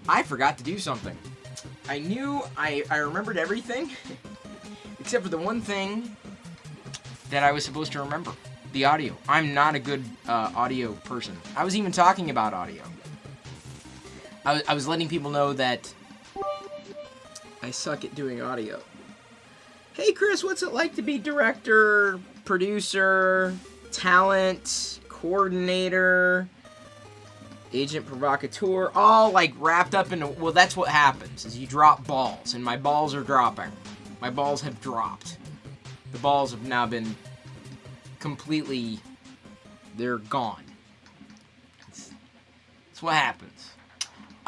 I forgot to do something. I knew I remembered everything, except for the one thing that I was supposed to remember. The audio. I'm not a good audio person. I was even talking about audio. I was letting people know that I suck at doing audio. Hey Chris, what's it like to be director, producer, talent, coordinator, agent provocateur, all like wrapped up into, well, that's what happens, is you drop balls, and my balls are dropping. My balls have dropped. The balls have now been completely, they're gone. That's what happens.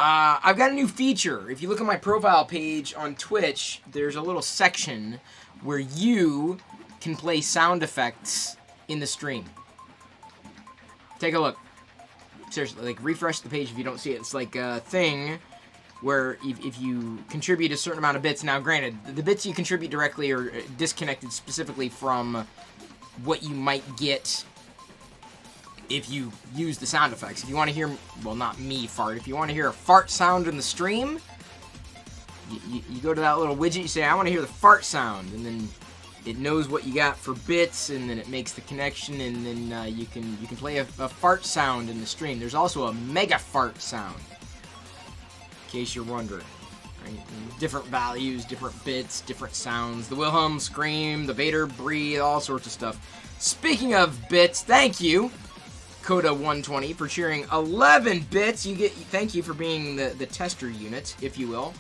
I've got a new feature. If you look at my profile page on Twitch, there's a little section where you can play sound effects in the stream. Take a look. Seriously, like, refresh the page if you don't see it. It's like a thing where if you contribute a certain amount of bits, now granted, the bits you contribute directly are disconnected specifically from what you might get if you use the sound effects. If you want to hear, well, not me fart, if you want to hear a fart sound in the stream, you go to that little widget, you say, I want to hear the fart sound, and then it knows what you got for bits, and then it makes the connection, and then you can play a fart sound in the stream. There's also a mega fart sound, in case you're wondering. Right? Different values, different bits, different sounds. The Wilhelm scream, the Vader breathe, all sorts of stuff. Speaking of bits, thank you, Coda120, for cheering 11 bits. Thank you for being the tester unit, if you will.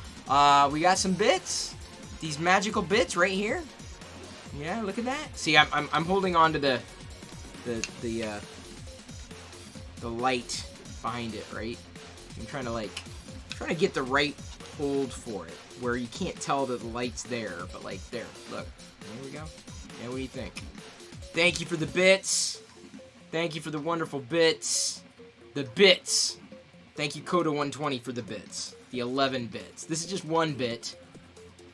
We got some bits. These magical bits right here. Yeah, look at that. See, I'm holding on to the light behind it, right? I'm trying to get the right hold for it, where you can't tell that the light's there, but like there. Look, there we go. Yeah, what do you think? Thank you for the bits. Thank you for the wonderful bits. The bits. Thank you, Coda120, for the bits. The 11 bits. This is just one bit,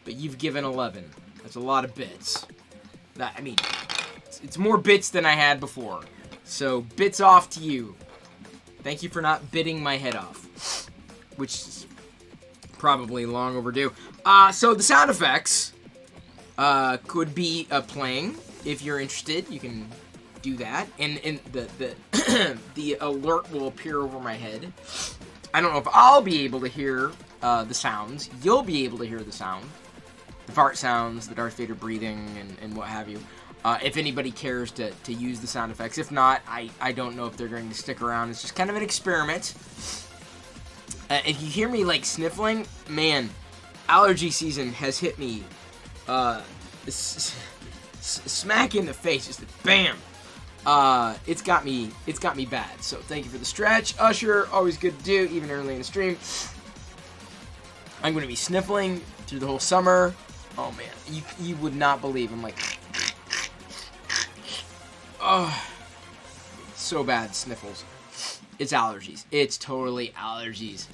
but you've given 11. That's a lot of bits. I mean, it's more bits than I had before. So, bits off to you. Thank you for not biting my head off, which is probably long overdue. So the sound effects could be playing. If you're interested, you can do that, and the the alert will appear over my head. I don't know if I'll be able to hear the sounds. You'll be able to hear the sound. The fart sounds, the Darth Vader breathing, and what have you. If anybody cares to use the sound effects. If not, I don't know if they're going to stick around. It's just kind of an experiment. If you hear me, like, sniffling, man, allergy season has hit me smack in the face. Just bam! It's got me bad. So thank you for the stretch. Usher, always good to do, even early in the stream. I'm going to be sniffling through the whole summer. Oh, man, you would not believe. I'm like, oh, so bad, sniffles. It's allergies. It's totally allergies.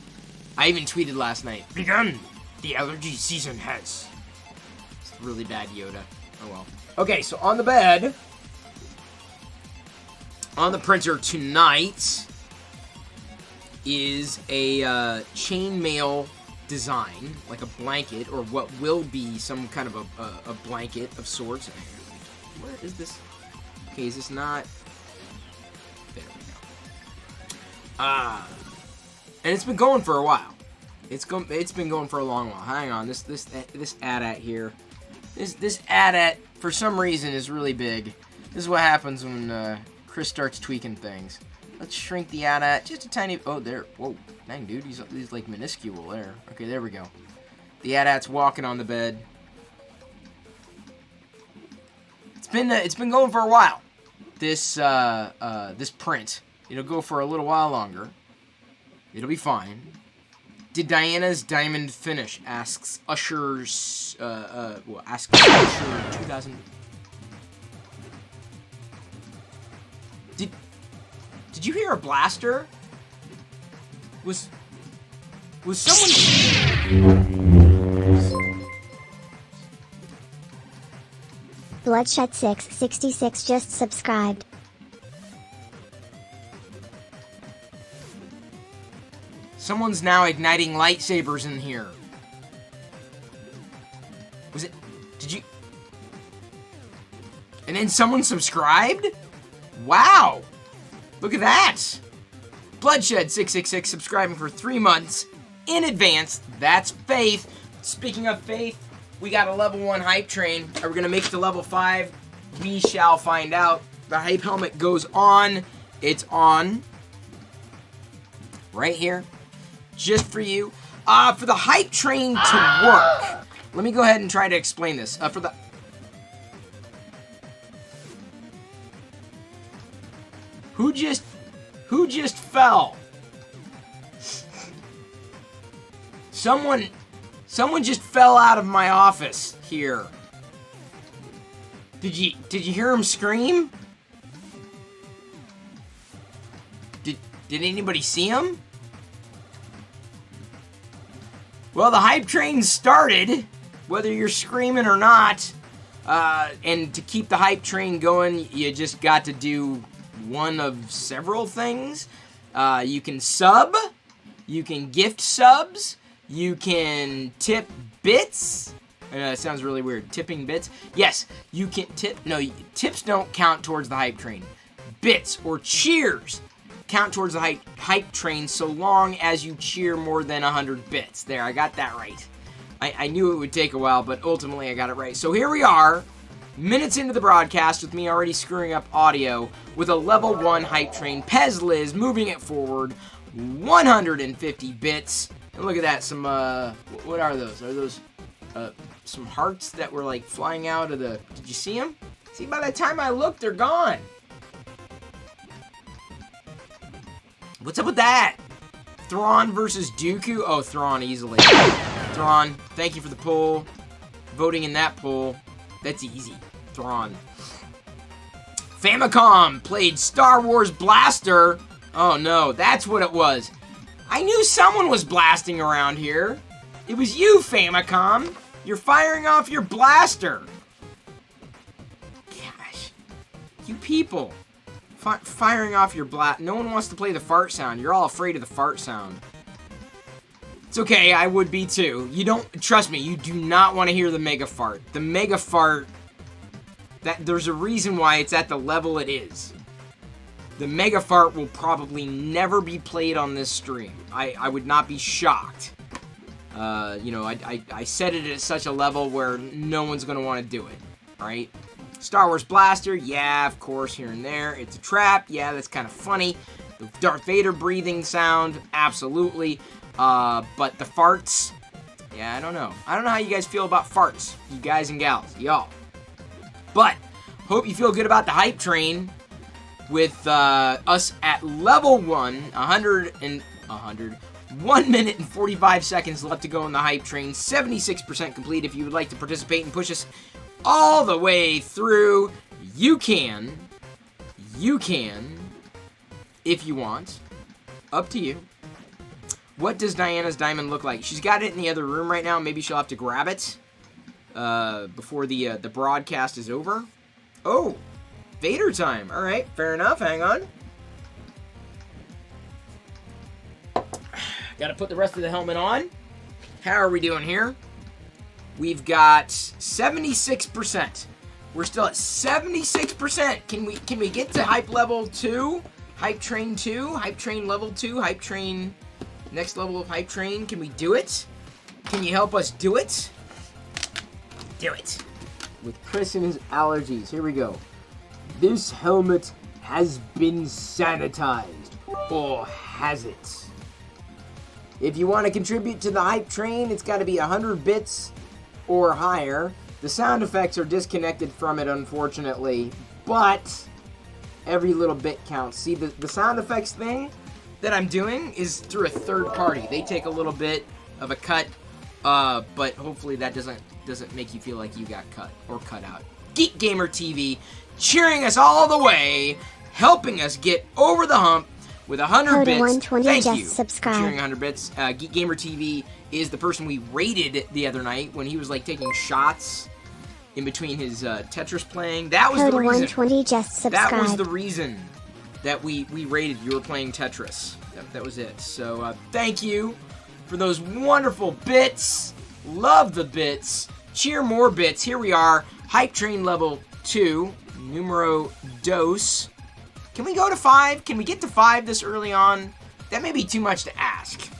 I even tweeted last night, begun! The allergy season has. It's really bad, Yoda. Oh, well. Okay, so on the bed, on the printer tonight is a chainmail design, like a blanket, or what will be some kind of a blanket of sorts. Where is this? Okay, is this not? There we go. And it's been going for a while. It's been going for a long while. Hang on, this AT-AT here. This AT-AT for some reason is really big. This is what happens when Chris starts tweaking things. Let's shrink the AT-AT just a tiny. Oh, there. Whoa, dang, dude, he's like minuscule there. Okay, there we go. The AT-AT's walking on the bed. It's been going for a while. This print. It'll go for a little while longer. It'll be fine. Did Diana's diamond finish? Asks Usher's. Asks Usher 2000. Did you hear a blaster? Was someone? Bloodshed 666 just subscribed. Someone's now igniting lightsabers in here. Was it? Did you? And then someone subscribed? Wow! Look at that! Bloodshed666 subscribing for 3 months in advance. That's faith. Speaking of faith, we got a level 1 hype train. Are we gonna make it to level 5? We shall find out. The hype helmet goes on. It's on. Right here. Just for you. For the hype train to work, let me go ahead and try to explain this. Who just fell? Someone just fell out of my office here. Did you hear him scream? Did anybody see him? Well, the hype train started, whether you're screaming or not. And to keep the hype train going, you just got to do one of several things. You can sub, you can gift subs, you can tip bits. It sounds really weird. Tipping bits. Yes, you can tip. No, tips don't count towards the hype train. Bits or cheers count towards the hype train so long as you cheer more than 100 bits. There, I got that right. I knew it would take a while, but ultimately I got it right. So here we are, minutes into the broadcast with me already screwing up audio with a level 1 hype train. Pez Liz moving it forward 150 bits. And look at that, some, what are those? Are those, some hearts that were like flying out of the, did you see them? See, by the time I looked, they're gone. What's up with that? Thrawn versus Dooku? Oh, Thrawn easily. Thrawn, thank you for the poll. Voting in that poll. That's easy. Thrawn. Famicom played Star Wars Blaster. Oh no, that's what it was. I knew someone was blasting around here. It was you, Famicom. You're firing off your blaster. Gosh. You people. Firing off your blast. No one wants to play the fart sound. You're all afraid of the fart sound. It's okay, I would be too. You don't, trust me, you do not want to hear the mega fart. The mega fart, there's a reason why it's at the level it is. The mega fart will probably never be played on this stream. I would not be shocked. I set it at such a level where no one's going to want to do it. Alright? Star Wars Blaster, yeah, of course, here and there. It's a trap, yeah, that's kind of funny. The Darth Vader breathing sound, absolutely. But the farts, yeah, I don't know. I don't know how you guys feel about farts, you guys and gals, y'all. But, hope you feel good about the hype train with us at level 1, 1 minute and 45 seconds left to go in the hype train, 76% complete. If you would like to participate and push us all the way through, you can, if you want, up to you. What does Diana's diamond look like? She's got it in the other room right now. Maybe she'll have to grab it before the broadcast is over. Oh, Vader time. All right, fair enough. Hang on. Got to put the rest of the helmet on. How are we doing here? We've got 76%. We're still at 76%. Can we get to hype level 2? Hype train 2? Hype train level 2? Hype train next level of hype train? Can we do it? Can you help us do it? Do it. With Chris and his allergies. Here we go. This helmet has been sanitized. Or has it? If you want to contribute to the hype train, it's got to be 100 bits or higher. The sound effects are disconnected from it, unfortunately, but every little bit counts. See, the sound effects thing that I'm doing is through a third party. They take a little bit of a cut, but hopefully that doesn't make you feel like you got cut or cut out. Geek Gamer TV cheering us all the way, helping us get over the hump with 100 bits. Thank you for cheering 100 bits. Geek Gamer TV is the person we raided the other night when he was like taking shots in between his Tetris playing. That was the reason. 120 just subscribed. That was the reason that we rated. You were playing Tetris. That was it. So thank you for those wonderful bits. Love the bits. Cheer more bits. Here we are. Hype Train level 2. Numero dos. Can we go to 5? Can we get to 5 this early on? That may be too much to ask.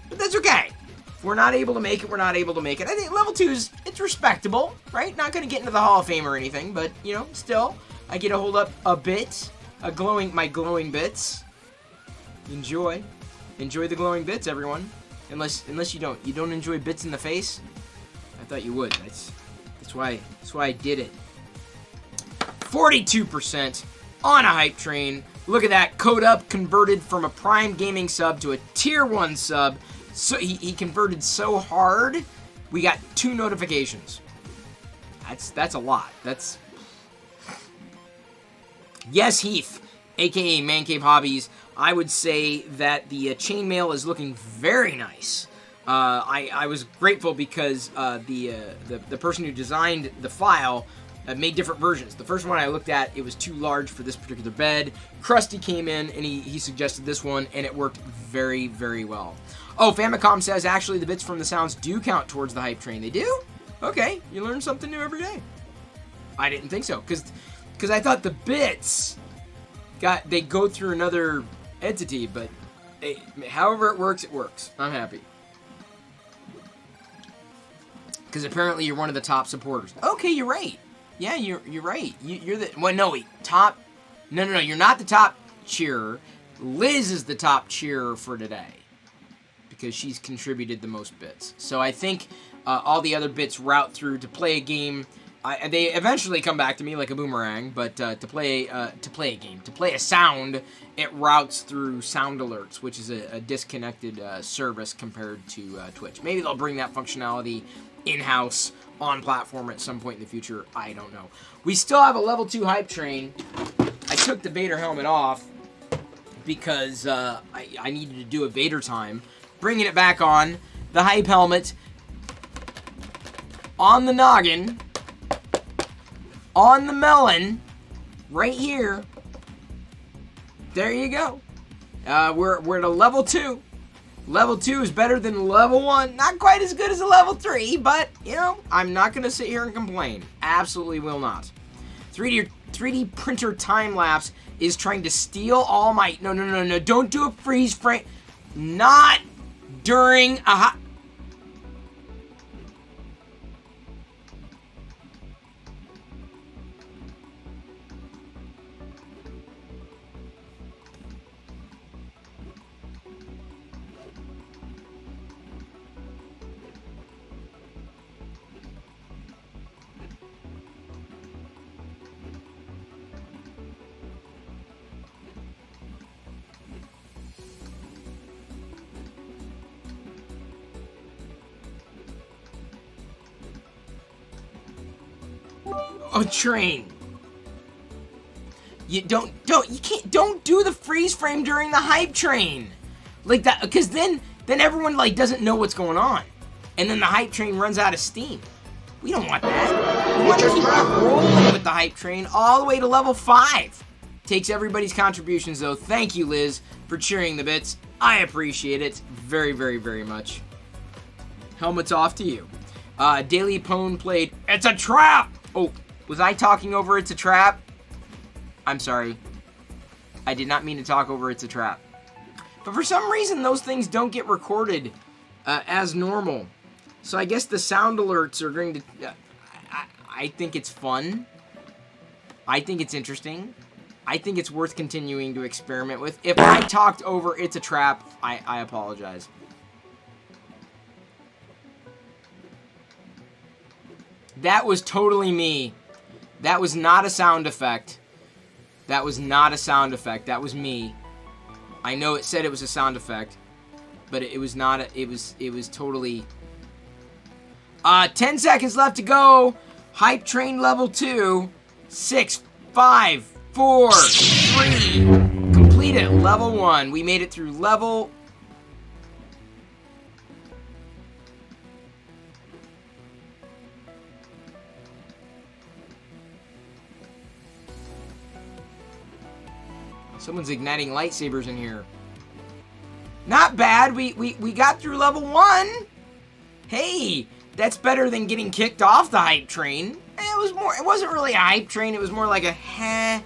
But that's okay. If we're not able to make it, we're not able to make it. I think level 2 it's respectable, right? Not going to get into the Hall of Fame or anything, but, you know, still, I get to hold up a bit. My glowing bits. Enjoy the glowing bits, everyone. Unless you don't enjoy bits in the face. I thought you would. That's why I did it. 42% on a hype train. Look at that. Code Up converted from a Prime Gaming sub to a Tier 1 sub. So he converted so hard, we got 2 notifications. That's a lot. That's Yes, Heath, aka Man Cave Hobbies. I would say that the chainmail is looking very nice. I was grateful because the person who designed the file made different versions. The first one I looked at, it was too large for this particular bed. Krusty came in and he suggested this one, and it worked very, very well. Oh, Famicom says actually the bits from the sounds do count towards the hype train. They do? Okay, you learn something new every day. I didn't think so, because I thought the bits they go through another entity, but however it works. I'm happy. Because apparently you're one of the top supporters. Okay, you're right. Yeah, you're right. You're the... Well, no, wait. Top... No, you're not the top cheerer. Liz is the top cheerer for today. Because she's contributed the most bits. So I think all the other bits route through to play a game. They eventually come back to me like a boomerang, but to play a game, to play a sound, it routes through Sound Alerts, which is a disconnected service compared to Twitch. Maybe they'll bring that functionality in-house on platform at some point in the future. I don't know. We still have a level 2 hype train. I took the Vader helmet off because I needed to do a Vader time. Bringing it back on. The hype helmet on the noggin. On the melon. Right here. There you go. We're at a level 2. Level 2 is better than level 1. Not quite as good as a level 3, but, you know, I'm not going to sit here and complain. Absolutely will not. 3D printer time-lapse is trying to steal all my... No. Don't do a freeze frame. Not during a... A train. You don't do the freeze frame during the hype train. Like that, because then everyone like doesn't know what's going on. And then the hype train runs out of steam. We don't want that. We want to keep rolling with the hype train all the way to level 5. Takes everybody's contributions though. Thank you, Liz, for cheering the bits. I appreciate it very, very, very much. Helmets off to you. Daily Pone played It's a Trap! Oh, was I talking over It's a Trap? I'm sorry. I did not mean to talk over It's a Trap. But for some reason, those things don't get recorded as normal. So I guess the sound alerts are going to... I think it's fun. I think it's interesting. I think it's worth continuing to experiment with. If I talked over It's a Trap, I apologize. That was totally me. That was not a sound effect. That was not a sound effect. That was me. I know it said it was a sound effect, but it was not. It was totally. 10 seconds left to go. Hype train level 2. 6, 5, 4, 3. Complete it. Level 1. We made it through level. Someone's igniting lightsabers in here. Not bad. We got through level 1. Hey, that's better than getting kicked off the hype train. It wasn't really a hype train. It was more like a heh.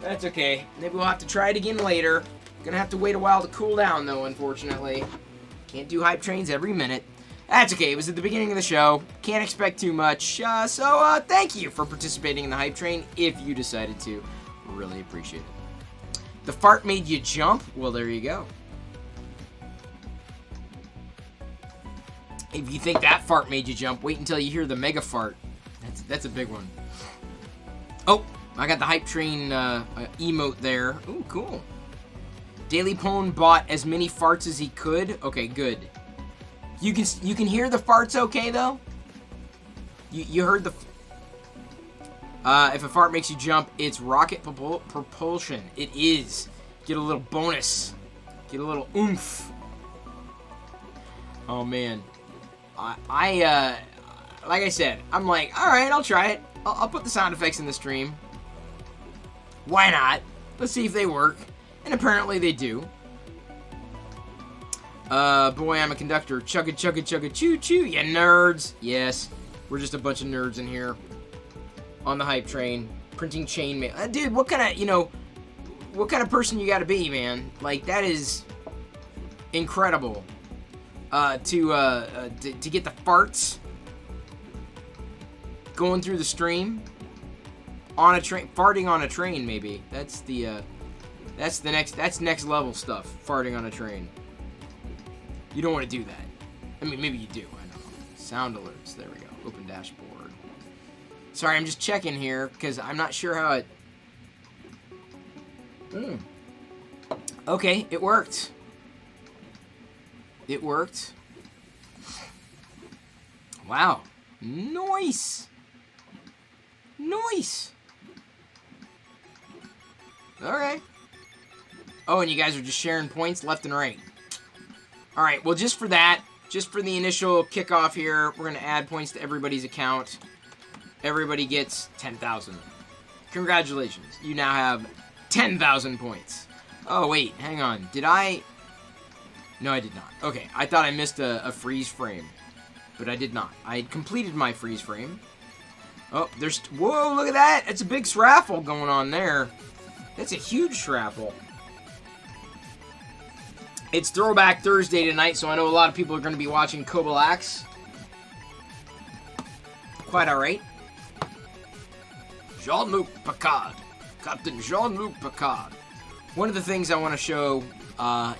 That's okay. Maybe we'll have to try it again later. Gonna have to wait a while to cool down, though, unfortunately. Can't do hype trains every minute. That's okay. It was at the beginning of the show. Can't expect too much. So thank you for participating in the hype train if you decided to. Really appreciate it. The fart made you jump? Well, there you go. If you think that fart made you jump, wait until you hear the mega fart. That's a big one. Oh, I got the hype train emote there. Ooh, cool. Daily Pone bought as many farts as he could. Okay, good. You can hear the farts okay, though? You heard the... if a fart makes you jump, it's rocket propulsion. It is. Get a little bonus. Get a little oomph. Oh, man. Like I said, I'm like, alright, I'll try it. I'll put the sound effects in the stream. Why not? Let's see if they work. And apparently they do. Boy, I'm a conductor. Chugga, chugga, chugga, choo, choo, you nerds. Yes, we're just a bunch of nerds in here. On the hype train. Printing chainmail. Dude, what kind of person you gotta be, man? Like, that is incredible. To get the farts going through the stream on a train, farting on a train, maybe. That's next level stuff. Farting on a train. You don't want to do that. I mean, maybe you do. I don't know. Sound alerts. There we go. Open dashboard. Sorry, I'm just checking here because I'm not sure how it. Okay, it worked. It worked. Wow. Nice. Nice. Alright. Oh, and you guys are just sharing points left and right. Alright, well, just for that, just for the initial kickoff here, we're going to add points to everybody's account. Everybody gets 10,000. Congratulations. You now have 10,000 points. Oh, wait. Hang on. Did I... No, I did not. Okay, I thought I missed a freeze frame. But I did not. I had completed my freeze frame. Oh, there's... Whoa, look at that! It's a big sraffle going on there. That's a huge sraffle. It's Throwback Thursday tonight, so I know a lot of people are going to be watching Kobalax. Quite alright. Jean-Luc Picard. Captain Jean-Luc Picard. One of the things I want to show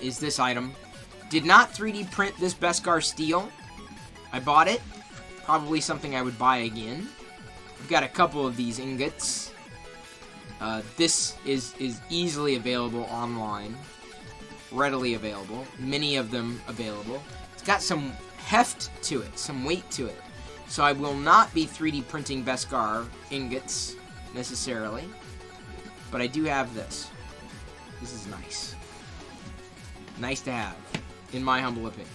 is this item. Did not 3D print this Beskar steel. I bought it. Probably something I would buy again. I've got a couple of these ingots. This is easily available online. Readily available. Many of them available. It's got some heft to it. Some weight to it. So I will not be 3D printing Beskar ingots necessarily. But I do have this. This is nice. Nice to have. In my humble opinion.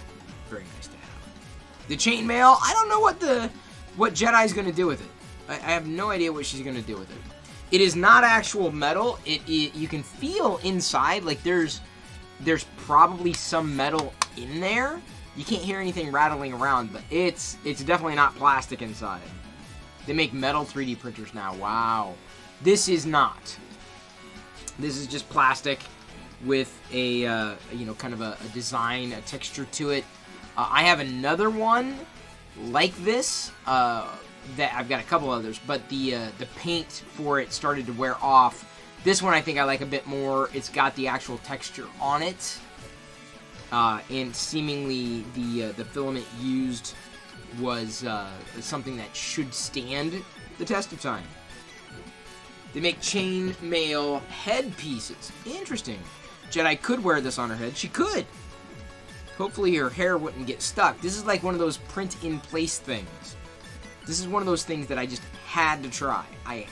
Very nice to have. The chainmail, I don't know what Jedi's going to do with it. I have no idea what she's going to do with it. It is not actual metal. You can feel inside, like there's probably some metal in there. You can't hear anything rattling around, but it's definitely not plastic inside. They make metal 3D printers now. Wow. This is not. This is just plastic with a kind of a design, a texture to it. I have another one like this that I've got a couple others, but the paint for it started to wear off. This one I think I like a bit more. It's got the actual texture on it, and seemingly the filament used was something that should stand the test of time. They make chainmail headpieces. Interesting. Jedi could wear this on her head. She could. Hopefully her hair wouldn't get stuck. This is like one of those print-in-place things. This is one of those things that I just had to try. I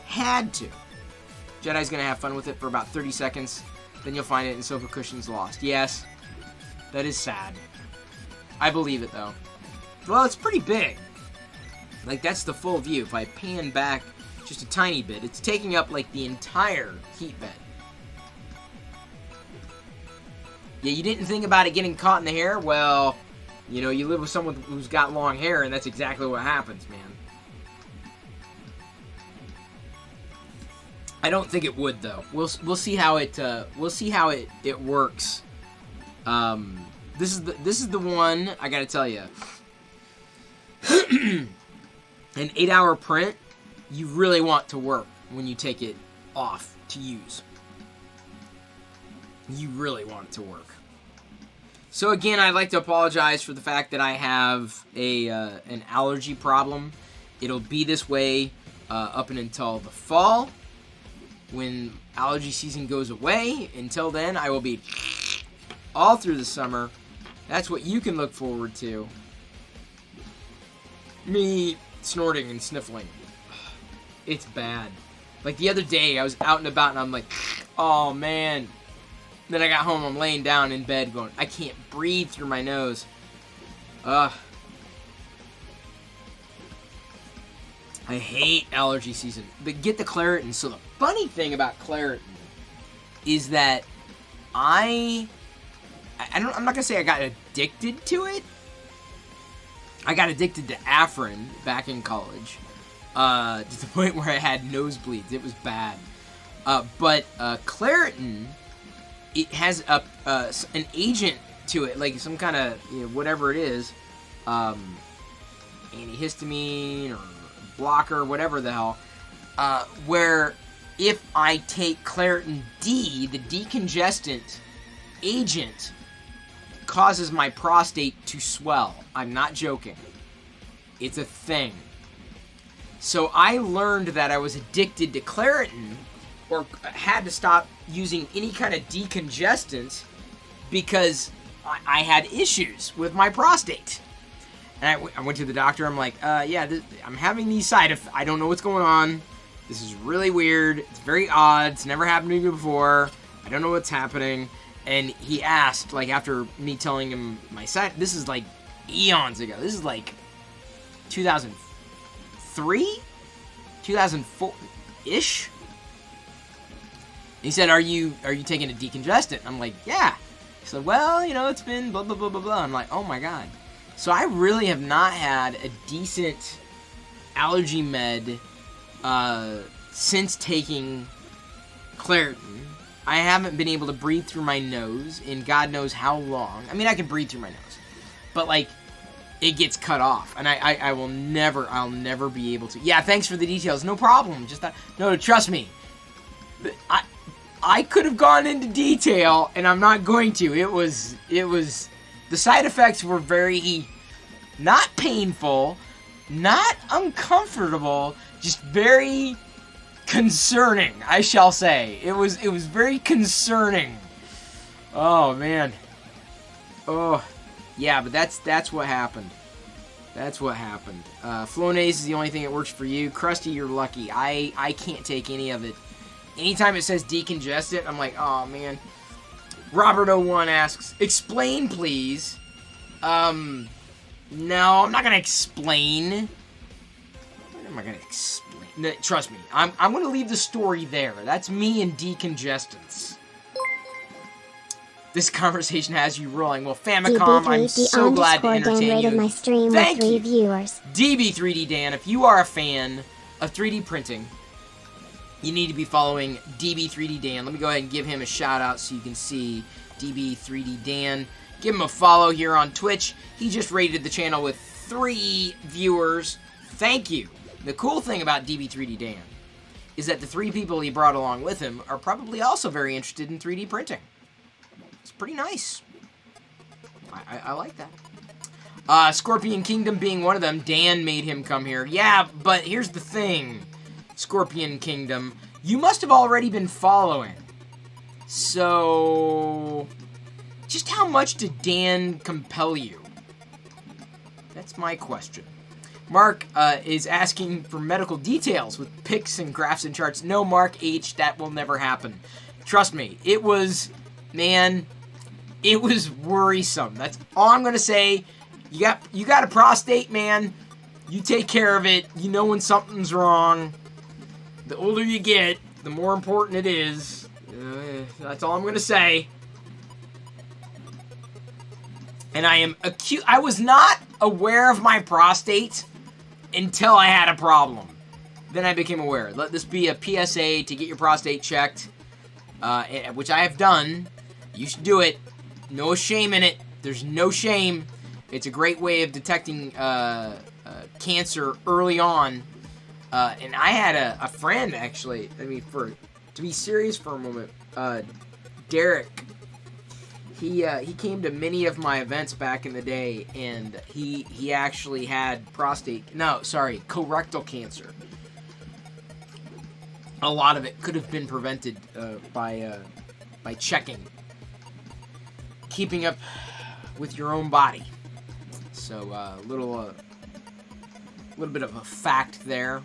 had to. Jedi's going to have fun with it for about 30 seconds. Then you'll find it in Sofa Cushion's Lost. Yes, that is sad. I believe it, though. Well, it's pretty big. Like, that's the full view. If I pan back just a tiny bit. It's taking up like the entire heat bed. Yeah, you didn't think about it getting caught in the hair? Well, you know, you live with someone who's got long hair, and that's exactly what happens, man. I don't think it would, though. We'll see how it works. This is the one I gotta tell you. An 8-hour print, you really want to work when you take it off to use. You really want it to work. So again, I'd like to apologize for the fact that I have an allergy problem. It'll be this way up and until the fall, when allergy season goes away. Until then, I will be all through the summer. That's what you can look forward to. Me snorting and sniffling. It's bad. Like the other day, I was out and about and I'm like, oh man. Then I got home, I'm laying down in bed going, I can't breathe through my nose. I hate allergy season. But get the Claritin. So the funny thing about Claritin is that I'm not going to say I got addicted to it. I got addicted to Afrin back in college. To the point where I had nosebleeds. It was bad. But Claritin, it has an agent to it, like some kind of, you know, whatever it is, antihistamine or blocker, whatever the hell, where if I take Claritin D, the decongestant agent causes my prostate to swell. I'm not joking. It's a thing. So I learned that I was addicted to Claritin, or had to stop using any kind of decongestant because I had issues with my prostate. And I went to the doctor. I'm like, I'm having these side effects. I don't know what's going on. This is really weird. It's very odd. It's never happened to me before. I don't know what's happening. And he asked, like, after me telling him my side, this is like eons ago. This is like 2003? 2004-ish? He said, are you taking a decongestant? I'm like, yeah. He said, well, you know, it's been blah, blah, blah, blah, blah. I'm like, oh my God. So I really have not had a decent allergy med since taking Claritin. I haven't been able to breathe through my nose in God knows how long. I mean, I can breathe through my nose. But, like, it gets cut off. And I'll never be able to. Yeah, thanks for the details. No problem. Just that. No, trust me. I could have gone into detail, and I'm not going to. It was, the side effects were very, not painful, not uncomfortable, just very concerning, I shall say. It was very concerning. Oh, man. Oh, yeah, but that's what happened. That's what happened. Flonase is the only thing that works for you. Krusty, you're lucky. I can't take any of it. Anytime it says decongestant, I'm like, oh, man. Robert01 asks, explain, please. No, I'm not going to explain. What am I going to explain? No, trust me, I'm going to leave the story there. That's me and decongestants. This conversation has you rolling. Well, Famicom, I'm so glad to entertain you. My stream Thank with 3 you. viewers. DB3D Dan, if you are a fan of 3D printing, you need to be following DB3D Dan. Let me go ahead and give him a shout out so you can see DB3D Dan. Give him a follow here on Twitch. He just rated the channel with 3 viewers. Thank you. The cool thing about DB3D Dan is that the 3 people he brought along with him are probably also very interested in 3D printing. It's pretty nice. I like that. Scorpion Kingdom being one of them. Dan made him come here. Yeah, but here's the thing. Scorpion Kingdom, you must have already been following. So, just how much did Dan compel you? That's my question. Mark is asking for medical details with pics and graphs and charts. No, Mark H, that will never happen. Trust me, it was, man, it was worrisome. That's all I'm gonna say. You got a prostate, man. You take care of it. You know when something's wrong. The older you get, the more important it is. That's all I'm going to say. And I was not aware of my prostate until I had a problem. Then I became aware. Let this be a PSA to get your prostate checked, which I have done. You should do it. No shame in it. There's no shame. It's a great way of detecting cancer early on. And I had a friend, actually. I mean, to be serious for a moment, Derek. He came to many of my events back in the day, and he actually had colorectal cancer. A lot of it could have been prevented by checking, keeping up with your own body. So a little bit of a fact there.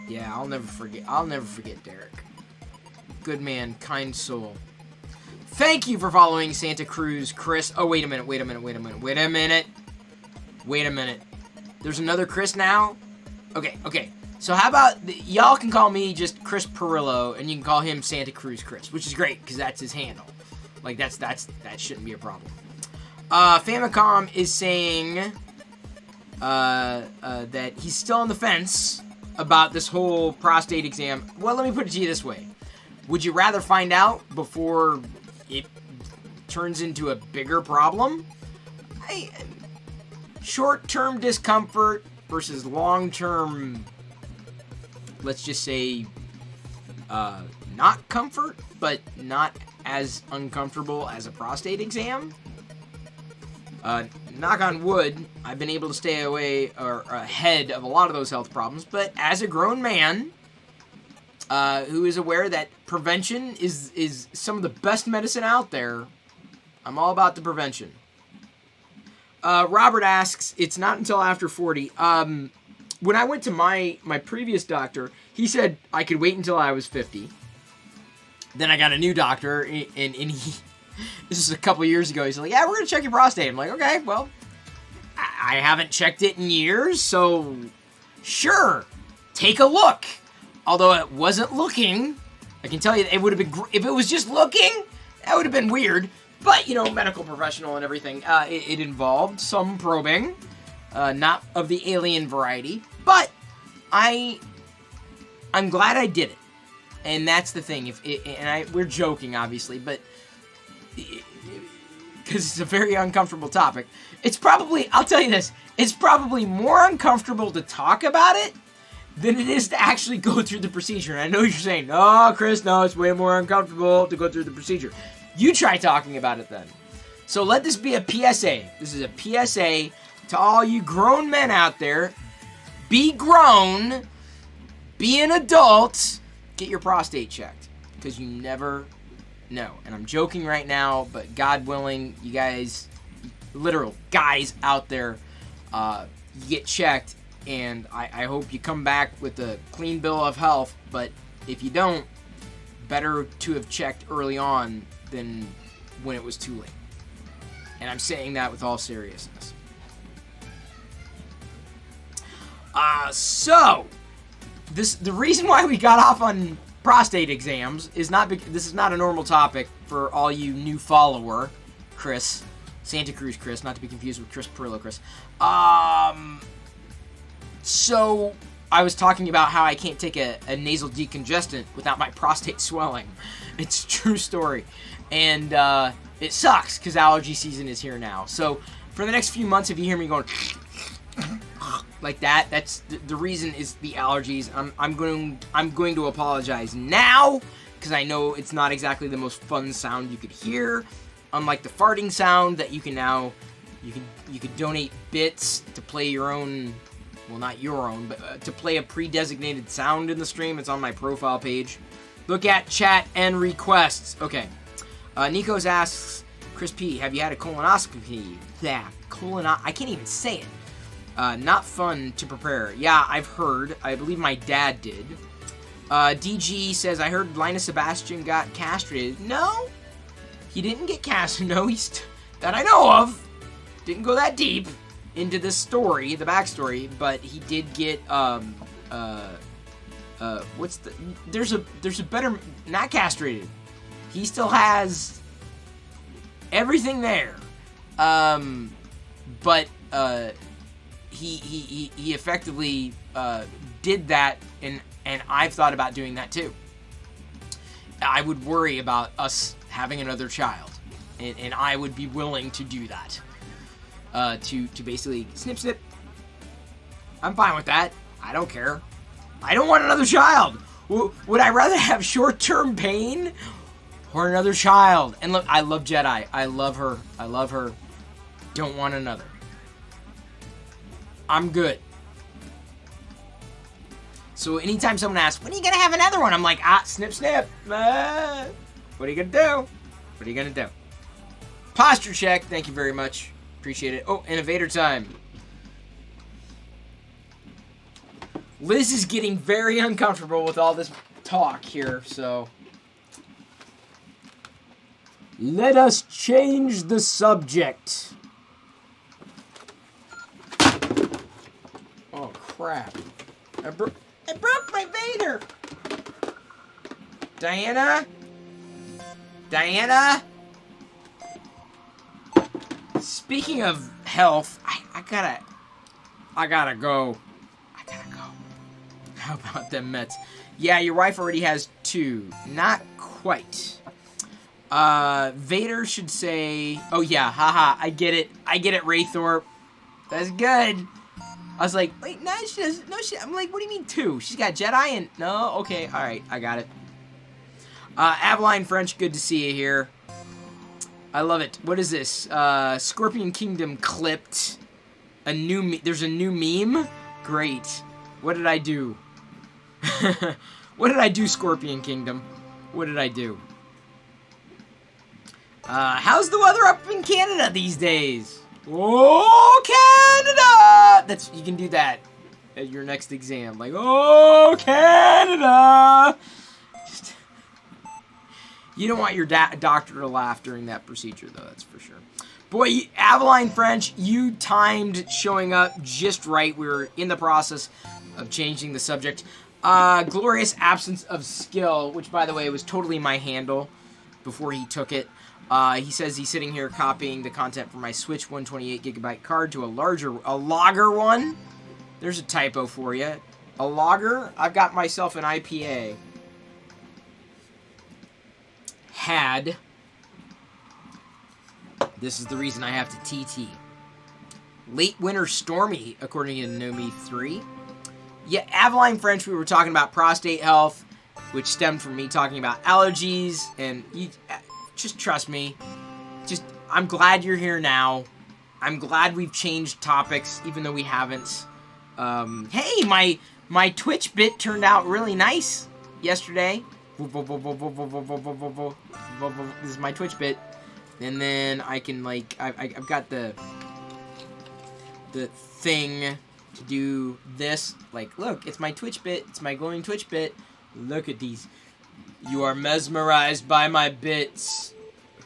Yeah, I'll never forget Derek. Good man, kind soul. Thank you for following Santa Cruz, Chris. Oh, wait a minute. There's another Chris now? Okay. So how about, y'all can call me just Chris Perillo, and you can call him Santa Cruz Chris, which is great, because that's his handle. Like, that shouldn't be a problem. Famicom is saying that he's still on the fence about this whole prostate exam. Well, let me put it to you this way. Would you rather find out before it turns into a bigger problem? Short-term discomfort versus long-term, let's just say, not comfort, but not as uncomfortable as a prostate exam. Knock on wood, I've been able to stay away or ahead of a lot of those health problems, but as a grown man who is aware that prevention is some of the best medicine out there, I'm all about the prevention. Robert asks, it's not until after 40. When I went to my previous doctor, he said I could wait until I was 50. Then I got a new doctor, and he, this is a couple years ago, he's like, yeah, we're going to check your prostate. I'm like, okay, well, I haven't checked it in years, so sure, take a look. Although it wasn't looking, I can tell you it would have been, if it was just looking, that would have been weird. But, medical professional and everything, it involved some probing, not of the alien variety, but I'm glad I did it. And that's the thing. We're joking, obviously, but because it's a very uncomfortable topic. It's probably, I'll tell you this, it's probably more uncomfortable to talk about it than it is to actually go through the procedure. And I know you're saying, no, Chris, no, it's way more uncomfortable to go through the procedure. You try talking about it then. So let this be a PSA. This is a PSA to all you grown men out there. Be grown. Be an adult. Get your prostate checked. Because you never know. And I'm joking right now, but God willing, you guys, literal guys out there, you get checked. And I hope you come back with a clean bill of health. But if you don't, better to have checked early on than when it was too late. And I'm saying that with all seriousness. So the reason why we got off on prostate exams is not this is not a normal topic for all you new follower, Chris, Santa Cruz Chris, not to be confused with Chris Perillo Chris. So I was talking about how I can't take a nasal decongestant without my prostate swelling. It's a true story. And it sucks because allergy season is here now. So for the next few months, if you hear me going like that, that's the reason is the allergies. I'm going to apologize now because I know it's not exactly the most fun sound you could hear. Unlike the farting sound that you can now, you could donate bits to play your own. Well, not your own, but to play a pre-designated sound in the stream. It's on my profile page. Look at chat and requests. Okay. Nikos asks, Chris P., have you had a colonoscopy? Yeah, I can't even say it. Not fun to prepare. Yeah, I've heard. I believe my dad did. DG says, I heard Linus Sebastian got castrated. No, he didn't get castrated. No, that I know of. Didn't go that deep into this story, the backstory, but he did get what's the, there's a better, not castrated. He still has everything there. But he effectively did that, and I've thought about doing that too. I would worry about us having another child, and I would be willing to do that. To basically snip snip. I'm fine with that. I don't care. I don't want another child. Would I rather have short-term pain or another child? And look, I love Jedi. I love her. I love her. Don't want another. I'm good. So anytime someone asks, when are you going to have another one? I'm like, snip, snip. What are you going to do? What are you going to do? Posture check. Thank you very much. Appreciate it. Oh, innovator time. Liz is getting very uncomfortable with all this talk here, so let us change the subject. Oh, crap. I broke my Vader. Diana? Diana? Speaking of health, I gotta go. How about them Mets? Yeah, your wife already has 2. Not quite. Vader should say, oh yeah, haha, I get it, Raythorpe. That's good. I was like, wait, no, she doesn't, no, I'm like, what do you mean 2? She's got Jedi and, no, okay, alright, I got it. Aveline French, good to see you here. I love it. What is this? Scorpion Kingdom clipped. There's a new meme? Great. What did I do? What did I do, Scorpion Kingdom? What did I do? How's the weather up in Canada these days? Oh, Canada! You can do that at your next exam. Like, oh, Canada! You don't want your doctor to laugh during that procedure, though, that's for sure. Boy, Aveline French, you timed showing up just right. We were in the process of changing the subject. Glorious absence of skill, which, by the way, was totally my handle before he took it. He says he's sitting here copying the content from my Switch 128GB card to a logger one. There's a typo for you. A logger? I've got myself an IPA. This is the reason I have to TT. Late winter stormy, according to Nomi 3. Yeah, Aveline French, we were talking about prostate health, which stemmed from me talking about allergies, and you just trust me. I'm glad you're here now. I'm glad we've changed topics, even though we haven't. Hey, my Twitch bit turned out really nice yesterday. This is my Twitch bit. And then I can, like, I've got the thing to do this. Like, look, it's my Twitch bit. It's my glowing Twitch bit. Look at these. You are mesmerized by my bits.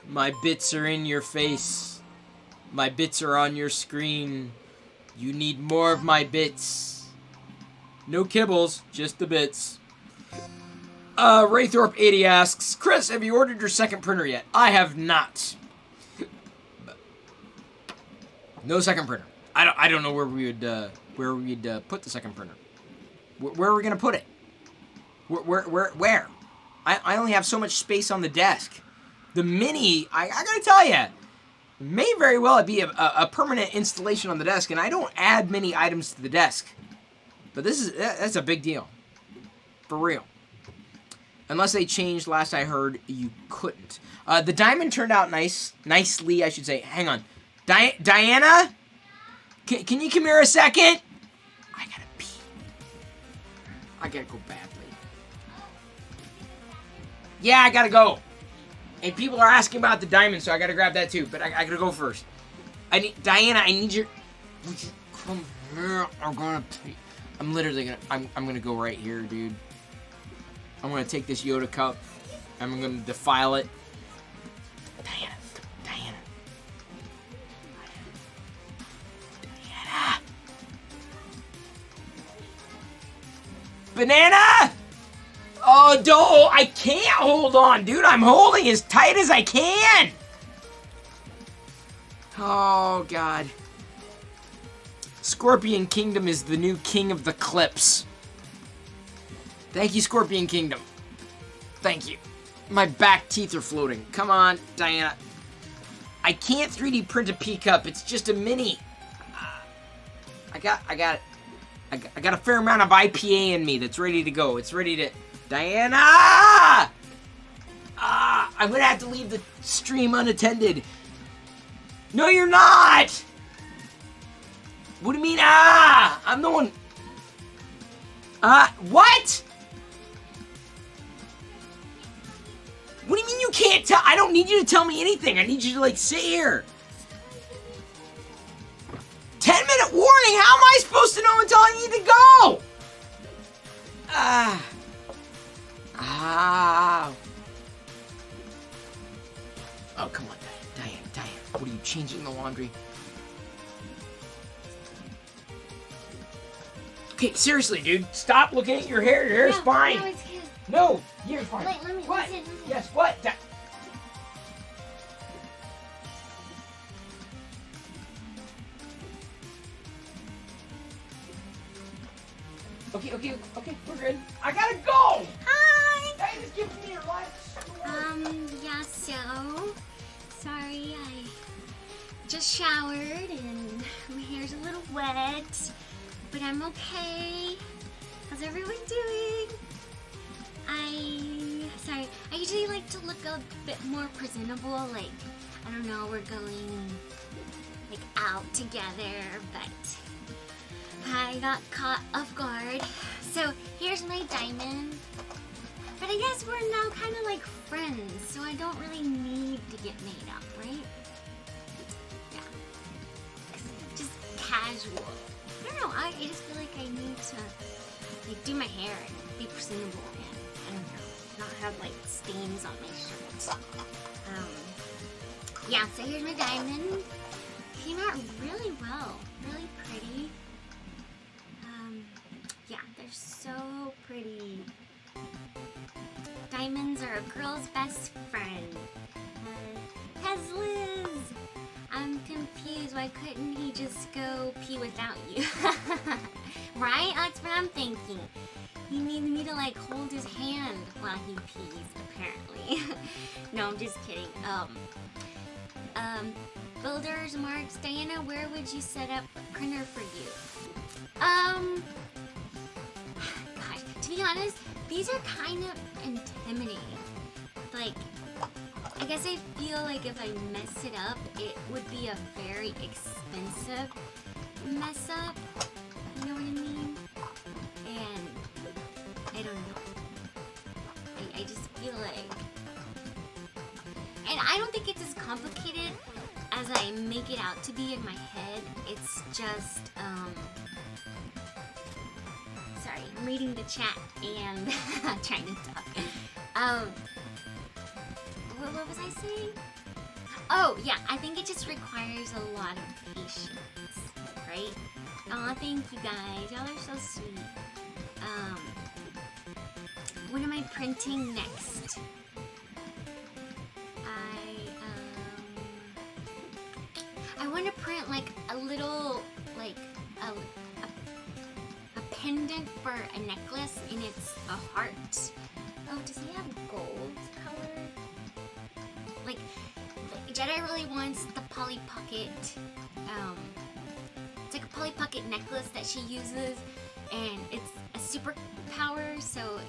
My bits are in your face. My bits are on your screen. You need more of my bits. No kibbles, just the bits. Raythorpe80 asks, Chris, have you ordered your second printer yet? I have not. No second printer. I don't know where we'd put the second printer. Where are we gonna put it? Where? I only have so much space on the desk. The mini, I gotta tell you, may very well be a permanent installation on the desk, and I don't add many items to the desk. But that's a big deal. For real. Unless they changed, last I heard, you couldn't. The diamond turned out nicely, I should say. Hang on. Diana? Can you come here a second? I gotta pee. I gotta go badly. Yeah, I gotta go. And people are asking about the diamond, so I gotta grab that too. But I gotta go first. Diana, I need your... Would you come here? I'm gonna pee. I'm literally gonna... I'm gonna go right here, dude. I'm gonna take this Yoda cup. I'm gonna defile it. Diana. Banana! Oh, don't! I can't hold on, dude. I'm holding as tight as I can. Oh, God. Scorpion Kingdom is the new king of the clips. Thank you, Scorpion Kingdom. Thank you. My back teeth are floating. Come on, Diana. I can't 3D print a pea cup. It's just a mini. I got a fair amount of IPA in me that's ready to go. It's ready to... Diana! I'm gonna have to leave the stream unattended. No, you're not! What do you mean, I'm the one... what? What do you mean you can't tell? I don't need you to tell me anything. I need you to, like, sit here. 10-minute warning? How am I supposed to know until I need to go? Oh, come on, Diane. What are you changing the laundry? Okay, seriously, dude. Stop looking at your hair. Your hair's fine. No, it's good. No, you're fine. Wait, let me what? listen. Yes, what? Okay, we're good. I gotta go! Hi! Hey, just give me your lunch. Yeah, so... Sorry, I just showered and my hair's a little wet, but I'm okay. How's everyone doing? I usually like to look a bit more presentable, like, I don't know, we're going, like, out together, but I got caught off guard. So, here's my diamond. But I guess we're now kind of like friends, so I don't really need to get made up, right? Yeah. Just casual. I don't know, I just feel like I need to, like, do my hair and be presentable and, I don't know, not have, like, stains on my shirt. Yeah, so here's my diamond. Came out really well, really pretty. Yeah, they're so pretty. Diamonds are a girl's best friend. Has Liz? I'm confused. Why couldn't he just go pee without you? Right? That's what I'm thinking. He needs me to, like, hold his hand while he pees, apparently. No, I'm just kidding. Builders, Marks, Diana, where would you set up a printer for you? Gosh, to be honest, these are kind of intimidating. Like, I guess I feel like if I mess it up, it would be a very expensive mess up. You know what I mean? And I don't know. I just feel like... And I don't think it's as complicated as I make it out to be in my head. It's just, sorry, I'm reading the chat and trying to talk. What was I saying? Oh, yeah, I think it just requires a lot of patience, right? Aw, thank you guys. Y'all are so sweet. What am I printing next? I want to print, like, a little, like, a pendant for a necklace, and it's a heart. Oh, does he have gold color? Like, Jedi really wants the Polly Pocket, it's like a Polly Pocket necklace that she uses, and it's a superpower, so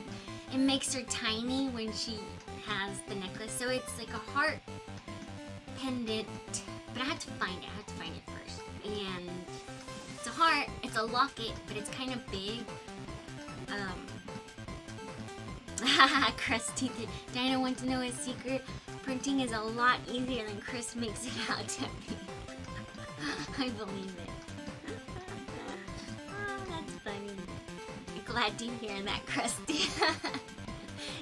it makes her tiny when she has the necklace. So it's like a heart pendant, but I have to find it first. And it's a heart, it's a locket, but it's kind of big. Krusty, Diana wants to know his secret. Printing is a lot easier than Chris makes it out to be. I believe it. Oh, that's funny. I'm glad to hear that, Krusty.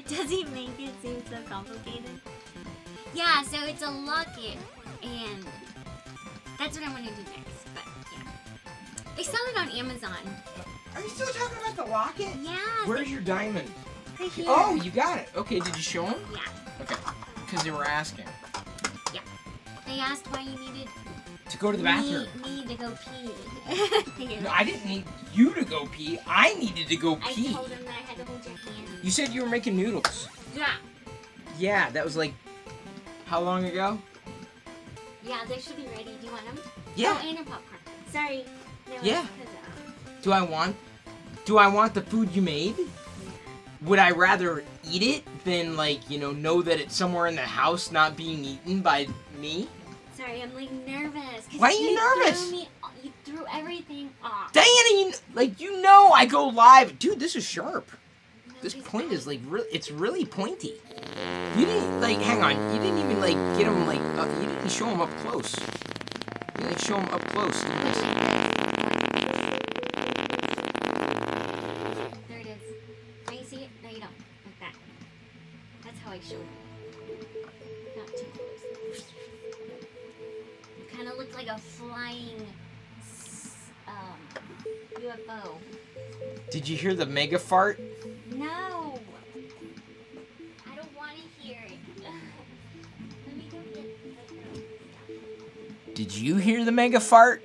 Does he make it seem so complicated? Yeah, so it's a locket, and that's what I want to do next, but yeah. They sell it on Amazon. Are you still talking about the locket? Yeah. Where's your diamond? Right here. Oh, you got it. Okay, did you show them? Yeah. Okay, because they were asking. Yeah. They asked why you needed To go to the bathroom. me to go pee. No, I didn't need you to go pee. I needed to go pee. I told them that I had to hold your hand. You said you were making noodles. Yeah. Yeah, that was like, how long ago? Yeah, they should be ready. Do you want them? Yeah. Oh, and a popcorn. Sorry. No, Yeah. it's 'cause, Do I want the food you made? Would I rather eat it than like, know that it's somewhere in the house not being eaten by me? sorry, I'm like nervous. 'Cause Why are you nervous? You threw everything off. Diana, I go live. Dude, this is sharp. This point is like it's really pointy. You didn't hang on. You didn't even get them you didn't show them up close. You didn't show them up close. There it is. Now you see it? No, you don't. Like that. That's how I show it. Not too close. You kind of look like a flying UFO. Did you hear the mega fart? No! I don't want to hear it. Let me go get Did you hear the mega fart?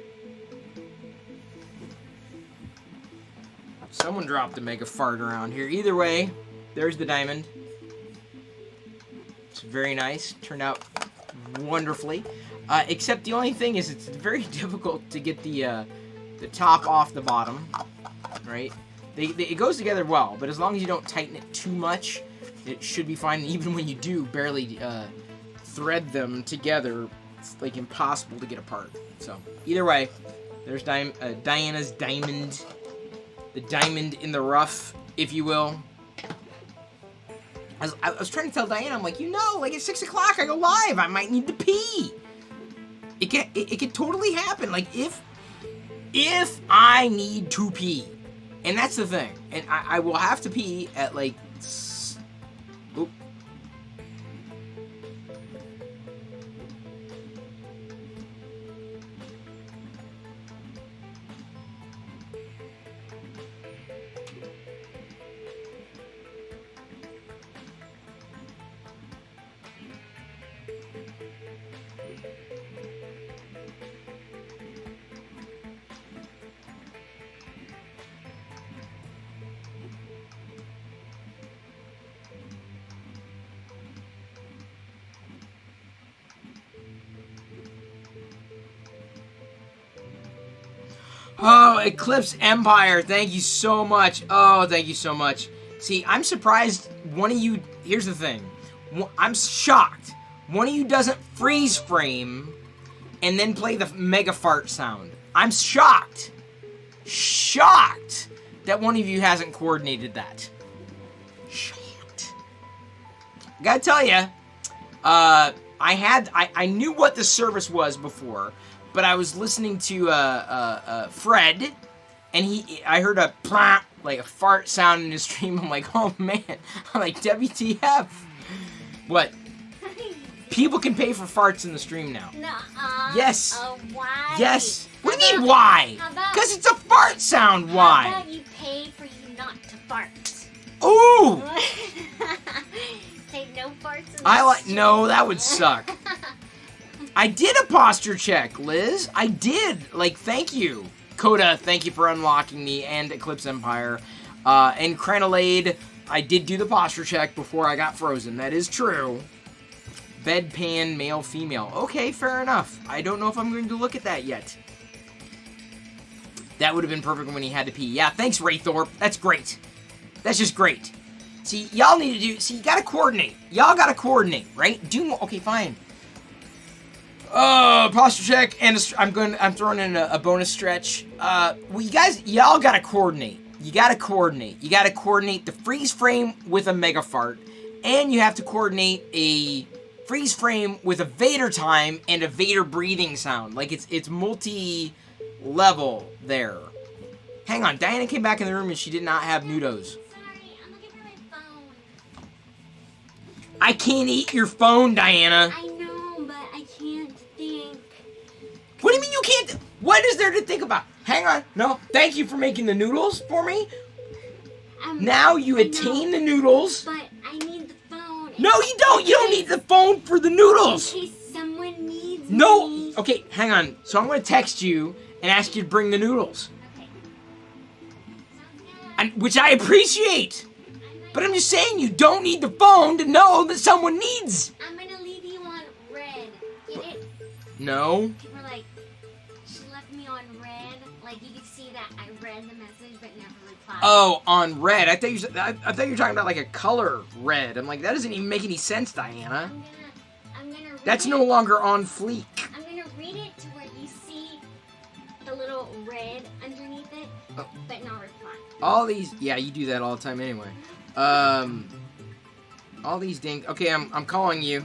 Someone dropped a mega fart around here. Either way, there's the diamond. It's very nice. Turned out wonderfully. Except the only thing is it's very difficult to get the top off the bottom. Right? It goes together well, but as long as you don't tighten it too much, it should be fine. And even when you do barely thread them together, it's like impossible to get apart. So either way, there's Diana's diamond, the diamond in the rough, if you will. I was trying to tell Diana, I'm like, at 6 o'clock I go live. I might need to pee. It can totally happen. Like if I need to pee. And that's the thing. And I will have to pee at like... Oop. Oh, Eclipse Empire, thank you so much. Oh, thank you so much. See, I'm surprised one of you... Here's the thing. I'm shocked. One of you doesn't freeze frame and then play the mega fart sound. I'm shocked. Shocked that one of you hasn't coordinated that. Shocked. Gotta tell you, I knew what the service was before, but I was listening to Fred, and I heard a plop, like a fart sound in his stream. I'm like, oh man. I'm like, WTF? What? People can pay for farts in the stream now. Nuh-uh. Yes. Why? Yes. What do you mean why? Because it's a fart sound. Why? How about you pay for you not to fart? Ooh. Say no farts in the stream. No, that would suck. I did a posture check, Liz. I did. Thank you. Coda, thank you for unlocking me, and Eclipse Empire. And Crenolade, I did do the posture check before I got frozen. That is true. Bedpan, male, female. Okay, fair enough. I don't know if I'm going to look at that yet. That would have been perfect when he had to pee. Yeah, thanks, Raythorpe. That's great. That's just great. See, y'all need to do... See, you gotta coordinate. Y'all gotta coordinate, right? Okay, fine. Posture check, and I'm throwing in a bonus stretch. Well, y'all gotta coordinate. You gotta coordinate. You gotta coordinate the freeze frame with a mega fart, and you have to coordinate a freeze frame with a Vader time and a Vader breathing sound. It's multi-level there. Hang on, Diana came back in the room and she did not have noodles. Sorry, I'm looking for my phone. I can't eat your phone, Diana. I know, but I can't think. What do you mean you can't? What is there to think about? Hang on. No, thank you for making the noodles for me. Now you I attain know, the noodles. But I need the phone. No, you don't. You don't need the phone for the noodles. In case someone needs No. me. Okay, hang on. So I'm going to text you and ask you to bring the noodles. Okay. Sounds good. Which I appreciate. But I'm just saying you don't need the phone to know that someone needs. I'm gonna leave you on red. Get it? No. People are like, she left me on red. Like you can see that I read the message but never replied. Oh, on red. I thought you were talking about like a color red. I'm like, that doesn't even make any sense, Diana. I'm gonna read That's it. no longer on fleek. I'm gonna read it to where you see the little red underneath it, Oh. but not reply. All these, yeah, you do that all the time anyway. All these ding. Okay, I'm calling you.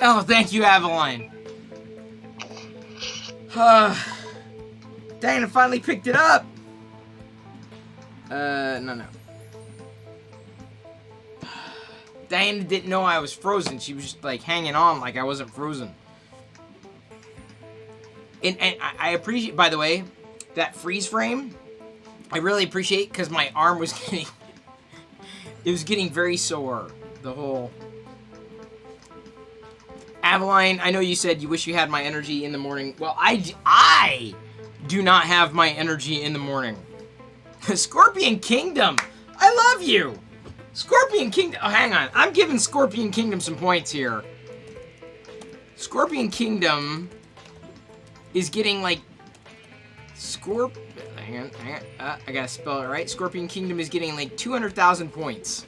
Oh, thank you, Aveline. Diana finally picked it up. No. Diana didn't know I was frozen. She was just like hanging on like I wasn't frozen. And I appreciate, by the way, that freeze frame. I really appreciate because my arm was getting, it was getting very sore. The whole. Aveline, I know you said you wish you had my energy in the morning. Well, I do not have my energy in the morning. Scorpion Kingdom, I love you. Scorpion Kingdom, oh, hang on. I'm giving Scorpion Kingdom some points here. Scorpion Kingdom is getting like, hang on. I gotta spell it right. Scorpion Kingdom is getting like 200,000 points.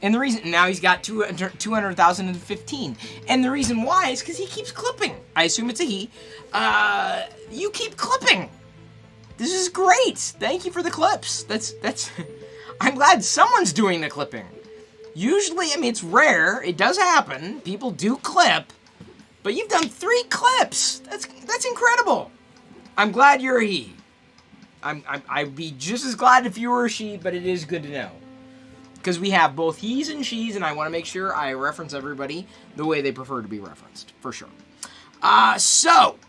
And the reason, now he's got 200,015. And the reason why is because he keeps clipping. I assume it's a he. You keep clipping. This is great. Thank you for the clips. That's, I'm glad someone's doing the clipping. Usually, I mean, it's rare. It does happen. People do clip. But you've done 3 clips. That's incredible. I'm glad you're a he. I'd be just as glad if you were a she, but it is good to know. Because we have both he's and she's, and I want to make sure I reference everybody the way they prefer to be referenced, for sure. So,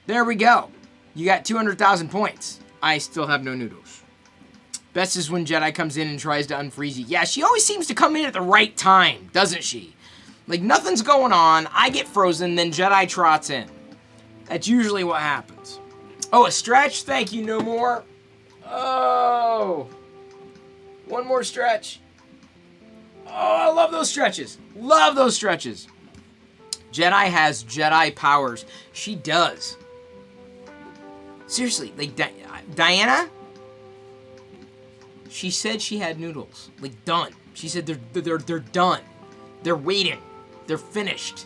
there we go. You got 200,000 points. I still have no noodles. Best is when Jedi comes in and tries to unfreeze you. Yeah, she always seems to come in at the right time, doesn't she? Like, nothing's going on, I get frozen, then Jedi trots in. That's usually what happens. Oh, a stretch? Thank you, no more. Oh. One more stretch. Oh, I love those stretches. Love those stretches. Jedi has Jedi powers. She does. Seriously, like, Diana, she said she had noodles. Like, done. She said they're done. They're waiting. They're finished.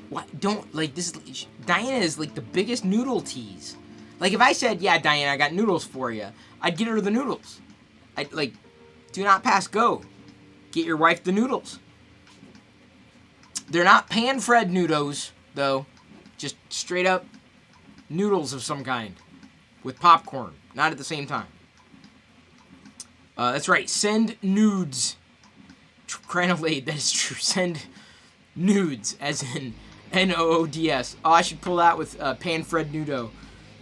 What? Don't, like, this is, Diana is, like, the biggest noodle tease. Like, if I said, yeah, Diana, I got noodles for you, I'd get her the noodles. I'd, like, do not pass go. Get your wife the noodles. They're not pan-fried noodles, though. Just straight up noodles of some kind. With popcorn. Not at the same time. That's right. Send nudes. Cranolade, that is true. Send nudes, as in Noods. Oh, I should pull that with Pan-Fred Nudo.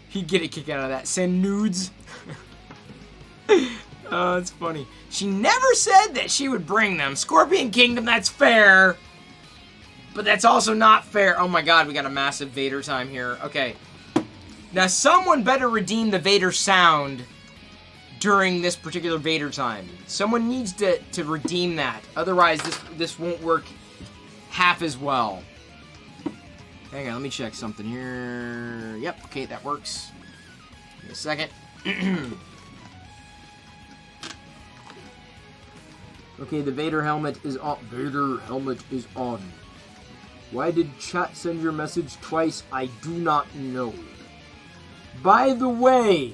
He'd get a kick out of that. Send nudes. Oh, that's funny. She never said that she would bring them. Scorpion Kingdom, that's fair. But that's also not fair. Oh my god, we got a massive Vader time here. Okay. Now, someone better redeem the Vader sound during this particular Vader time. Someone needs to redeem that. Otherwise, this won't work half as well. Hang on, let me check something here. Yep, okay, that works. Give me a second. Okay, the Vader helmet is on. Vader helmet is on. Why did chat send your message twice? I do not know. By the way,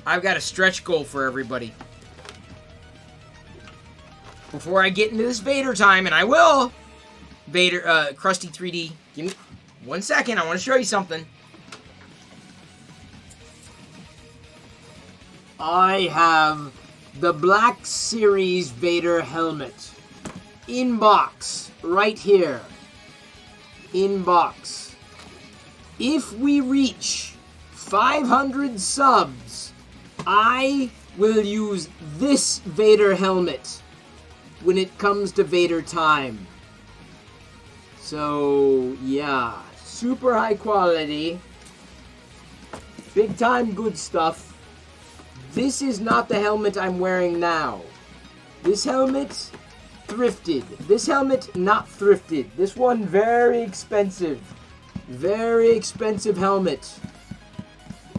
I've got a stretch goal for everybody. Before I get into this Vader time, and I will, Vader, Krusty 3D, give me 1 second, I want to show you something. I have the Black Series Vader helmet. In box, right here. In box. If we reach 500 subs, I will use this Vader helmet when it comes to Vader time. So, yeah. Super high quality. Big time good stuff. This is not the helmet I'm wearing now. This helmet, thrifted. This helmet, not thrifted. This one, very expensive. Very expensive helmet.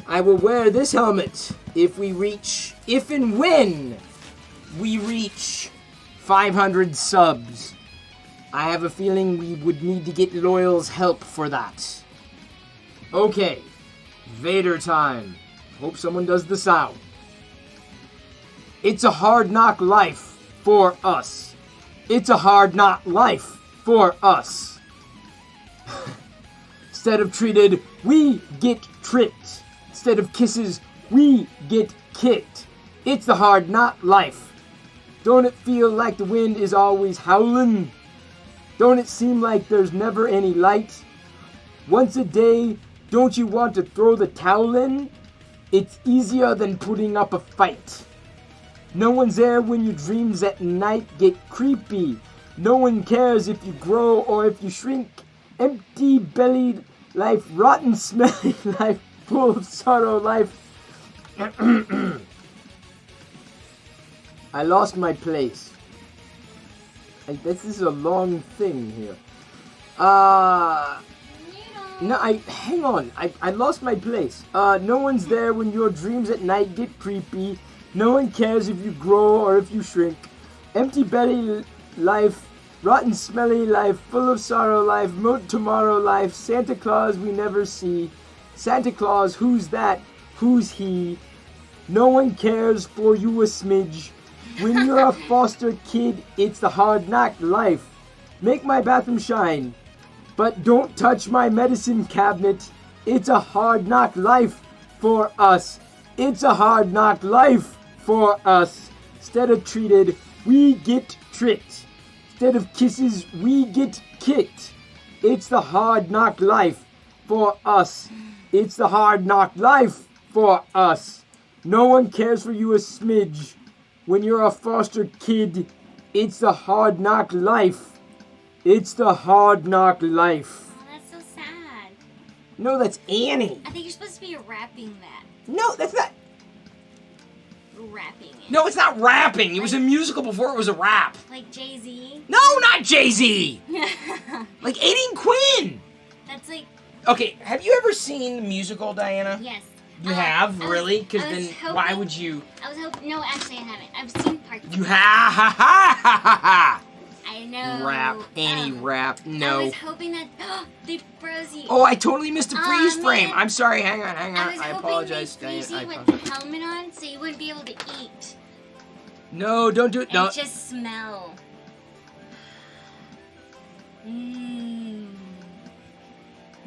I will wear this helmet if and when we reach 500 subs. I have a feeling we would need to get Loyal's help for that. Okay, Vader time. Hope someone does the sound. It's a hard knock life for us. It's a hard knock life for us. Instead of treated, we get tricked. Instead of kisses, we get kicked. It's the hard knock life. Don't it feel like the wind is always howling? Don't it seem like there's never any light? Once a day, don't you want to throw the towel in? It's easier than putting up a fight. No one's there when your dreams at night get creepy. No one cares if you grow or if you shrink. Empty-bellied life, rotten, smelly life, full of sorrow life. I lost my place. This is a long thing here. No, hang on. I lost my place. No one's there when your dreams at night get creepy. No one cares if you grow or if you shrink. Empty belly life, rotten smelly life, full of sorrow life, tomorrow life, Santa Claus we never see. Santa Claus, who's that? Who's he? No one cares for you a smidge. When you're a foster kid, it's the hard knock life. Make my bathroom shine, but don't touch my medicine cabinet. It's a hard knock life for us. It's a hard knock life for us. Instead of treated, we get tricked. Instead of kisses, we get kicked. It's the hard knock life for us. It's the hard knock life for us. No one cares for you a smidge. When you're a foster kid, it's the hard knock life. It's the hard knock life. Oh, that's so sad. No, that's Annie. I think you're supposed to be rapping that. No, that's not. rapping it. No, it's not rapping. It was a musical before it was a rap. Like Jay-Z? No, not Jay-Z. Like Aiden Quinn. That's like... Okay, have you ever seen the musical, Diana? Yes. You have? Really? Because I was then hoping- why would you... I was hoping... No, actually I haven't. I've seen parts of You it. ha ha ha. I know. Rap, Annie, rap. I No. was hoping that... they froze you. Oh, I totally missed a freeze frame. man. I'm sorry. Hang on. I was I hoping apologize, they'd freeze Diana. you I with the apologize. helmet on so you wouldn't be able to eat. No, don't do it. And Don't. just smell. Mmm.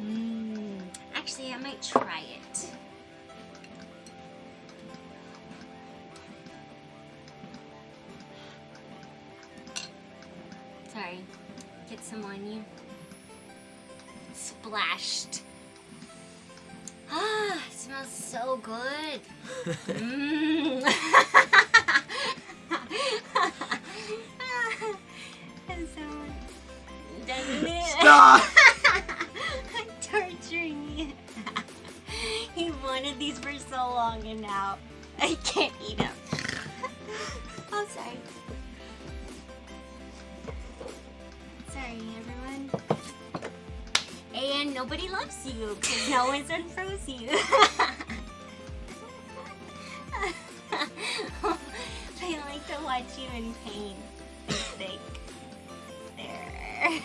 Mmm. Actually, I might try it. Sorry. Get some on you. Splashed. Ah, it smells so good. Mmm. Stop. I'm torturing you. He wanted these for so long and now I can't eat them. Oh, sorry. Sorry, everyone. And nobody loves you because no one's unfroze you. I like to watch you in pain. I think. There.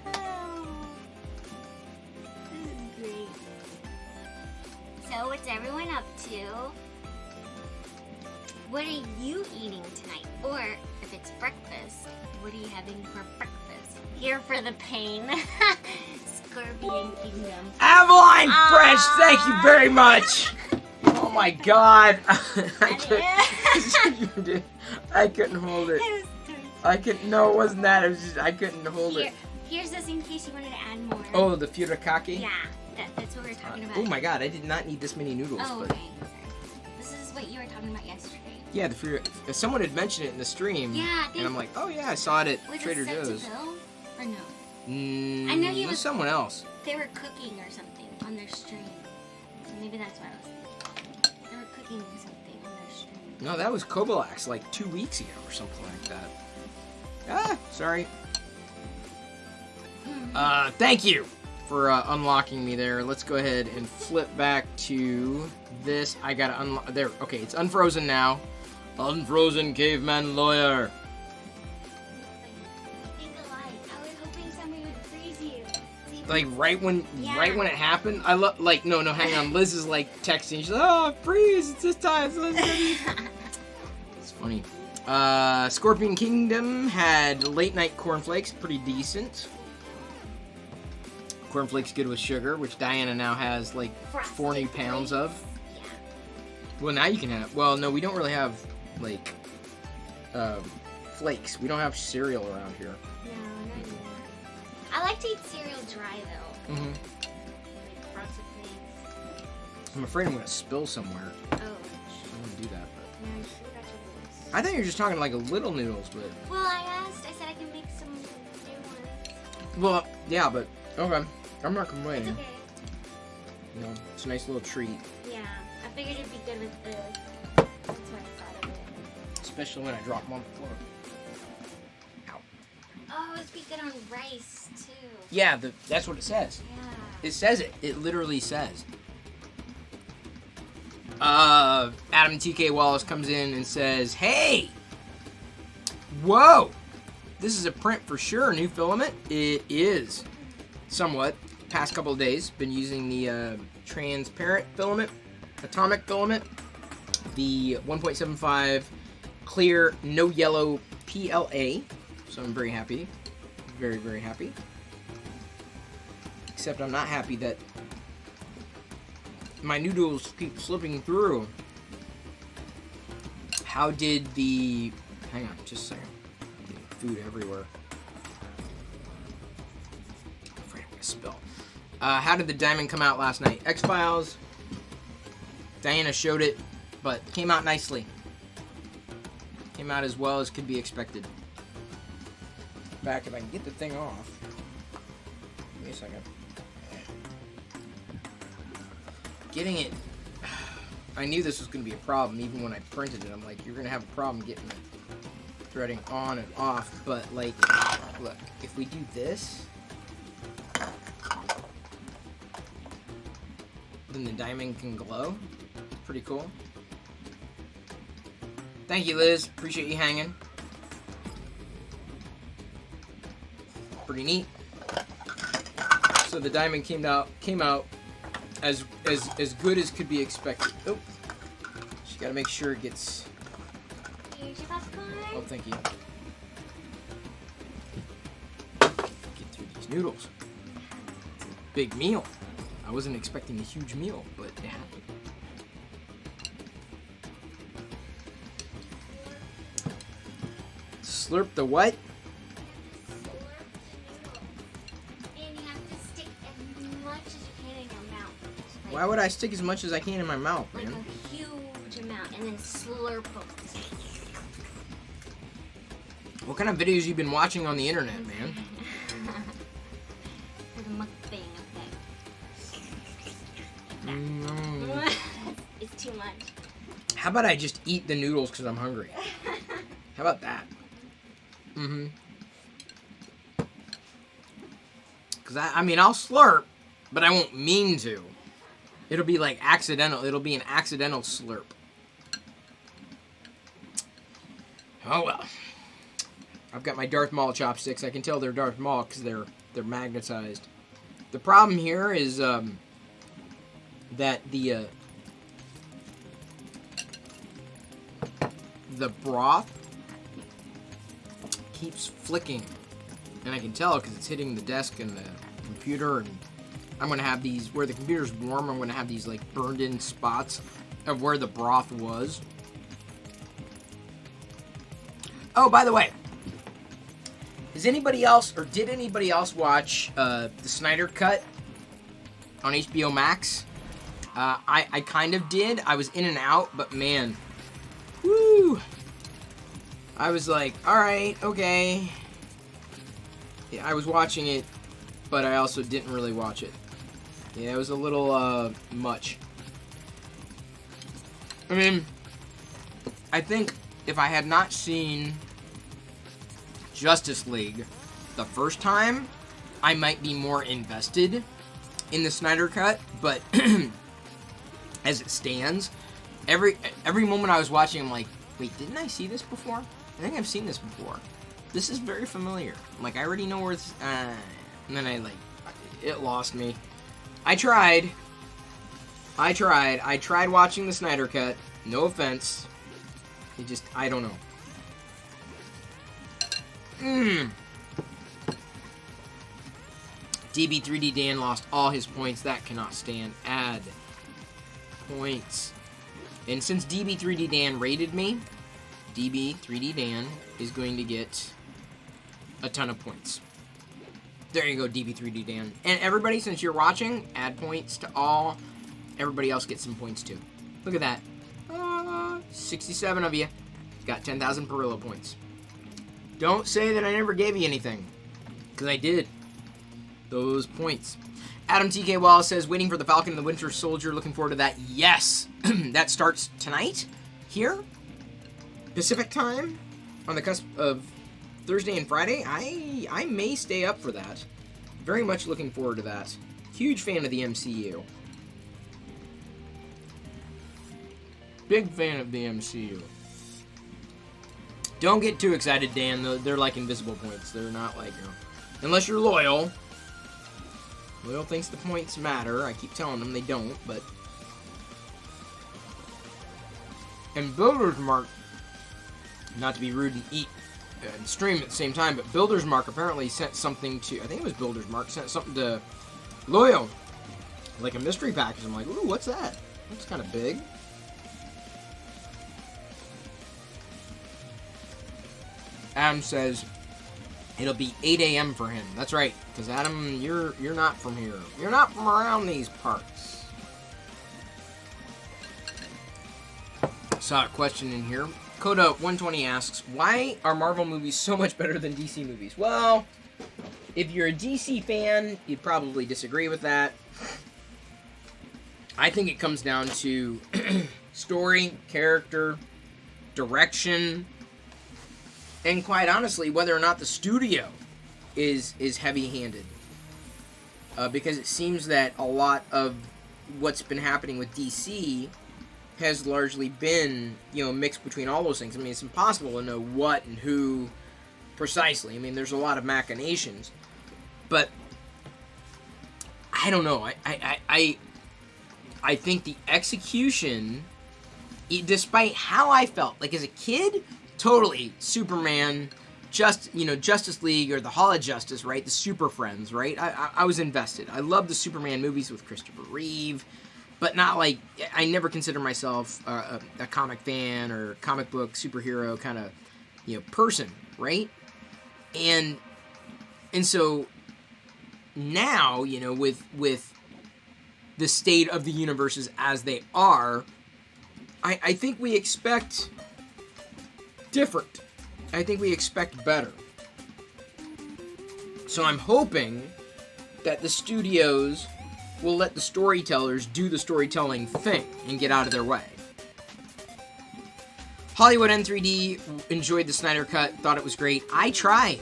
Oh, this is great. So, what's everyone up to? What are you eating tonight? Or, if it's breakfast, what are you having for breakfast? Here for the pain. Scorpion Kingdom. Avalon Fresh, thank you very much. Oh my God. I couldn't hold it. I couldn't. No, it wasn't that. It was just I couldn't hold it. Here's this in case you wanted to add more. Oh, the furikake. Yeah, that's what we were talking about. Oh my God, I did not need this many noodles. Oh, but okay. Sorry. This is what you were talking about yesterday. yeah, the someone had mentioned it in the stream. Yeah, and I'm like, oh yeah, I saw it at was Trader it set Joe's. to Bill or no? I know he it was was- someone else. They were cooking or something on their stream. Maybe that's why I was thinking. They were cooking something on their stream. No, that was Kobalax like 2 weeks ago or something like that. Ah, sorry. Thank you for unlocking me there. Let's go ahead and flip back to this. I gotta unlock. There. Okay, it's unfrozen now. Unfrozen caveman lawyer. Think alike. I was hoping somebody would freeze you. See, Like right when Yeah. it happened, I love. Like no, hang on. Liz is like texting. She's like, oh, freeze! It's this time. It's funny. Scorpion Kingdom had late night cornflakes, pretty decent. Cornflakes good with sugar, which Diana now has like 4 new pounds of. Yeah. Well, now you can have. Well, no, we don't really have like flakes. We don't have cereal around here. No, not anymore. I like to eat cereal dry though. Mm-hmm. Like frosted flakes. I'm afraid I'm gonna spill somewhere. Oh. I don't want to do that, but No, sure got your voice. I thought you were just talking like a little noodles, but Well, I said I can make some new ones. well, yeah, but okay. I'm not It's complaining. okay. You know, it's a nice little treat, Yeah, I figured it'd be good with the. That's why I thought of it. especially when I drop them on the floor. Ow. Oh, it'd be good on rice too. Yeah, that's what it says. Yeah. It says it. It literally says. Adam TK Wallace comes in and says, "Hey, whoa, this is a print for sure. New filament. It is somewhat. Past couple of days, been using the transparent filament, atomic filament, the 1.75 clear, no yellow PLA. So I'm very happy, very very happy. Except I'm not happy that my noodles keep slipping through. How did the... Hang on, just a second. I'm getting food everywhere. I'm afraid I'm gonna spill. How did the diamond come out last night? X-Files. Diana showed it, but came out nicely. Came out as well as could be expected. Back if I can get the thing off. Give me a second. Getting it I knew this was going to be a problem even when I printed it. I'm like, you're going to have a problem getting the threading on and off. But, like, look, if we do this, then the diamond can glow. Pretty cool. Thank you, Liz. Appreciate you hanging. Pretty neat. So the diamond came out as good as could be expected. Oh, just gotta make sure it gets. Here's your popcorn. Oh, thank you. Get through these noodles. Big meal. I wasn't expecting a huge meal, but it happened. Slurp the what? And you have to stick as much as you can in your mouth. Like, Why would I stick as much as I can in my mouth, like man? a huge amount, and then slurp them. What kind of videos you been watching on the internet, man? For the mukbang effect. Mm. It's too much. How about I just eat the noodles because I'm hungry? How about that? Mm-hmm. Because I mean, I'll slurp, but I won't mean to. It'll be like accidental. It'll be an accidental slurp. Oh well. I've got my Darth Maul chopsticks. I can tell they're Darth Maul because they're magnetized. The problem here is that the broth keeps flicking, and I can tell because it's hitting the desk and the computer, and I'm gonna have these where the computer's warm. I'm gonna have these like burned in spots of where the broth was. Oh, by the way, is anybody else or did anybody else watch the Snyder Cut on HBO Max? I kind of did. I was in and out, but man, woo! I was like, alright, okay. Yeah, I was watching it, but I also didn't really watch it. Yeah, it was a little, much. I mean, I think if I had not seen Justice League the first time, I might be more invested in the Snyder Cut, but as it stands, every moment I was watching, I'm like, wait, didn't I see this before? I think I've seen this before. This is very familiar. Like, I already know where it's... and then it lost me. I tried watching the Snyder Cut. No offense. It just... I don't know. DB3D Dan lost all his points. That cannot stand. Add points. And since DB3D Dan rated me, DB3D Dan is going to get a ton of points. There you go, DB3D Dan. And everybody, since you're watching, add points to all. Everybody else gets some points too. Look at that. 67 of you got 10,000 Perillo points. Don't say that I never gave you anything, because I did. Those points. Adam TK Wallace says, waiting for the Falcon and the Winter Soldier. Looking forward to that. Yes! That starts tonight here. Pacific time. On the cusp of Thursday and Friday. I may stay up for that. Very much looking forward to that. Huge fan of the MCU. Big fan of the MCU. Don't get too excited, Dan. They're like invisible points. They're not like, you know, unless you're loyal. Loyal thinks the points matter. I keep telling them they don't, but... And Builder's Mark, not to be rude and eat and stream at the same time, but Builder's Mark apparently sent something to... I think it was Builder's Mark sent something to Loyal. Like a mystery package. I'm like, ooh, what's that? That's kind of big. Adam says it'll be 8 a.m. for him. That's right, because Adam, you're not from here. You're not from around these parts. Saw a question in here. Coda120 asks, why are Marvel movies so much better than DC movies? Well, if you're a DC fan, you'd probably disagree with that. I think it comes down to Story, character, direction, and quite honestly, whether or not the studio is heavy-handed. Because it seems that a lot of what's been happening with DC has largely been, mixed between all those things. I mean, it's impossible to know what and who precisely. I mean, there's a lot of machinations. But I don't know. I think the execution, despite how I felt, like as a kid, totally Superman, Justice League or the Hall of Justice, right? The Super Friends, right? I was invested. I love the Superman movies with Christopher Reeve, but not like, I never consider myself a comic fan or comic book superhero kind of, person, right? And so now, with the state of the universes as they are, I think we expect different. I think we expect better. So I'm hoping that the studios will let the storytellers do the storytelling thing and get out of their way. Hollywood N3D enjoyed the Snyder Cut, thought it was great. I tried.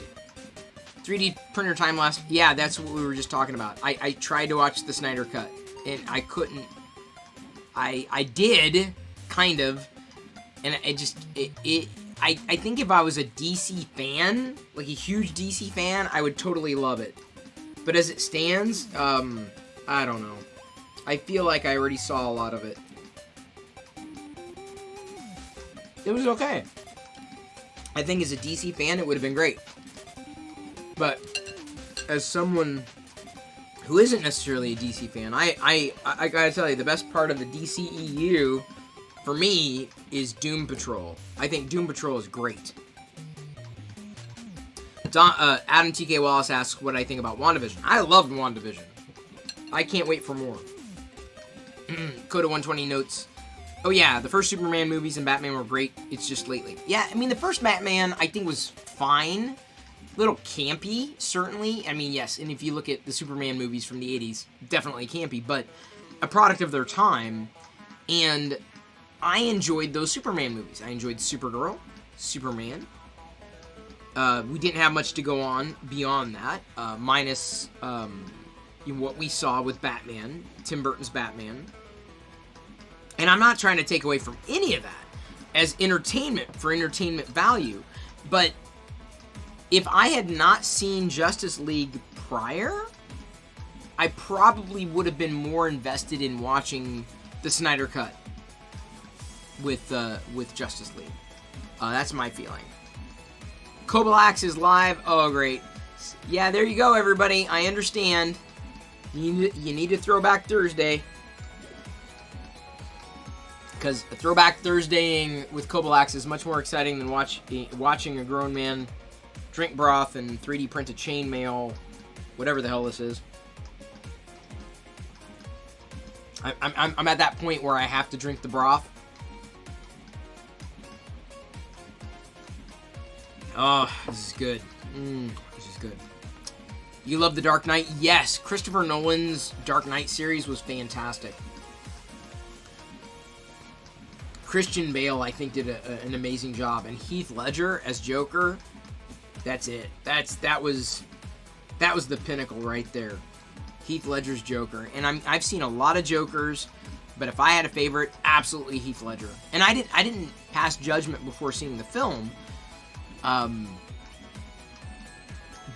3D printer time lapse. Yeah, that's what we were just talking about. I tried to watch the Snyder Cut, and I couldn't. I did, kind of, and I think if I was a DC fan, like a huge DC fan, I would totally love it. But as it stands, I don't know. I feel like I already saw a lot of it. It was okay. I think as a DC fan, it would have been great. But as someone who isn't necessarily a DC fan, I gotta tell you, the best part of the DCEU for me is Doom Patrol. I think Doom Patrol is great. Adam TK Wallace asks what I think about WandaVision. I loved WandaVision. I can't wait for more. Coda 120 notes, oh yeah, the first Superman movies and Batman were great. It's just lately. Yeah, I mean, the first Batman I think was fine. Little campy, certainly. I mean, yes, and if you look at the Superman movies from the 80s, definitely campy, but a product of their time. And I enjoyed those Superman movies. I enjoyed Supergirl, Superman. We didn't have much to go on beyond that, minus what we saw with Batman, Tim Burton's Batman. And I'm not trying to take away from any of that as entertainment for entertainment value, but if I had not seen Justice League prior, I probably would have been more invested in watching the Snyder Cut with Justice League. That's my feeling. Kobalax is live. Oh, great. Yeah, there you go, everybody. I understand. You need to Throwback Thursday. Because Throwback Thursdaying with Kobalax is much more exciting than watching a grown man drink broth and 3D print a chainmail, whatever the hell this is. I'm at that point where I have to drink the broth. Oh, this is good. This is good. You love The Dark Knight? Yes, Christopher Nolan's Dark Knight series was fantastic. Christian Bale, I think, did an amazing job, and Heath Ledger as Joker. That's it. That was the pinnacle right there. Heath Ledger's Joker, and I've seen a lot of Jokers, but if I had a favorite, absolutely Heath Ledger. And I didn't pass judgment before seeing the film,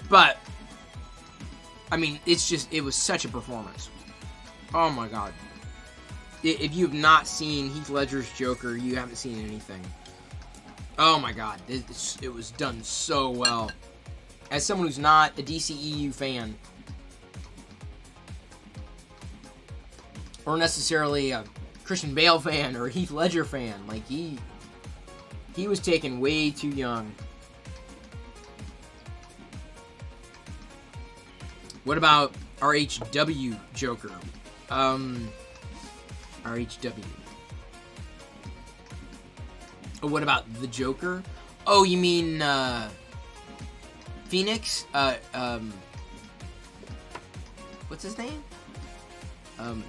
but I mean, it was such a performance. Oh my god! If you have not seen Heath Ledger's Joker, you haven't seen anything. Oh my god, it was done so well. As someone who's not a DCEU fan, or necessarily a Christian Bale fan or a Heath Ledger fan, like he was taken way too young. What about RHW Joker? RHW. Oh, what about the Joker? Oh, you mean Phoenix? What's his name?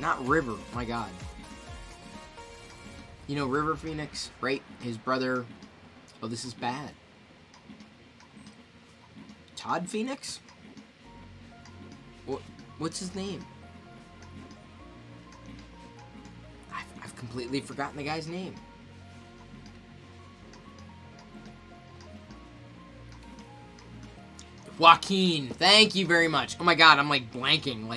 Not River. My God. You know River Phoenix, right? His brother. Oh, this is bad. Todd Phoenix? What's his name? I've completely forgotten the guy's name. Joaquin. Thank you very much. Oh my god, I'm like blanking.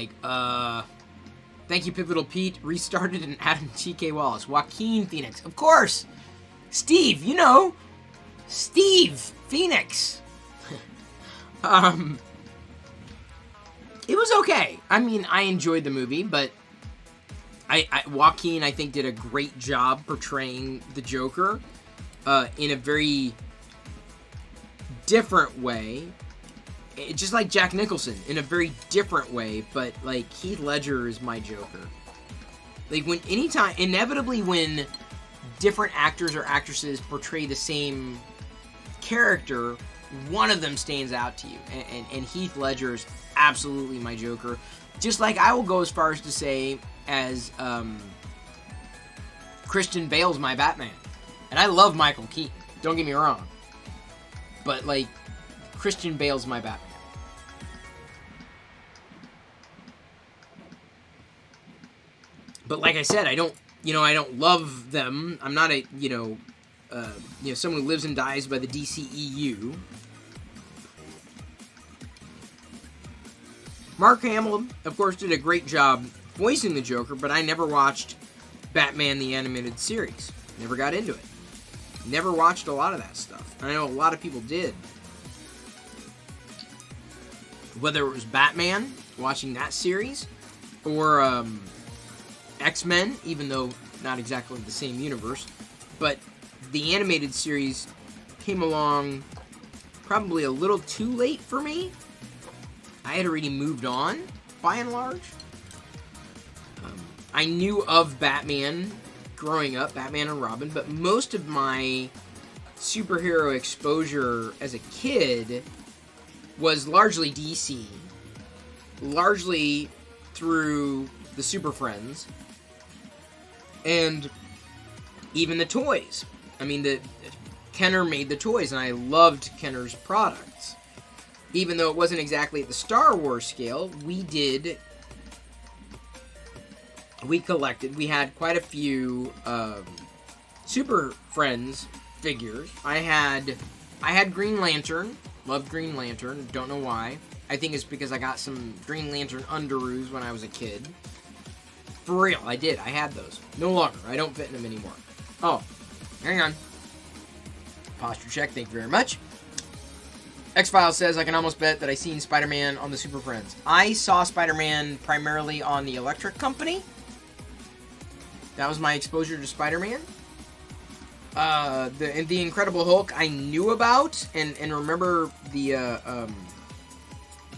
Thank you, Pivotal Pete. Restarted and Adam T.K. Wallace. Joaquin Phoenix. Of course. Steve, you know. Steve Phoenix. It was okay. I mean, I enjoyed the movie, but Joaquin, I think, did a great job portraying the Joker in a very different way. Just like Jack Nicholson, in a very different way, but, like, Heath Ledger is my Joker. Like, inevitably when different actors or actresses portray the same character, one of them stands out to you. And Heath Ledger is absolutely my Joker. Just like I will go as far as to say as Christian Bale's my Batman. And I love Michael Keaton, don't get me wrong. But, like, Christian Bale's my Batman. But like I said, I don't love them. I'm not a, someone who lives and dies by the DCEU. Mark Hamill, of course, did a great job voicing the Joker, but I never watched Batman the Animated Series. Never got into it. Never watched a lot of that stuff. I know a lot of people did. Whether it was Batman, watching that series, or X-Men, even though not exactly the same universe, but the animated series came along probably a little too late for me. I had already moved on, by and large. I knew of Batman growing up, Batman and Robin, but most of my superhero exposure as a kid was largely DC, largely through the Super Friends, and even the toys. I mean, Kenner made the toys, and I loved Kenner's products. Even though it wasn't exactly at the Star Wars scale, we collected, we had quite a few Super Friends figures. I had Green Lantern, loved Green Lantern, don't know why. I think it's because I got some Green Lantern underoos when I was a kid. For real, I did. I had those. No longer. I don't fit in them anymore. Oh, hang on. Posture check, thank you very much. X-Files says, I can almost bet that I seen Spider-Man on the Super Friends. I saw Spider-Man primarily on the Electric Company. That was my exposure to Spider-Man. The Incredible Hulk I knew about and remember the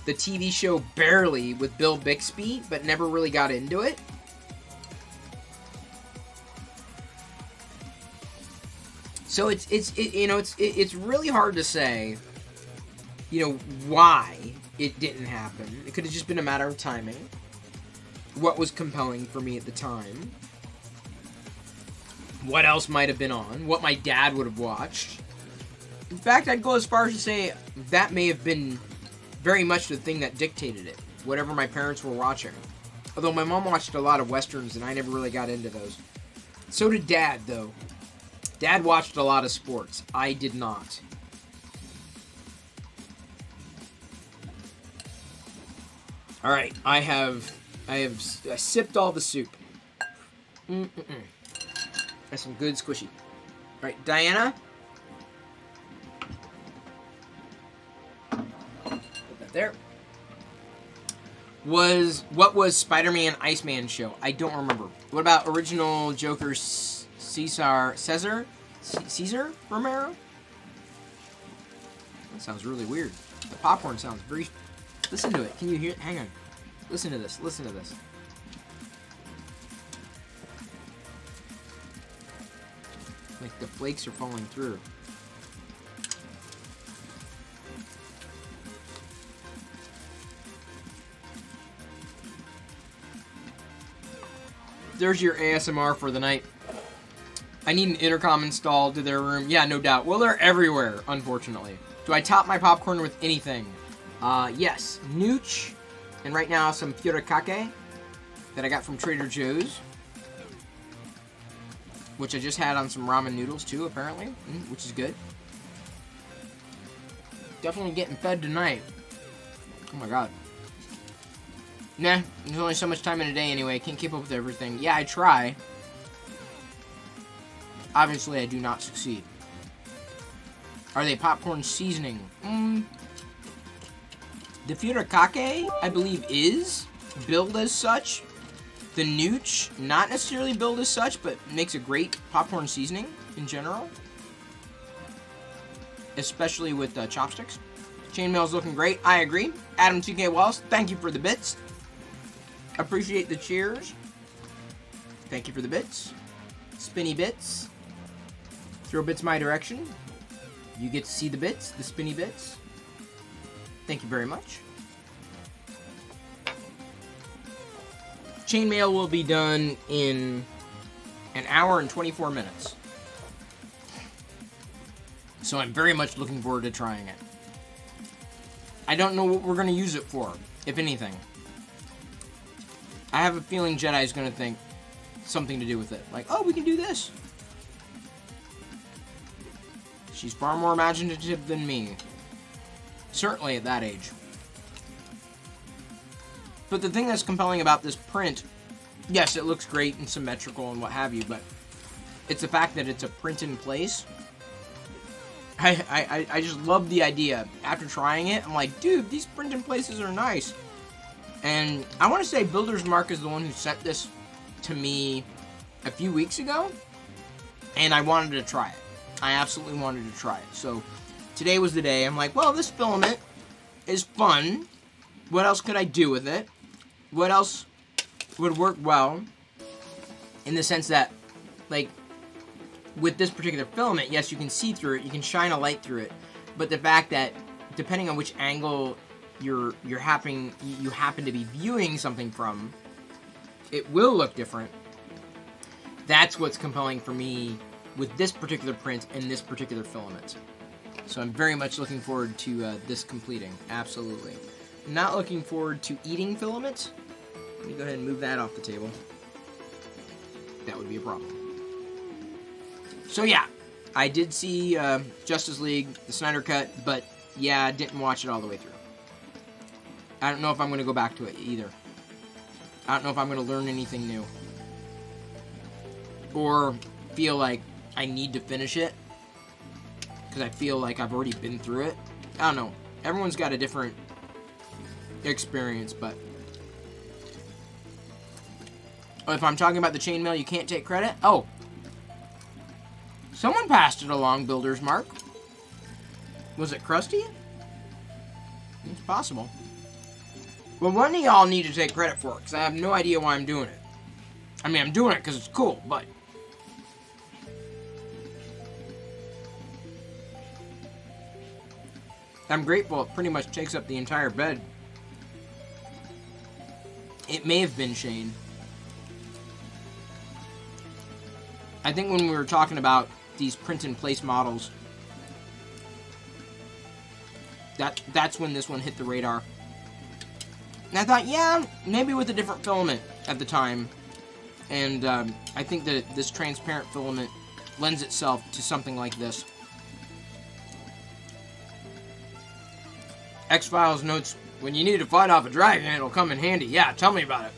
TV show barely with Bill Bixby, but never really got into it. So it's really hard to say, why it didn't happen. It could have just been a matter of timing. What was compelling for me at the time. What else might have been on. What my dad would have watched. In fact, I'd go as far as to say that may have been very much the thing that dictated it. Whatever my parents were watching. Although my mom watched a lot of Westerns and I never really got into those. So did Dad, though. Dad watched a lot of sports. I did not. All right, I have sipped all the soup. That's some good squishy. All right, Diana. Put that there. What was Spider-Man Iceman show? I don't remember. What about original Joker Cesar Romero? That sounds really weird. The popcorn sounds very... Listen to it. Can you hear it? Hang on. Listen to this. Listen to this. Like the flakes are falling through. There's your ASMR for the night. I need an intercom installed to their room. Yeah, no doubt. Well, they're everywhere, unfortunately. Do I top my popcorn with anything? Yes. Nooch. And right now, some furikake that I got from Trader Joe's. Which I just had on some ramen noodles, too, apparently. Which is good. Definitely getting fed tonight. Oh, my God. Nah, there's only so much time in a day anyway. Can't keep up with everything. Yeah, I try. Obviously, I do not succeed. Are they popcorn seasoning? The furikake, I believe, is billed as such. The nooch, not necessarily billed as such, but makes a great popcorn seasoning in general. Especially with chopsticks. Chainmail's looking great. I agree. Adam TK Wallace, thank you for the bits. Appreciate the cheers. Thank you for the bits. Spinny bits. Throw bits my direction. You get to see the bits, the spinny bits. Thank you very much. Chainmail will be done in an hour and 24 minutes. So I'm very much looking forward to trying it. I don't know what we're going to use it for, if anything. I have a feeling Jedi's going to think something to do with it. Like, oh, we can do this. She's far more imaginative than me. Certainly at that age. But the thing that's compelling about this print, yes, it looks great and symmetrical and what have you, but it's the fact that it's a print in place. I just love the idea. After trying it, I'm like, dude, these print in places are nice. And I want to say Builder's Mark is the one who sent this to me a few weeks ago, and I wanted to try it. I absolutely wanted to try it. So today was the day. I'm like, well, this filament is fun. What else could I do with it? What else would work well? In the sense that, like, with this particular filament, yes, you can see through it. You can shine a light through it. But the fact that, depending on which angle you happen to be viewing something from, it will look different. That's what's compelling for me with this particular print and this particular filament. So I'm very much looking forward to this completing. Absolutely. Not looking forward to eating filament. Let me go ahead and move that off the table. That would be a problem. So yeah, I did see Justice League, the Snyder Cut, but yeah, I didn't watch it all the way through. I don't know if I'm going to go back to it either. I don't know if I'm going to learn anything new. Or feel like I need to finish it because I feel like I've already been through it. I don't know. Everyone's got a different experience, but if I'm talking about the chainmail, you can't take credit. Oh, someone passed it along, Builder's Mark. Was it Krusty? It's possible. Well, one of y'all need to take credit for it because I have no idea why I'm doing it. I mean, I'm doing it because it's cool, but I'm grateful it pretty much takes up the entire bed. It may have been Shane. I think when we were talking about these print-in-place models, that's when this one hit the radar. And I thought, yeah, maybe with a different filament at the time. And I think that this transparent filament lends itself to something like this. X-Files notes, when you need to fight off a dragon, it'll come in handy. Yeah, tell me about it.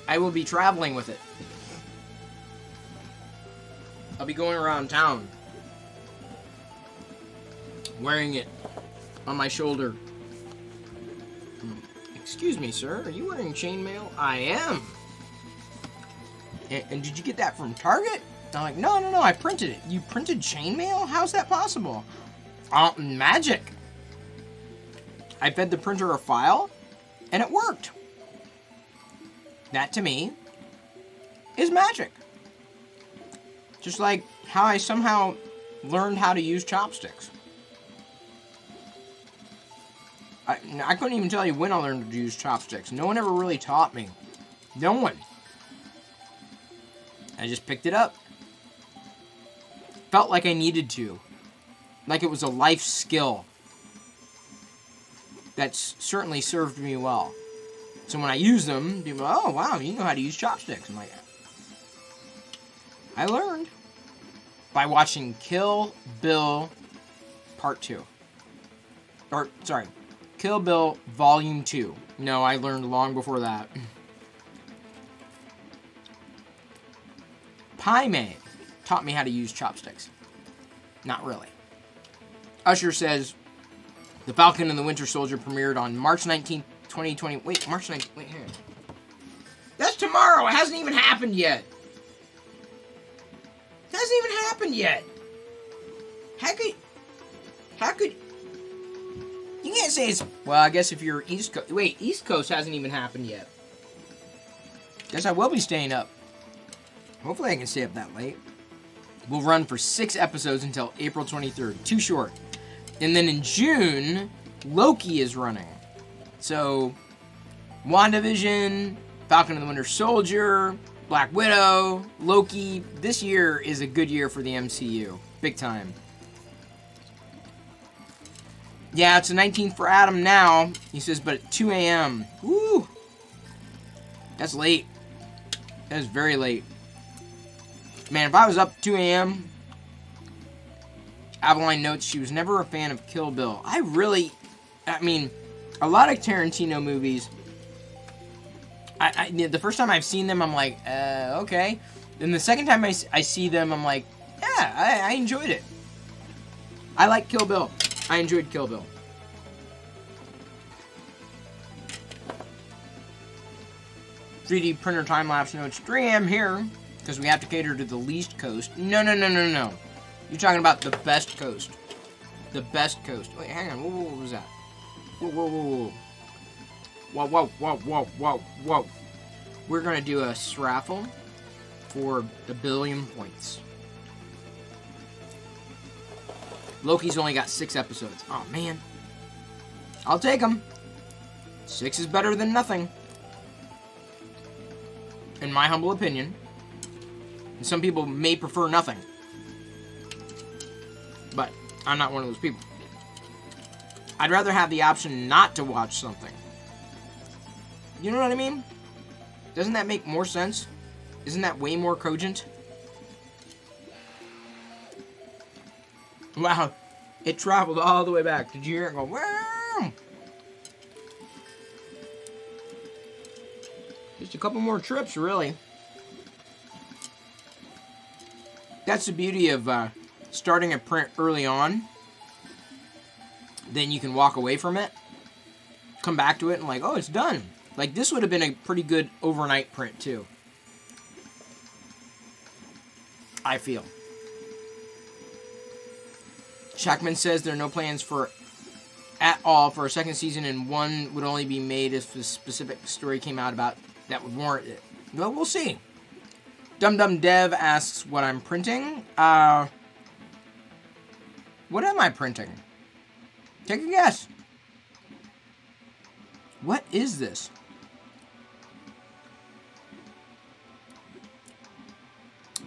I will be traveling with it. I'll be going around town, wearing it on my shoulder. Excuse me, sir, are you wearing chainmail? I am. And did you get that from Target? I'm like, no, I printed it. You printed chainmail? How's that possible? Magic. I fed the printer a file, and it worked. That, to me, is magic. Just like how I somehow learned how to use chopsticks. I couldn't even tell you when I learned to use chopsticks. No one ever really taught me. No one. I just picked it up. Felt like I needed to. Like it was a life skill. That's certainly served me well. So when I use them, people go, oh, wow, you know how to use chopsticks. I'm like, I learned by watching Kill Bill Part 2. Or, sorry, Kill Bill Volume 2. No, I learned long before that. Pai Mei taught me how to use chopsticks. Not really. Usher says, The Falcon and the Winter Soldier premiered on March 19th, 2020. Wait, March 19th. Wait, hang on. That's tomorrow. It hasn't even happened yet. It hasn't even happened yet. How could... You can't say it's... Well, I guess if you're East Coast... Wait, East Coast hasn't even happened yet. Guess I will be staying up. Hopefully I can stay up that late. We'll run for 6 episodes until April 23rd. Too short. And then in June, Loki is running. So, WandaVision, Falcon and the Winter Soldier, Black Widow, Loki. This year is a good year for the MCU. Big time. Yeah, it's the 19th for Adam now. He says, but at 2 a.m. Woo! That's late. That is very late. Man, if I was up 2 a.m., Aveline notes she was never a fan of Kill Bill. I mean, a lot of Tarantino movies, the first time I've seen them, I'm like, okay. Then the second time I see them, I'm like, yeah, I enjoyed it. I like Kill Bill. I enjoyed Kill Bill. "3D printer time-lapse notes, 3 a.m. here, because we have to cater to the least coast." No. You're talking about the best coast. The best coast. Wait, hang on. What was that? Whoa. Whoa. We're going to do a raffle for the 1 billion points. Loki's only got 6 episodes. Oh, man. I'll take them. 6 is better than nothing. In my humble opinion. And some people may prefer nothing. But I'm not one of those people. I'd rather have the option not to watch something. You know what I mean? Doesn't that make more sense? Isn't that way more cogent? Wow, it traveled all the way back. Did you hear it go, wow? Just a couple more trips, really. That's the beauty of starting a print early on. Then you can walk away from it, come back to it, and like, oh, it's done. Like, this would have been a pretty good overnight print, too. I feel. Shackman says there are no plans at all for a second season, and one would only be made if a specific story came out about that would warrant it. Well, we'll see. Dum Dum Dev asks what I'm printing. What am I printing? Take a guess. What is this?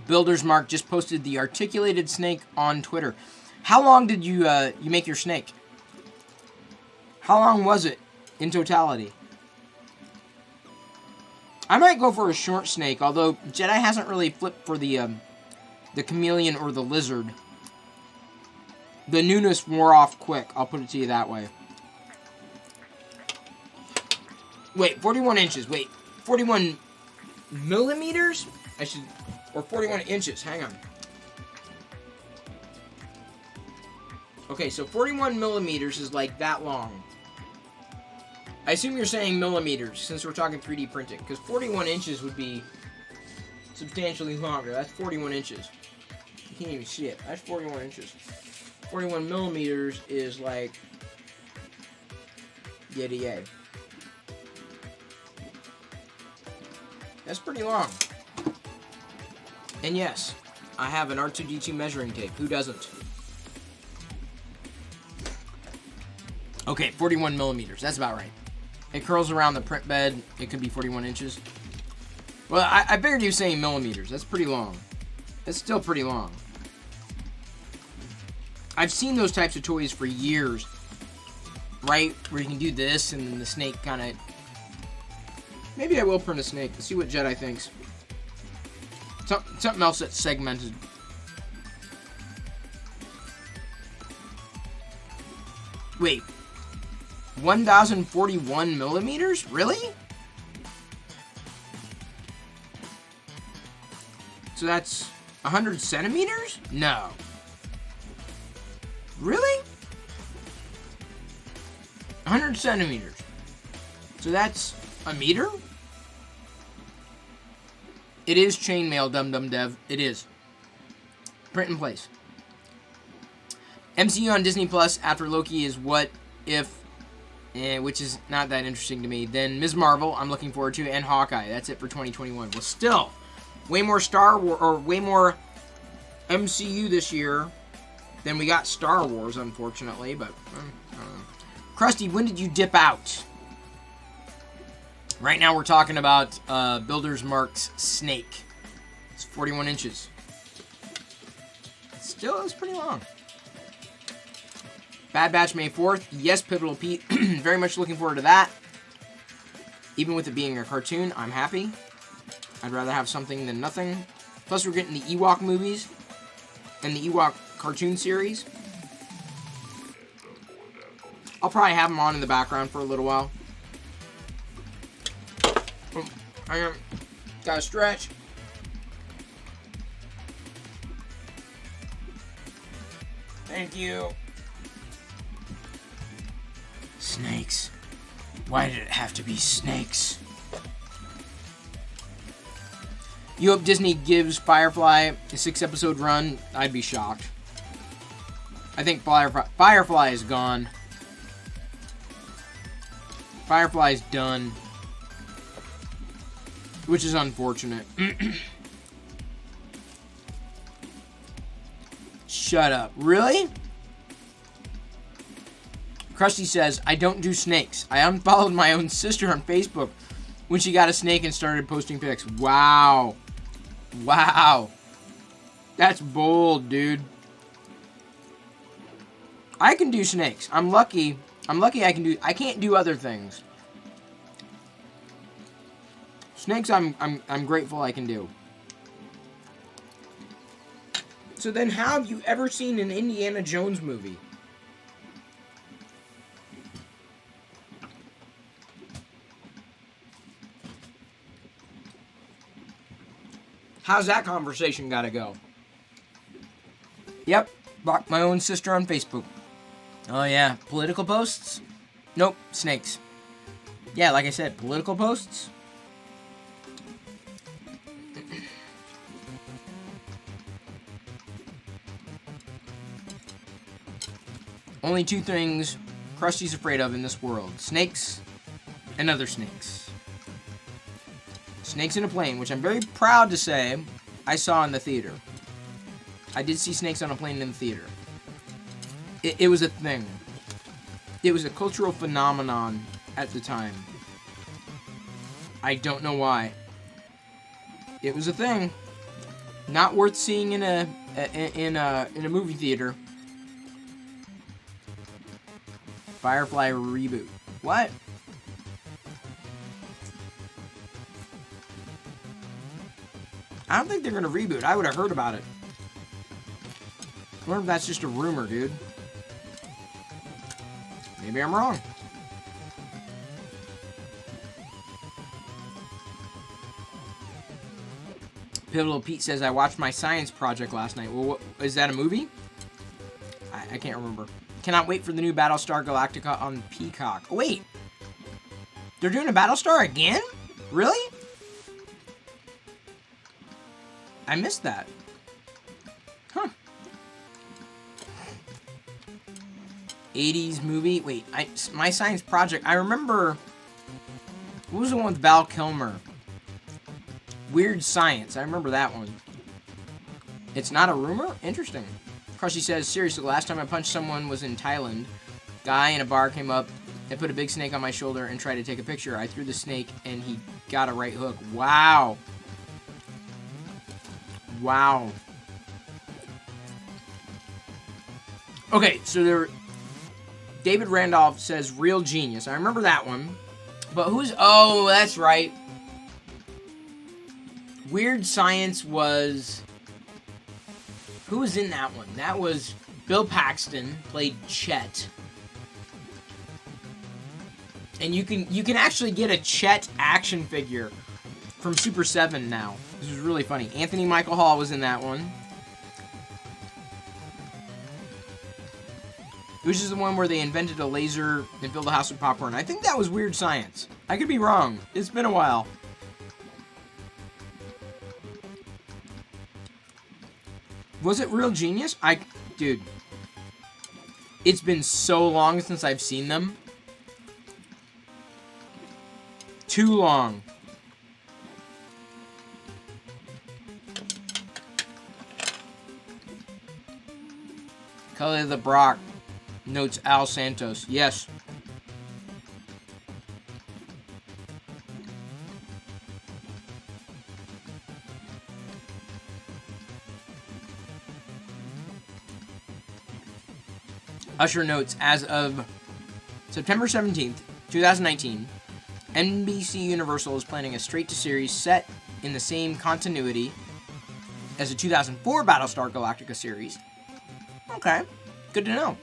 Builder's Mark just posted the articulated snake on Twitter. How long did you make your snake? How long was it in totality? I might go for a short snake, although Jedi hasn't really flipped for the chameleon or the lizard. The newness wore off quick, I'll put it to you that way. Wait, 41 inches. Wait, 41 millimeters? Or 41 inches, hang on. Okay, so 41 millimeters is like that long. I assume you're saying millimeters, since we're talking 3D printing, because 41 inches would be substantially longer. That's 41 inches. You can't even see it. That's 41 inches. 41 millimeters is like... yay. That's pretty long. And yes, I have an R2-D2 measuring tape. Who doesn't? Okay, 41 millimeters. That's about right. It curls around the print bed. It could be 41 inches. Well, I figured you were saying millimeters. That's pretty long. That's still pretty long. I've seen those types of toys for years. Right? Where you can do this and then the snake kind of... Maybe I will print a snake. Let's see what Jedi thinks. Something else that's segmented. Wait. 1,041 millimeters? Really? So that's 100 centimeters? No. Really? 100 centimeters. So that's a meter? It is chainmail, dum dev. It is. Print in place. MCU on Disney Plus after Loki is What If, which is not that interesting to me. Then Ms. Marvel, I'm looking forward to, and Hawkeye. That's it for 2021. Well, still, way more Star Wars, or way more MCU this year than we got Star Wars, unfortunately. But I don't know. Krusty, when did you dip out? Right now we're talking about Builder's Mark's Snake. It's 41 inches. Still, it's pretty long. Bad Batch May 4th. Yes, Pivotal Pete. Very much looking forward to that. Even with it being a cartoon, I'm happy. I'd rather have something than nothing. Plus, we're getting the Ewok movies and the Ewok cartoon series. I'll probably have them on in the background for a little while. Oh, hang on. Gotta stretch. Thank you. Snakes. Why did it have to be snakes? You hope Disney gives Firefly a 6-episode run? I'd be shocked. I think Firefly is gone. Firefly's done. Which is unfortunate. Shut up. Really? Krusty says, I don't do snakes. I unfollowed my own sister on Facebook when she got a snake and started posting pics. Wow. Wow. That's bold, dude. I can do snakes. I'm lucky I can't do other things. Snakes, I'm grateful I can do. So then, how have you ever seen an Indiana Jones movie? How's that conversation gotta go? Yep, blocked my own sister on Facebook. Oh yeah, political posts? Nope, snakes. Yeah, like I said, political posts? Only two things Krusty's afraid of in this world. Snakes and other snakes. Snakes in a plane, which I'm very proud to say I saw in the theater. I did see snakes on a plane in the theater. It was a thing. It was a cultural phenomenon at the time. I don't know why. It was a thing. Not worth seeing in a movie theater. Firefly reboot. What? I don't think they're gonna reboot. I would have heard about it. I wonder if that's just a rumor, dude. Maybe I'm wrong. Pivotal Pete says, I watched my science project last night. Well, is that a movie? I can't remember. Cannot wait for the new Battlestar Galactica on Peacock. Oh, wait. They're doing a Battlestar again? Really? I missed that. Huh. 80s movie. Wait, my science project. I remember. What was the one with Val Kilmer? Weird Science. I remember that one. It's not a rumor? Interesting. Krusty says, seriously, last time I punched someone was in Thailand. Guy in a bar came up and put a big snake on my shoulder and tried to take a picture. I threw the snake and he got a right hook. Wow. Wow. Okay, so David Randolph says Real Genius. I remember that one. But who's... Oh, that's right. Weird Science was... Who was in that one? That was Bill Paxton, played Chet. And you can actually get a Chet action figure from Super 7 now. This was really funny. Anthony Michael Hall was in that one. Which is the one where they invented a laser and filled the house with popcorn. I think that was Weird Science. I could be wrong. It's been a while. Was it Real Genius? Dude. It's been so long since I've seen them. Too long. Kelly LeBrock notes Al Santos. Yes. Usher notes, as of September 17th, 2019, NBC Universal is planning a straight-to-series set in the same continuity as the 2004 Battlestar Galactica series. Okay, good to know.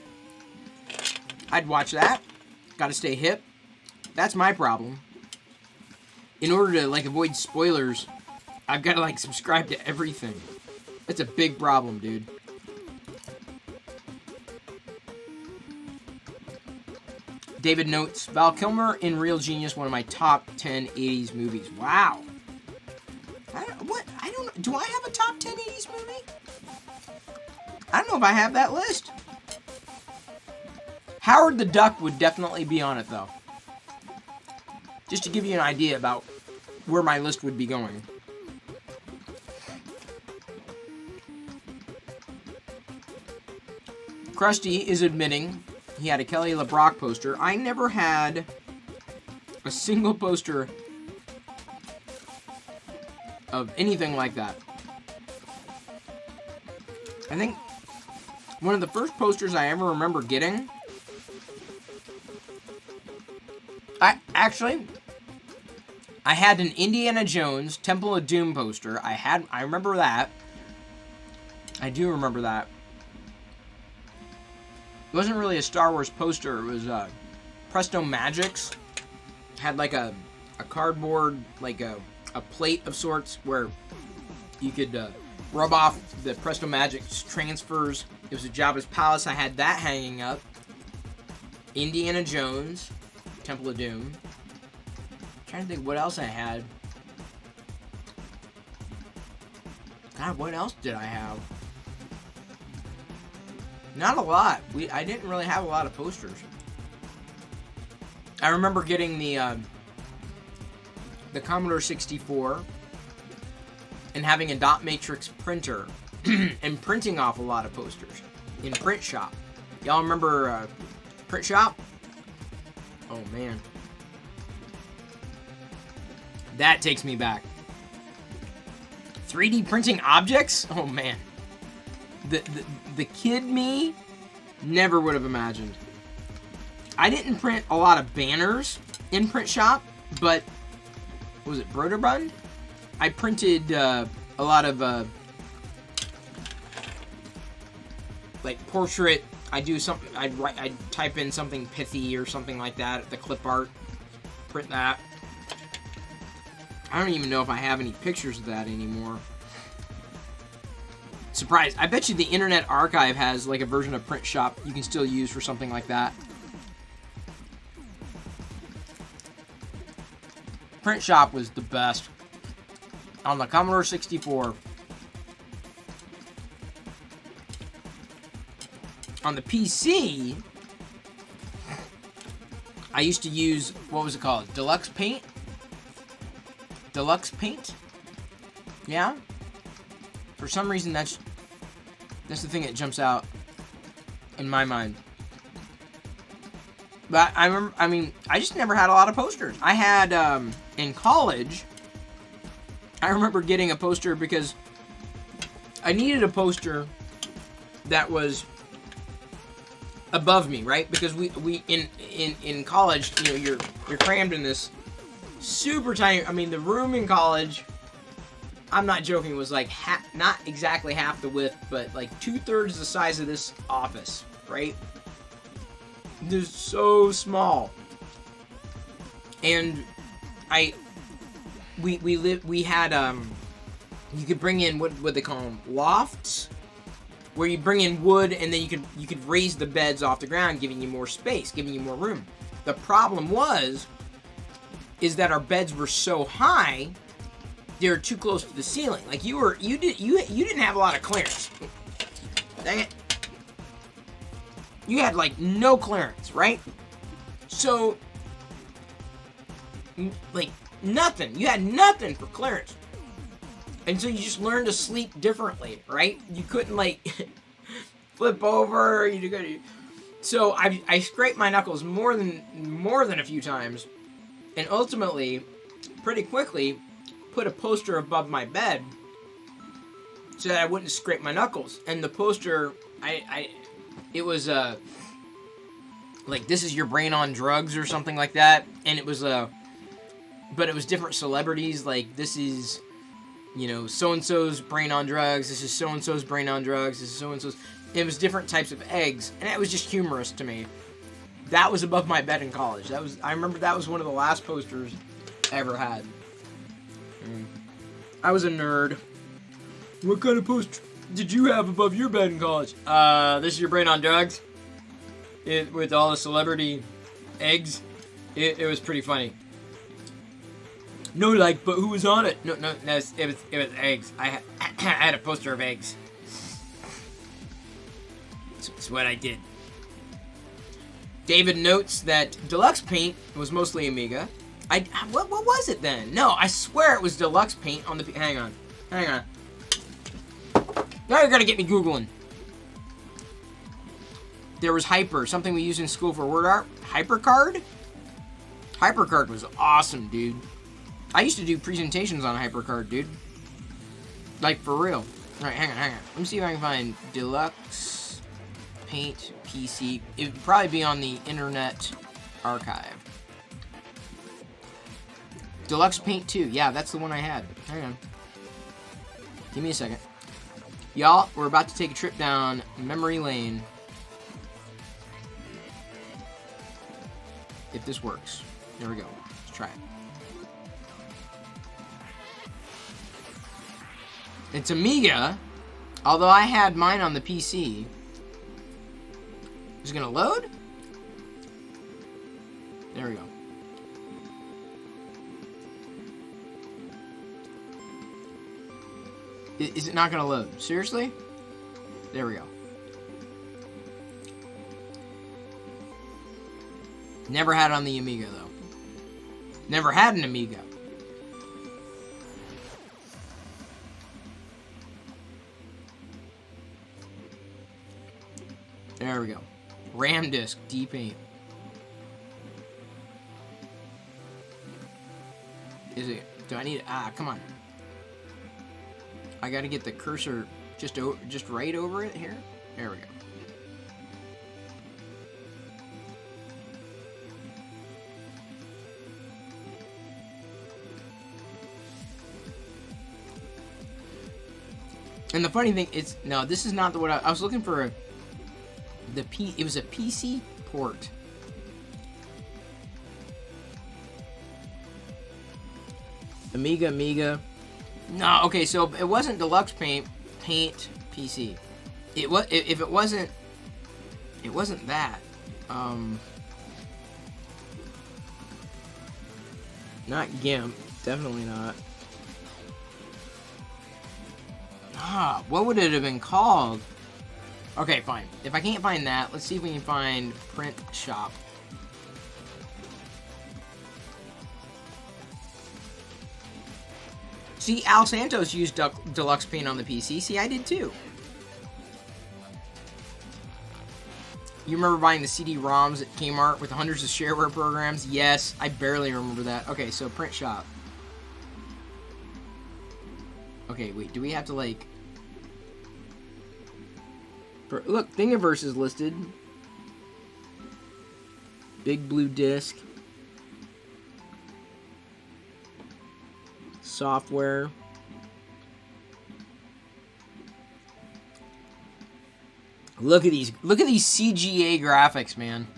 I'd watch that. Gotta stay hip. That's my problem. In order to, avoid spoilers, I've gotta, subscribe to everything. That's a big problem, dude. David notes, Val Kilmer in Real Genius, one of my top 10 80s movies. Wow. I don't know. Do I have a top 10 80s movie? I don't know if I have that list. Howard the Duck would definitely be on it, though. Just to give you an idea about where my list would be going. Krusty is admitting he had a Kelly LeBrock poster. I never had a single poster of anything like that. I think one of the first posters I ever remember getting... I had an Indiana Jones Temple of Doom poster. I remember that. I do remember that. It wasn't really a Star Wars poster. It was Presto Magics. Had a cardboard, a plate of sorts where you could rub off the Presto Magics transfers. It was a Jabba's Palace. I had that hanging up. Indiana Jones, Temple of Doom. I'm trying to think what else I had. God, what else did I have? Not a lot. I didn't really have a lot of posters. I remember getting the Commodore 64 and having a dot matrix printer and printing off a lot of posters in Print Shop. Y'all remember Print Shop? Oh man. That takes me back. 3D printing objects? Oh man. The kid me never would have imagined. I didn't print a lot of banners in Print Shop, but was it Broderbund? I printed a lot of portrait. I do something. I'd type in something pithy or something like that. The clip art, print that. I don't even know if I have any pictures of that anymore. Surprise! I bet you the Internet Archive has a version of Print Shop you can still use for something like that. Print Shop was the best on the Commodore 64. On the PC, I used to use, what was it called? Deluxe Paint? Deluxe Paint? Yeah? For some reason, that's the thing that jumps out in my mind. But I remember, I just never had a lot of posters. I had, in college, I remember getting a poster because I needed a poster that was above me, right? Because we in college, you know, you're crammed in this super tiny. I mean, the room in college, I'm not joking, was like not exactly half the width, but like 2/3 the size of this office, right? It was so small, and we had you could bring in what they call them, lofts, where you bring in wood and then you could raise the beds off the ground, giving you more space, giving you more room. The problem is that our beds were so high, they were too close to the ceiling. Like you didn't have a lot of clearance. Dang it. You had like no clearance, right? So like nothing. You had nothing for clearance. And so you just learned to sleep differently, right? You couldn't like flip over. So I scraped my knuckles more than a few times, and ultimately, pretty quickly, put a poster above my bed so that I wouldn't scrape my knuckles. And the poster, it was like, this is your brain on drugs or something like that, and it was but it was different celebrities. Like, this is, you know, so-and-so's brain on drugs, this is so-and-so's brain on drugs, this is so-and-so's. It was different types of eggs, and it was just humorous to me. That was above my bed in college. I remember that was one of the last posters I ever had. I was a nerd. What kind of poster did you have above your bed in college? This is your brain on drugs? With all the celebrity eggs? It was pretty funny. No, like, but who was on it? No, it was eggs. I had a poster of eggs. It's what I did. David notes that Deluxe Paint was mostly Amiga. What was it then? No, I swear it was Deluxe Paint on the... Hang on. Now you're gonna get me Googling. There was Hyper, something we used in school for word art. HyperCard? HyperCard was awesome, dude. I used to do presentations on HyperCard, dude. Like, for real. Alright, hang on. Let me see if I can find Deluxe Paint PC. It would probably be on the Internet Archive. Deluxe Paint 2. Yeah, that's the one I had. Hang on. Give me a second. Y'all, we're about to take a trip down memory lane. If this works. There we go. Let's try it. It's Amiga, although I had mine on the PC. Is it gonna load? There we go. Is it not gonna load? Seriously? There we go. Never had it on the Amiga, though. Never had an Amiga. There we go. RAM disk, D-Paint. Is it... Do I need... come on. I gotta get the cursor just right over it here. There we go. And the funny thing is... No, this is not the one I was looking for... It was a PC port. Amiga. No, okay, so it wasn't Deluxe Paint PC. It was if it wasn't that. Not GIMP, definitely not. What would it have been called? Okay, fine. If I can't find that, let's see if we can find Print Shop. See, Al Santos used Deluxe Paint on the PC. See, I did too. You remember buying the CD-ROMs at Kmart with hundreds of shareware programs? Yes, I barely remember that. Okay, so Print Shop. Okay, wait, do we have to, like... Look, Thingiverse is listed. Big blue disc. Software. Look at these CGA graphics, man.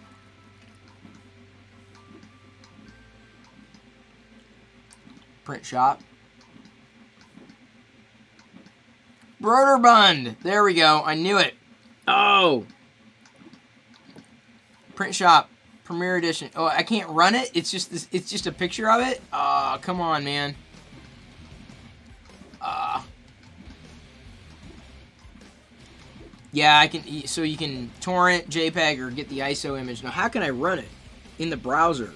Print shop. Broderbund. There we go. I knew it. Oh. Print shop. Premiere edition. Oh, I can't run it. It's just this. It's just a picture of it. Oh, come on, man. Yeah, I can. So you can torrent, JPEG, or get the ISO image. Now, how can I run it in the browser?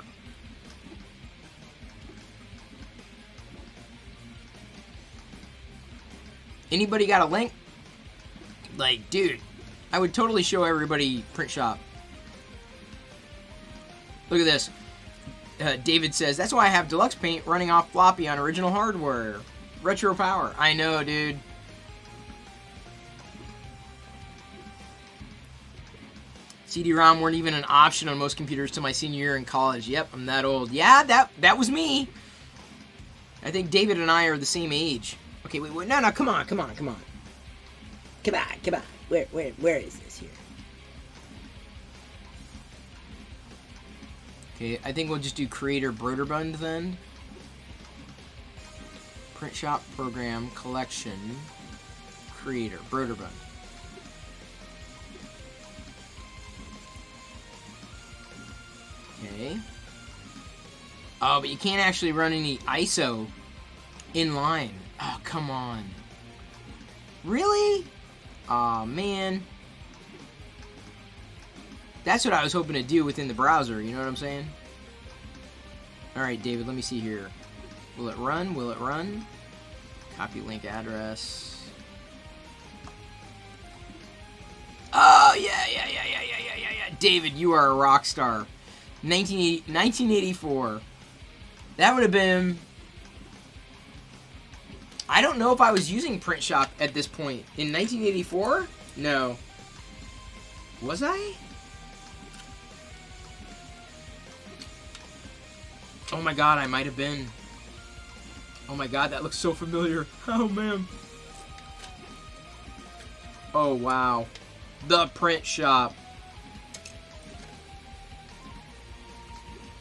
Anybody got a link? Like, dude, I would totally show everybody Print Shop. Look at this. David says, that's why I have Deluxe Paint running off floppy on original hardware. Retro power. I know, dude. CD-ROM weren't even an option on most computers till my senior year in college. Yep, I'm that old. Yeah, that was me. I think David and I are the same age. Okay, wait, no, come on. Come on. Where is this here? Okay, I think we'll just do Creator Broderbund then. Print Shop Program Collection Creator Broderbund. Okay. Oh, but you can't actually run any ISO inline. Oh, come on. Really? Aw, man. That's what I was hoping to do within the browser, you know what I'm saying? Alright, David, let me see here. Will it run? Will it run? Copy link address. Oh, yeah. David, you are a rock star. 1984. That would have been... I don't know if I was using Print Shop at this point. In 1984? No. Was I? Oh my god, I might have been. Oh my god, that looks so familiar. Oh man. Oh wow. The Print Shop.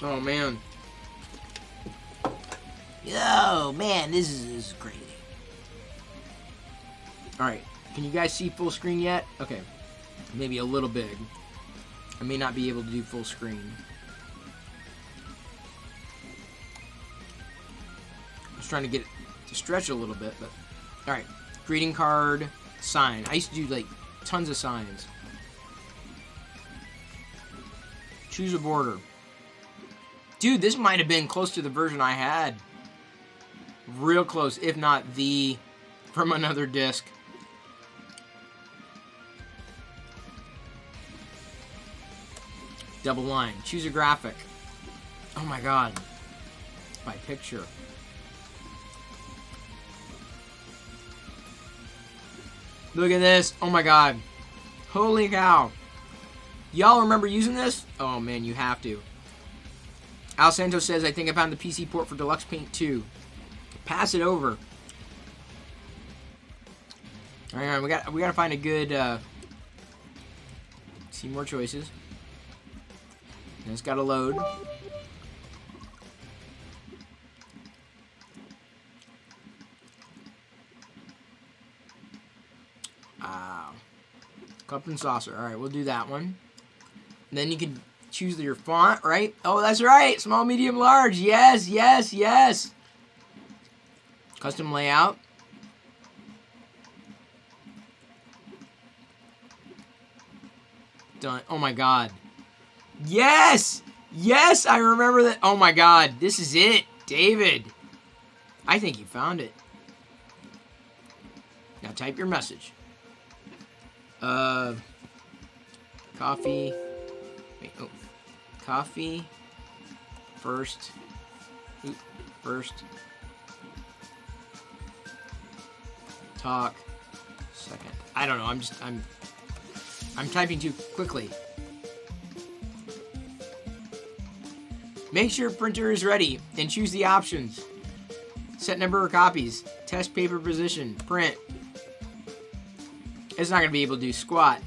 Oh man. Oh man, this is crazy. Alright, can you guys see full screen yet? Okay, maybe a little big. I may not be able to do full screen. I'm just trying to get it to stretch a little bit, but... Alright, greeting card, sign. I used to do, like, tons of signs. Choose a border. Dude, this might have been close to the version I had. Real close, if not the... from another disc. Double line. Choose a graphic. Oh my god. By picture. Look at this. Oh my god. Holy cow. Y'all remember using this? Oh man, you have to. Al Santos says, I think I found the PC port for Deluxe Paint 2. Pass it over. Alright, we gotta find a good see more choices. And it's gotta load. Cup and saucer. Alright, we'll do that one. And then you can choose your font, right? Oh, that's right. Small, medium, large. Yes. Custom layout. Done. Oh my god. Yes, I remember that. Oh my god, this is it, David. I think you found it. Now type your message. Coffee. Wait, oh. Coffee. First. Talk. Second. I don't know. I'm I'm typing too quickly. Make sure printer is ready and choose the options. Set number of copies. Test paper position. Print. It's not going to be able to do squat.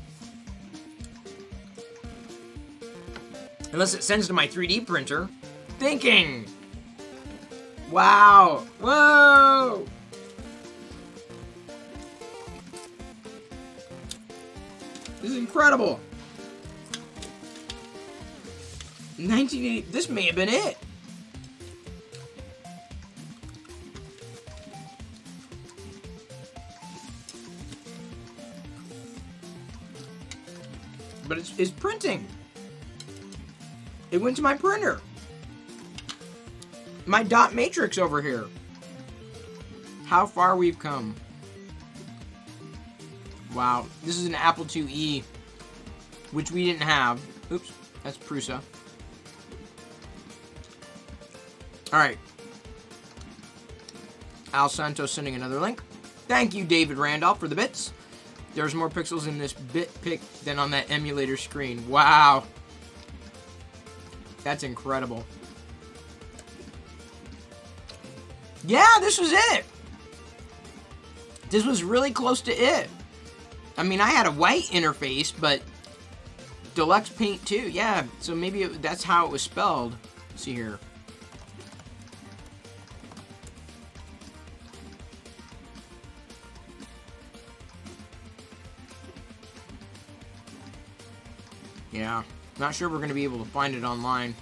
Unless it sends to my 3D printer. Thinking! Wow! Whoa! This is incredible! 1980. This may have been it. But it's printing. It went to my printer. My dot matrix over here. How far we've come. Wow. This is an Apple IIe, which we didn't have. Oops, that's Prusa. Alright. Al Santos sending another link. Thank you, David Randolph, for the bits. There's more pixels in this bit pic than on that emulator screen. Wow. That's incredible. Yeah, this was it. This was really close to it. I mean, I had a white interface, but Deluxe Paint too. Yeah, so maybe that's how it was spelled. Let's see here. Yeah, not sure we're going to be able to find it online.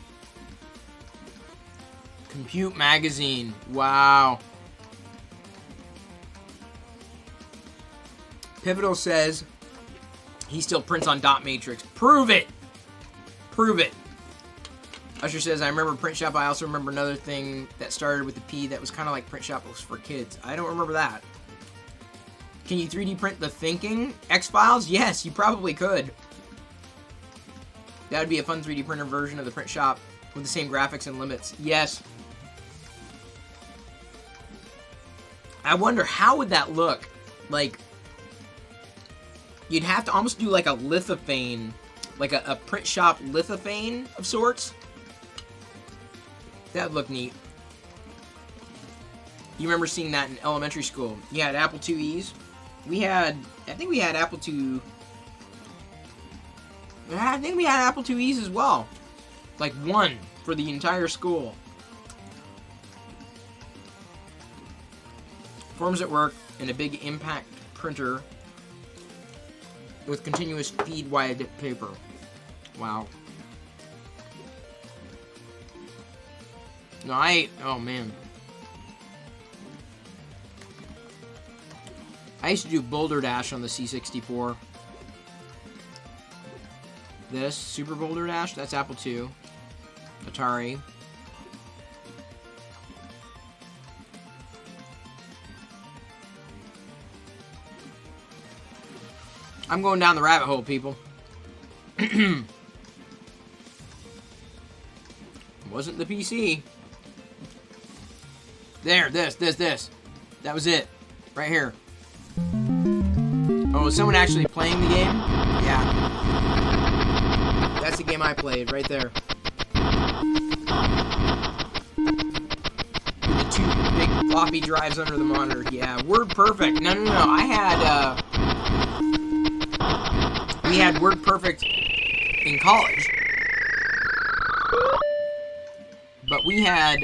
Compute Magazine. Wow. Pivotal says he still prints on dot matrix. Prove it. Prove it. Usher says, I remember Print Shop. I also remember another thing that started with the P that was kind of like Print Shop. It was for kids. I don't remember that. Can you 3D print the Thinking X-Files? Yes, you probably could. That would be a fun 3D printer version of the Print Shop with the same graphics and limits. Yes. I wonder, how would that look? Like, you'd have to almost do like a lithophane, like a Print Shop lithophane of sorts. That would look neat. You remember seeing that in elementary school? You had Apple IIe's. We had, I think we had Apple II. I think we had Apple IIe's as well. Like one for the entire school. Forms at work and a big impact printer with continuous feed wide paper. Wow. No, oh man. I used to do Boulder Dash on the C64. This, Super Boulder Dash, that's Apple II. Atari. I'm going down the rabbit hole, people. Wasn't the PC. There, this. That was it. Right here. Oh, is someone actually playing the game? Yeah. That's the game I played, right there. With the two big floppy drives under the monitor. Yeah, WordPerfect. No. I had, we had WordPerfect in college. But we had,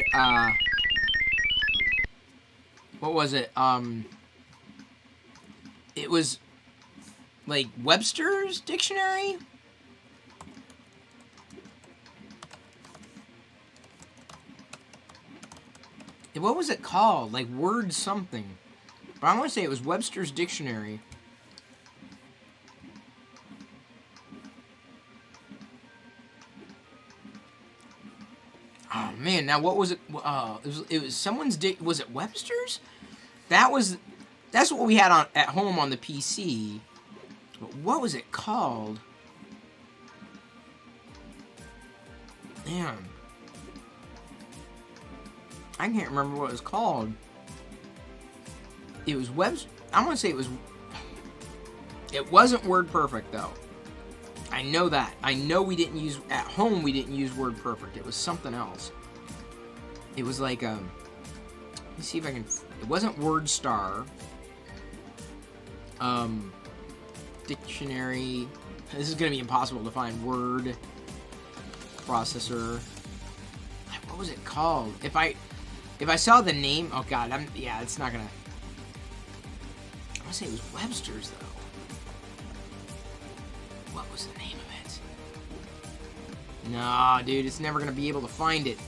what was it? It was like Webster's Dictionary? What was it called? Like Word something. But I want to say it was Webster's Dictionary. Oh man, now what was it? It was someone's. Was it Webster's? That's what we had on at home on the PC. But what was it called? Man, I can't remember what it was called. It was I want to say it was. It wasn't WordPerfect though. I know that. I know we didn't use, at home we didn't use WordPerfect. It was something else. It was like, let me see if I can, it wasn't WordStar. Dictionary. This is going to be impossible to find. Word processor. What was it called? If I saw the name, oh god, yeah, it's not gonna. I want to say it was Webster's though. What was the name of it? No, dude, it's never gonna be able to find it.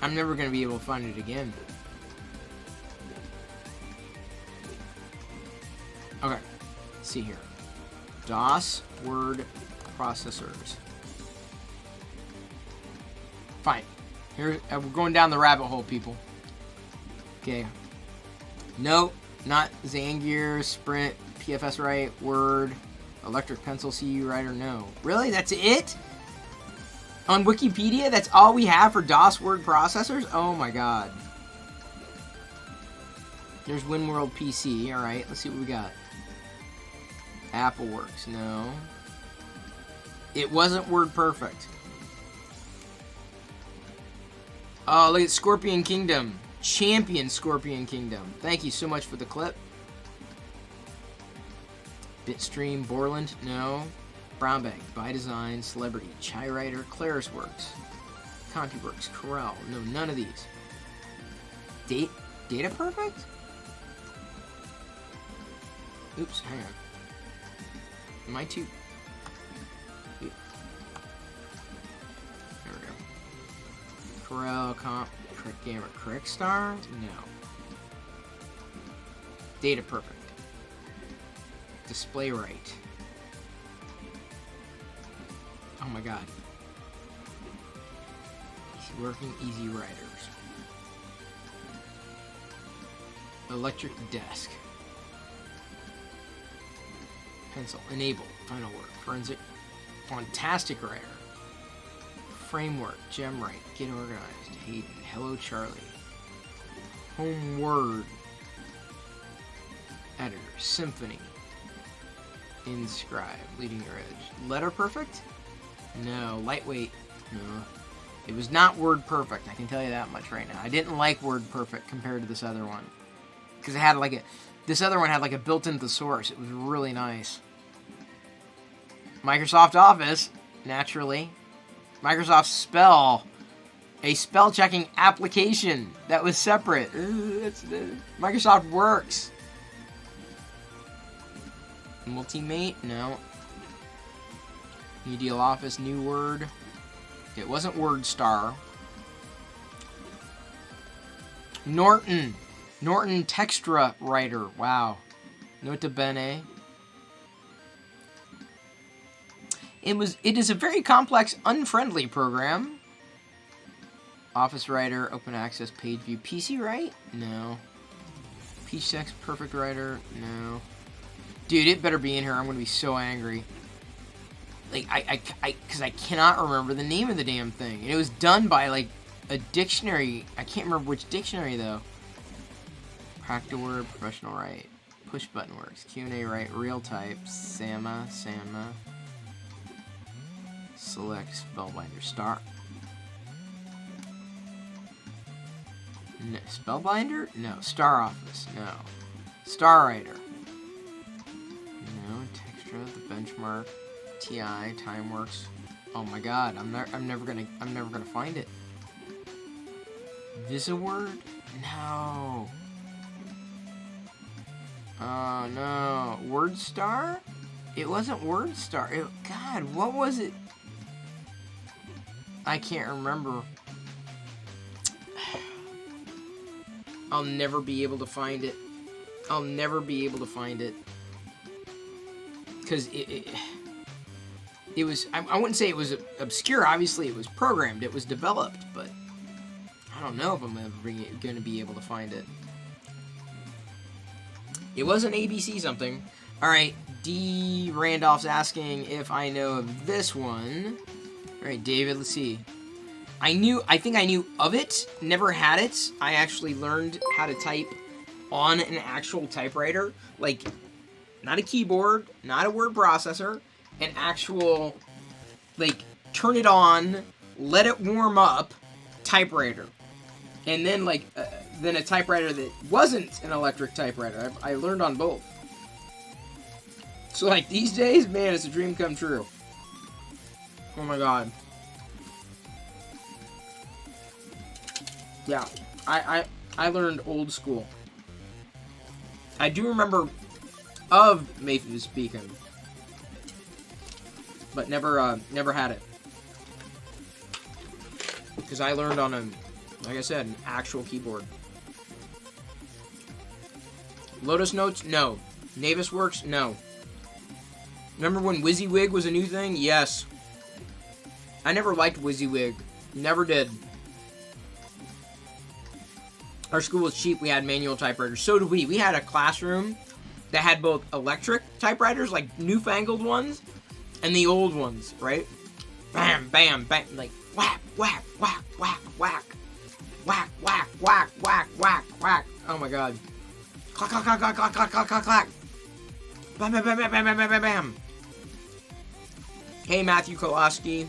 I'm never gonna be able to find it again. Okay, let's see here. DOS word processors. Fine. Here, we're going down the rabbit hole, people. Okay. No, not Zangier, Sprint, PFS Write, Word, Electric Pencil, CU Writer, no. Really? That's it? On Wikipedia, that's all we have for DOS word processors? Oh my god. There's WinWorld PC, alright, let's see what we got. AppleWorks, no. It wasn't WordPerfect. Oh, look at Scorpion Kingdom. Champion Scorpion Kingdom. Thank you so much for the clip. Bitstream, Borland, no. Brownback, By Design, Celebrity, Chai Writer, ClarisWorks, CompuWorks, Corel. No, none of these. Data Perfect? Oops, hang on. Am I too... There we go. Corel, Correct Gamer, Correct Star? No. Data Perfect. Display Right. Oh my god. Easy Working, Easy Writers. Electric Desk. Pencil. Enable. Final Work. Forensic. Fantastic Writer. Framework. GemWrite. Get Organized. Hayden. Hello Charlie. Home Word. Editor. Symphony. Inscribe. Leading Your Edge. Letter Perfect? No. Lightweight. No. It was not WordPerfect. I can tell you that much right now. I didn't like WordPerfect compared to this other one. Because it had like a... This other one had like a built-in thesaurus. It was really nice. Microsoft Office, naturally. Microsoft Spell, a spell-checking application that was separate. Microsoft Works. Multimate, no. New Deal Office, New Word. It wasn't WordStar. Norton Textra Writer. Wow. Nota Bene. It is a very complex, unfriendly program. Office Writer, Open Access, Page View, PC Write? No. Peach Text, Perfect Writer? No. Dude, it better be in here. I'm gonna be so angry. Like, because I cannot remember the name of the damn thing. And it was done by, like, a dictionary. I can't remember which dictionary, though. Practiword, Professional Write, Push Button Works, Q&A Write, Real Type, Sama, Select, Spellbinder, Star. No, Spellbinder? No. Star Office? No. Star Writer? No. Textra, The Benchmark, TI, TimeWorks. Oh my god, I'm never gonna find it. VisiWord? No. Oh no. WordStar? It wasn't WordStar. God, what was it? I can't remember. I'll never be able to find it. I'll never be able to find it. Because it was... I wouldn't say it was obscure. Obviously, it was programmed. It was developed. But I don't know if I'm ever going to be able to find it. It wasn't ABC something. Alright, D. Randolph's asking if I know of this one. Alright, David, let's see. I think I knew of it, never had it. I actually learned how to type on an actual typewriter, like Not a keyboard, not a word processor, an actual, like, turn it on, let it warm up typewriter. And then, like, then a typewriter that wasn't an electric typewriter. I learned on both. So, like, these days, man, it's a dream come true. Oh my god. Yeah, I learned old school. I do remember of Mayfew's Beacon, but never had it. Because I learned on like I said, an actual keyboard. Lotus Notes? No. Navisworks? No. Remember when WYSIWYG was a new thing? Yes. I never liked WYSIWYG. Never did. Our school was cheap. We had manual typewriters. So did we. We had a classroom that had both electric typewriters, like newfangled ones, and the old ones, right? Bam, bam, bam. Like whack, whack, whack, whack, whack. Whack, whack, whack, whack, whack, whack. Oh my god. Clack, clack, clack, clack, clack, clack, clack, clack, clack. Bam, bam, bam, bam, bam, bam, bam, bam. Hey, Matthew Koloski.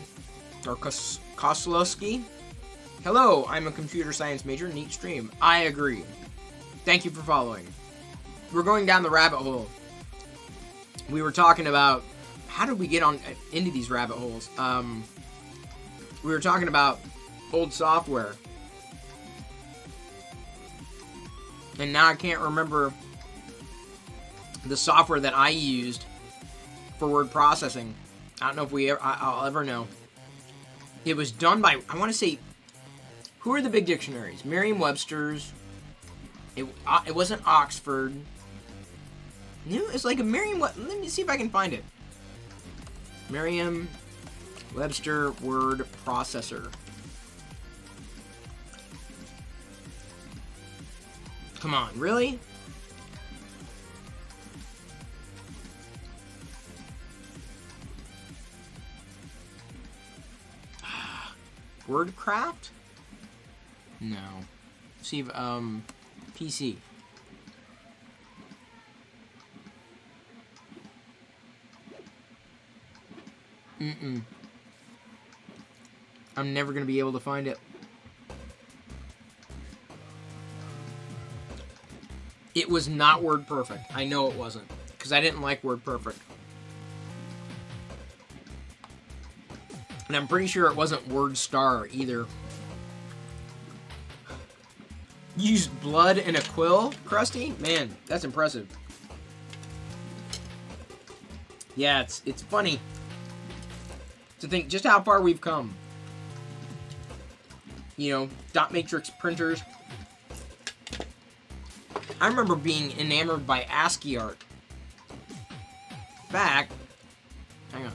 Or Koslowski. Hello, I'm a computer science major. Neat stream. I agree. Thank you for following. We're going down the rabbit hole. We were talking about... How did we get on into these rabbit holes? We were talking about old software. And now I can't remember the software that I used for word processing. I don't know if I'll ever know. It was done by, I want to say, who are the big dictionaries? Merriam-Webster's. It wasn't Oxford. No, it's like a Merriam-Webster. Let me see if I can find it. Merriam-Webster word processor. Come on, really? Wordcraft? No. See if, PC. I'm never gonna be able to find it. It was not WordPerfect. I know it wasn't. Because I didn't like WordPerfect. And I'm pretty sure it wasn't WordStar either. Used blood and a quill, Krusty? Man, that's impressive. Yeah, it's funny to think just how far we've come. You know, dot matrix printers. I remember being enamored by ASCII art. Back, hang on.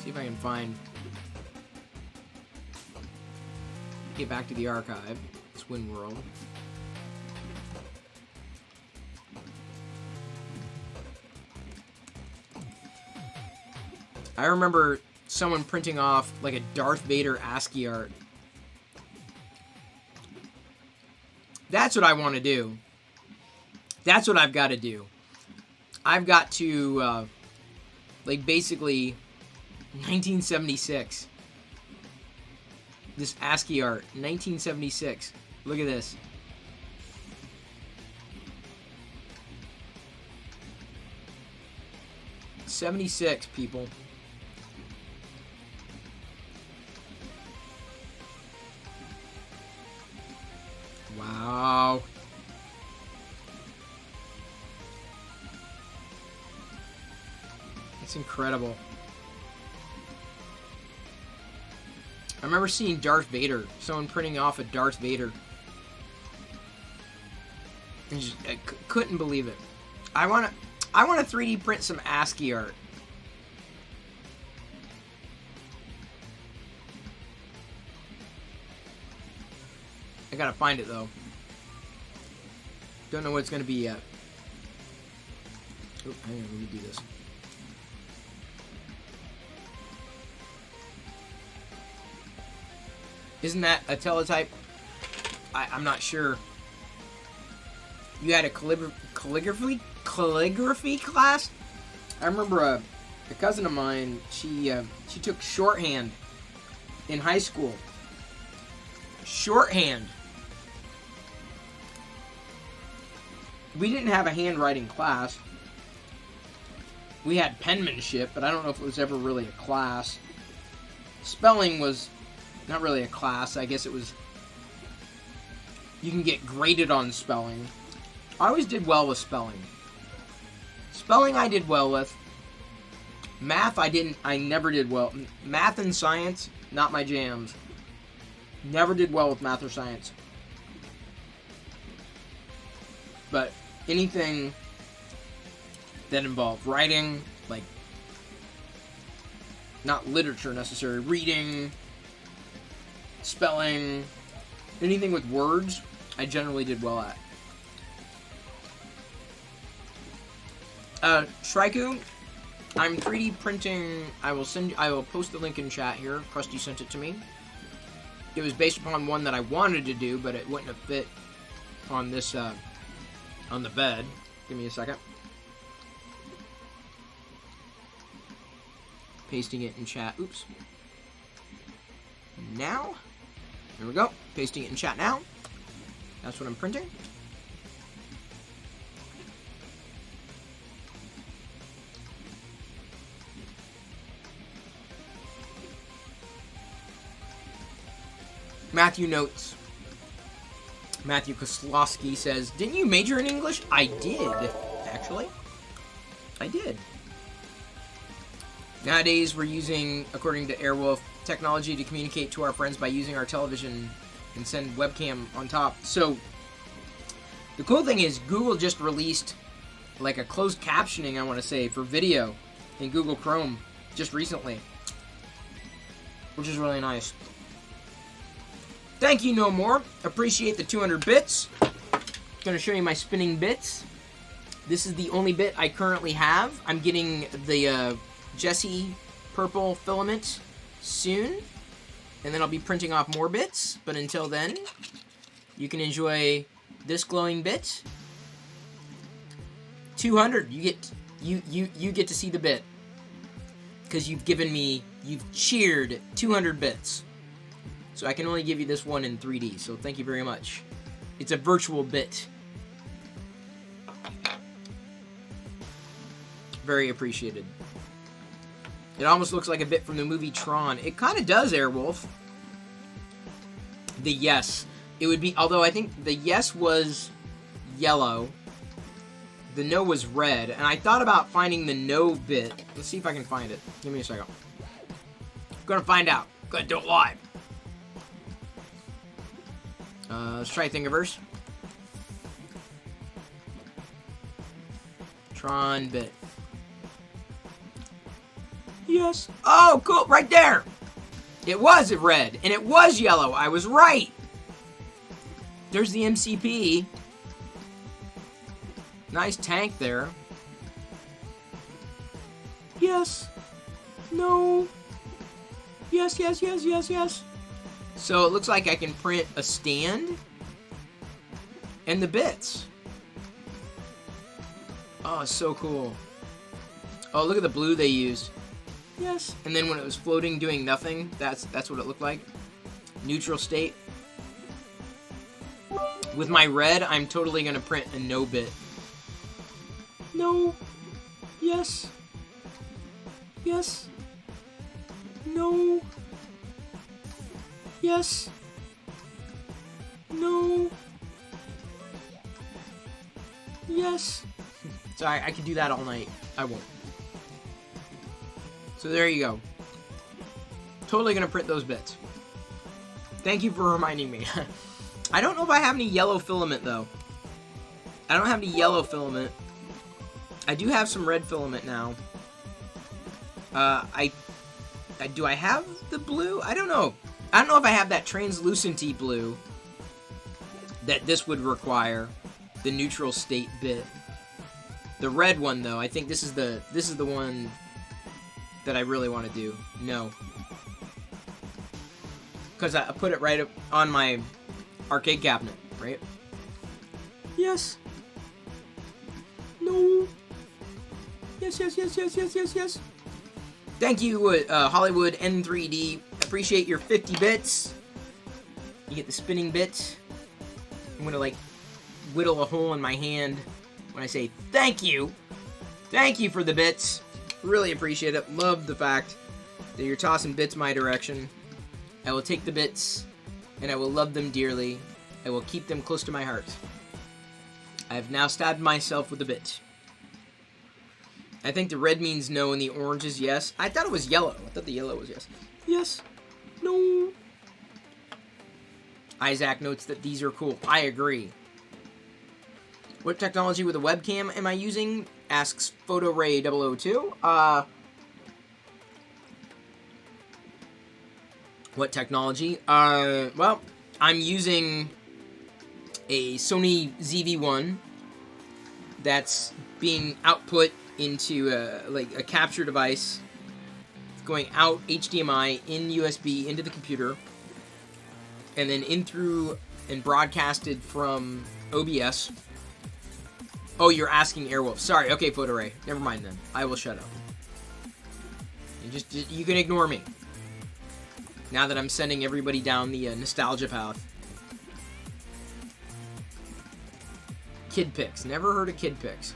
See if I can find. Get back to the archive. Swin World. I remember someone printing off like a Darth Vader ASCII art. That's what I want to do. That's what I've got to do. I've got to, like, basically, 1976. This ASCII art, 1976. Look at this. '76, people. Wow. It's incredible. I remember seeing Darth Vader. Someone printing off a Darth Vader. And just, I couldn't believe it. I want to 3D print some ASCII art. I gotta find it though. Don't know what it's gonna be yet. Oh, hang on, let me do this. Isn't that a teletype? I'm not sure. you had a calligraphy class. I remember a cousin of mine. She took shorthand in high school. Shorthand. We didn't have a handwriting class. We had penmanship, but I don't know if it was ever really a class. Spelling was not really a class. I guess it was... You can get graded on spelling. I always did well with spelling. Spelling I did well with. Math I never did well. Math and science, not my jams. Never did well with math or science. But anything that involved writing, like, not literature necessarily, reading, spelling, anything with words, I generally did well at. Shraiku, I'm 3D printing. I will post the link in chat here. Krusty sent it to me. It was based upon one that I wanted to do, but it wouldn't have fit on this, on the bed. Give me a second. Pasting it in chat. Oops. Now. There we go. Pasting it in chat now. That's what I'm printing. Matthew notes. Matthew Koslowski says, didn't you major in English? I did, actually. I did. Nowadays, we're using, according to Airwolf, technology to communicate to our friends by using our television and send webcam on top. So, the cool thing is Google just released like a closed captioning, I want to say, for video in Google Chrome just recently, which is really nice. Thank you, No More. Appreciate the 200 bits. Going to show you my spinning bits. This is the only bit I currently have. I'm getting the Jessie purple filament soon, and then I'll be printing off more bits. But until then, you can enjoy this glowing bit. 200. You get to see the bit because you've cheered 200 bits. So I can only give you this one in 3D, so thank you very much. It's a virtual bit. Very appreciated. It almost looks like a bit from the movie Tron. It kind of does, Airwolf. The yes. It would be, although I think the yes was yellow. The no was red. And I thought about finding the no bit. Let's see if I can find it. Give me a second. I'm gonna find out. Gonna do it live. Let's try Thingiverse. Tron bit. Yes. Oh, cool. Right there. It was red, and it was yellow. I was right. There's the MCP. Nice tank there. Yes. No. Yes, yes, yes, yes, yes. So it looks like I can print a stand and the bits. Oh, it's so cool. Oh, look at the blue they used. Yes. And then when it was floating doing nothing, that's what it looked like. Neutral state. With my red, I'm totally going to print a no bit. No. Yes. Yes. No. Yes. No. Yes. Sorry, I could do that all night. I won't. So there you go. Totally gonna print those bits. Thank you for reminding me. I don't know if I have any yellow filament, though. I don't have any yellow filament. I do have some red filament now. Do I have the blue? I don't know. I don't know if I have that translucenty blue that this would require, the neutral state bit. The red one, though, I think this is the one that I really want to do. No. Because I put it right up on my arcade cabinet, right? Yes. No. Yes, yes, yes, yes, yes, yes, yes. Thank you, Hollywood N3D. Appreciate your 50 bits. You get the spinning bit. I'm gonna like whittle a hole in my hand when I say thank you. Thank you for the bits. Really appreciate it. Love the fact that you're tossing bits my direction. I will take the bits and I will love them dearly. I will keep them close to my heart. I have now stabbed myself with a bit. I think the red means no and the orange is yes. I thought it was yellow. I thought the yellow was yes. Yes. No. Isaac notes that these are cool. I agree. What technology with a webcam am I using? Asks PhotoRay002. What technology? Well, I'm using a Sony ZV-1 that's being output into like a capture device. It's going out HDMI in USB into the computer, and then in through and broadcasted from OBS. Oh, you're asking Airwolf. Sorry. Okay, PhotoRay. Never mind then. I will shut up. You can ignore me. Now that I'm sending everybody down the nostalgia path. Kid Pics. Never heard of Kid Pics.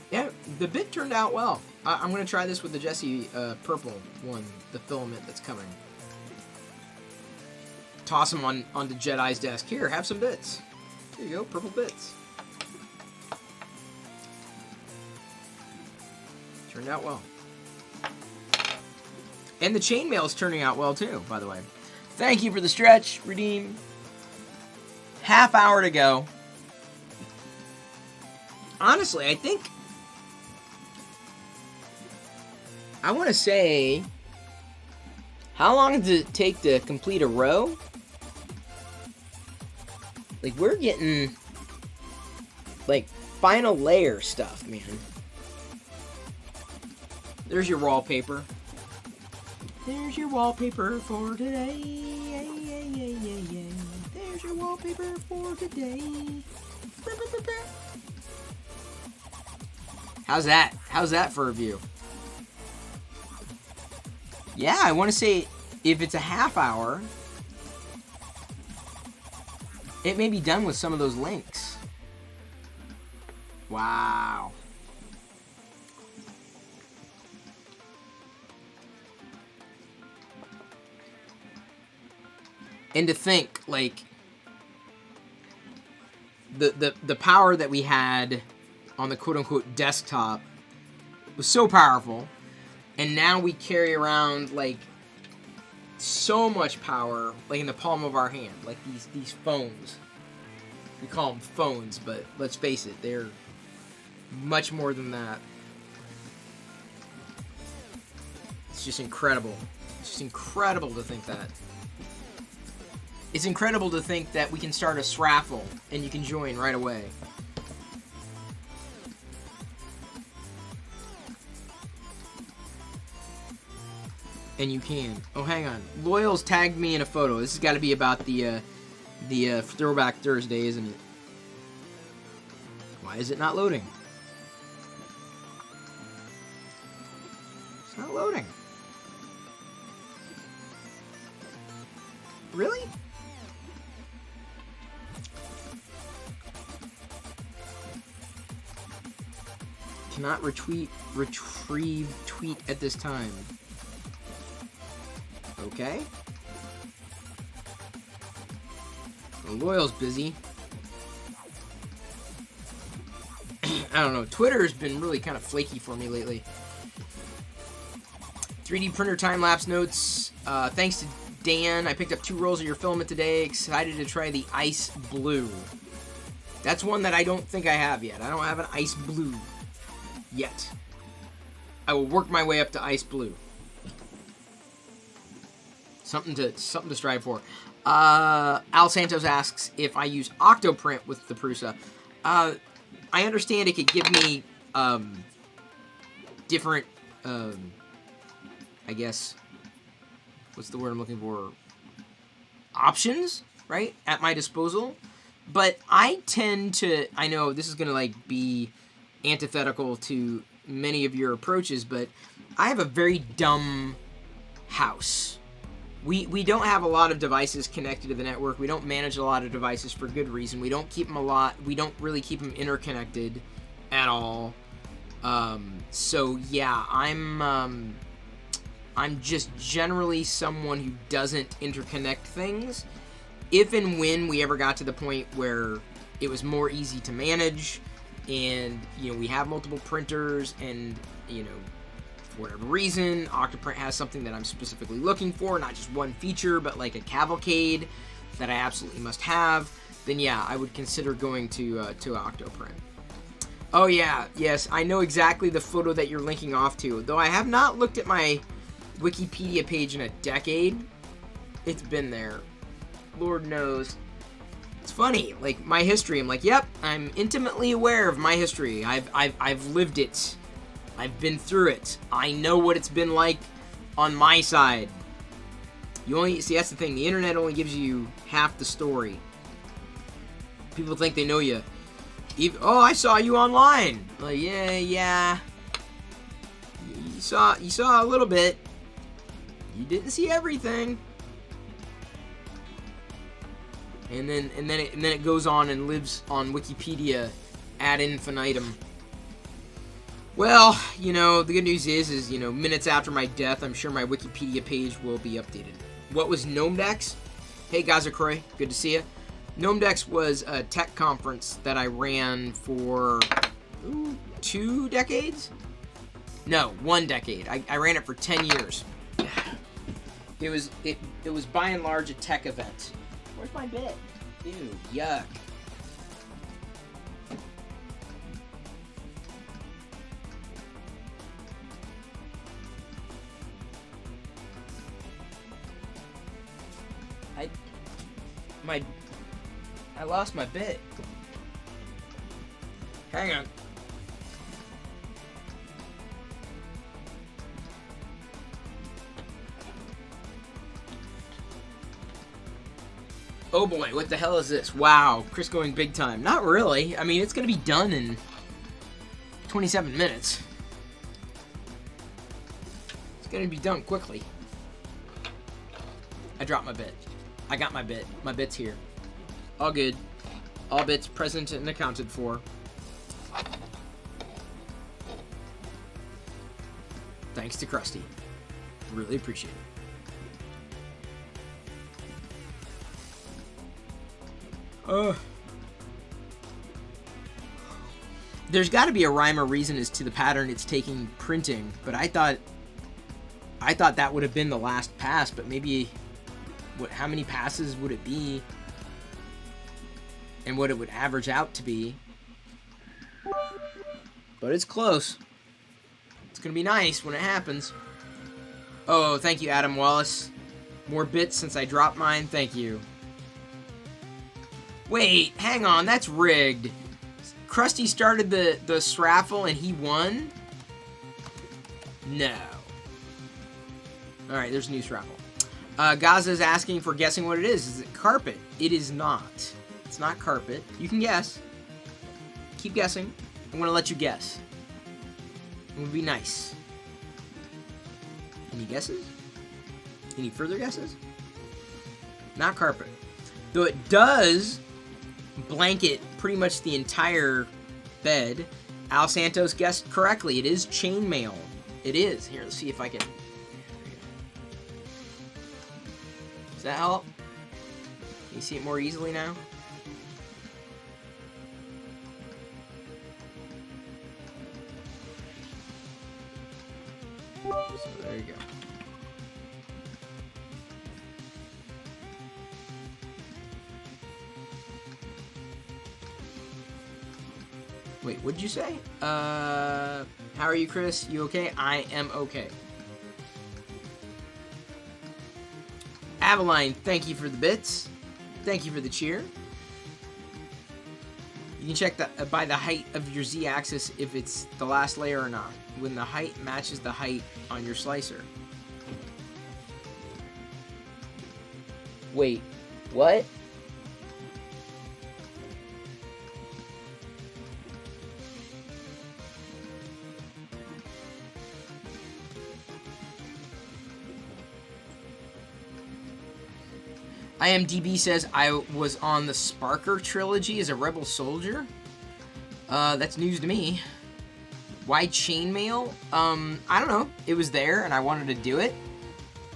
Yeah, the bit turned out well. I'm going to try this with the Jesse purple one, the filament that's coming. Toss them onto Jedi's desk. Here, have some bits. Here you go, purple bits. Turned out well. And the chainmail is turning out well too, by the way. Thank you for the stretch, Redeem. Half hour to go. Honestly, I think I want to say, how long does it take to complete a row? Like, we're getting, like, final layer stuff, man. There's your wallpaper. There's your wallpaper for today. There's your wallpaper for today. How's that? How's that for a view? Yeah, I want to say if it's a half hour, it may be done with some of those links. Wow. And to think, like, the power that we had on the quote-unquote desktop was so powerful, and now we carry around, like, so much power, like, in the palm of our hand, like these phones. We call them phones, but let's face it, they're much more than that. It's just incredible. It's just incredible to think that. It's incredible to think that we can start a sraffle and you can join right away. And you can. Oh, hang on. Loyal's tagged me in a photo. This has got to be about the Throwback Thursday, isn't it? Why is it not loading? It's not loading. Really? Cannot retrieve tweet at this time. Okay. Well, Loyal's busy. I don't know. Twitter's been really kind of flaky for me lately. 3D printer time-lapse notes. Thanks to Dan, I picked up 2 rolls of your filament today. Excited to try the ice blue. That's one that I don't think I have yet. I don't have an ice blue yet. I will work my way up to ice blue. Something to strive for. Al Santos asks if I use Octoprint with the Prusa. I understand it could give me different, I guess, what's the word I'm looking for? options, right, at my disposal. But I tend to, I know this is going to like be antithetical to many of your approaches, but I have a very dumb house. We don't have a lot of devices connected to the network. We don't manage a lot of devices for good reason. We don't keep them we don't really keep them interconnected at all. So yeah, I'm just generally someone who doesn't interconnect things. If and when we ever got to the point where it was more easy to manage and, we have multiple printers and, for whatever reason, Octoprint has something that I'm specifically looking for, not just one feature, but like a cavalcade that I absolutely must have, then yeah, I would consider going to Octoprint. Oh yeah, yes, I know exactly the photo that you're linking off to, though I have not looked at my Wikipedia page in a decade. It's been there. Lord knows. It's funny, like my history. I'm like, yep, I'm intimately aware of my history. I've lived it. I've been through it. I know what it's been like on my side. You only see, that's the thing. The internet only gives you half the story. People think they know you. Oh, I saw you online. Like, yeah. You saw a little bit. You didn't see everything. And then it goes on and lives on Wikipedia ad infinitum. Well, the good news is minutes after my death, I'm sure my Wikipedia page will be updated. What was Gnomedex? Hey, Gazakroy, good to see you. Gnomedex was a tech conference that I ran for 2 decades? No, 1 decade. I ran it for 10 years. It was by and large a tech event. Where's my bit? Ew, yuck. I lost my bit. Hang on. Oh boy, what the hell is this? Wow, Chris going big time. Not really. I mean, it's going to be done in 27 minutes. It's going to be done quickly. I dropped my bit. I got my bit. My bit's here. All good. All bits present and accounted for. Thanks to Krusty. Really appreciate it. There's got to be a rhyme or reason as to the pattern it's taking printing, but I thought that would have been the last pass, but maybe how many passes would it be and what it would average out to be? But it's close. It's going to be nice when it happens. Oh, thank you, Adam Wallace. More bits since I dropped mine. Thank you. Wait, hang on, that's rigged. Krusty started the sraffle and he won? No. Alright, there's a new sraffle. Gaza's asking for guessing what it is. Is it carpet? It is not. It's not carpet. You can guess. Keep guessing. I'm going to let you guess. I'm going to be nice. Any guesses? Any further guesses? Not carpet. Though it does blanket pretty much the entire bed. Al Santos guessed correctly. It is chainmail. It is. Here, let's see if I can. Does that help? Can you see it more easily now? So there you go. Wait, what did you say? How are you, Chris? You okay? I am okay. Aveline, thank you for the bits. Thank you for the cheer. You can check by the height of your z-axis if it's the last layer or not. When the height matches the height on your slicer. Wait, What? IMDb says I was on the Sparker trilogy as a rebel soldier. That's news to me. Why chainmail? I don't know. It was there and I wanted to do it.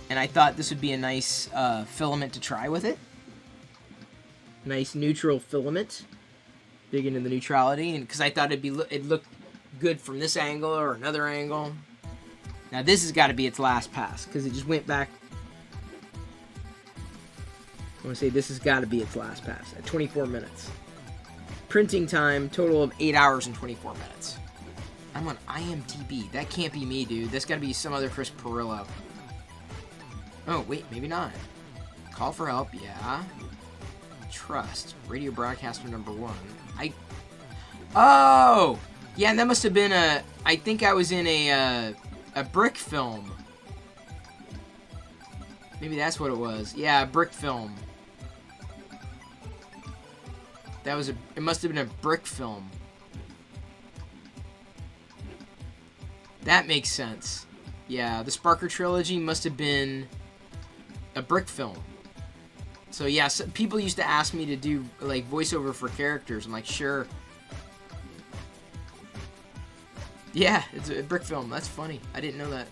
And I thought this would be a nice filament to try with it. Nice neutral filament. Big into the neutrality. And because I thought it'd look good from this angle or another angle. Now this has got to be its last pass because it just went back. I want to say this has got to be its last pass at 24 minutes. Printing time, total of 8 hours and 24 minutes. I'm on IMDb. That can't be me, dude. That's got to be some other Chris Perillo. Oh, wait, maybe not. Call for help, yeah. Trust. Radio broadcaster number 1. Oh! Yeah, that must have been I think I was in a brick film. Maybe that's what it was. Yeah, brick film. It must have been a brick film. That makes sense. Yeah, the Sparker trilogy must have been a brick film. So yeah, people used to ask me to do like voiceover for characters. I'm like, sure. Yeah, it's a brick film. That's funny. I didn't know that.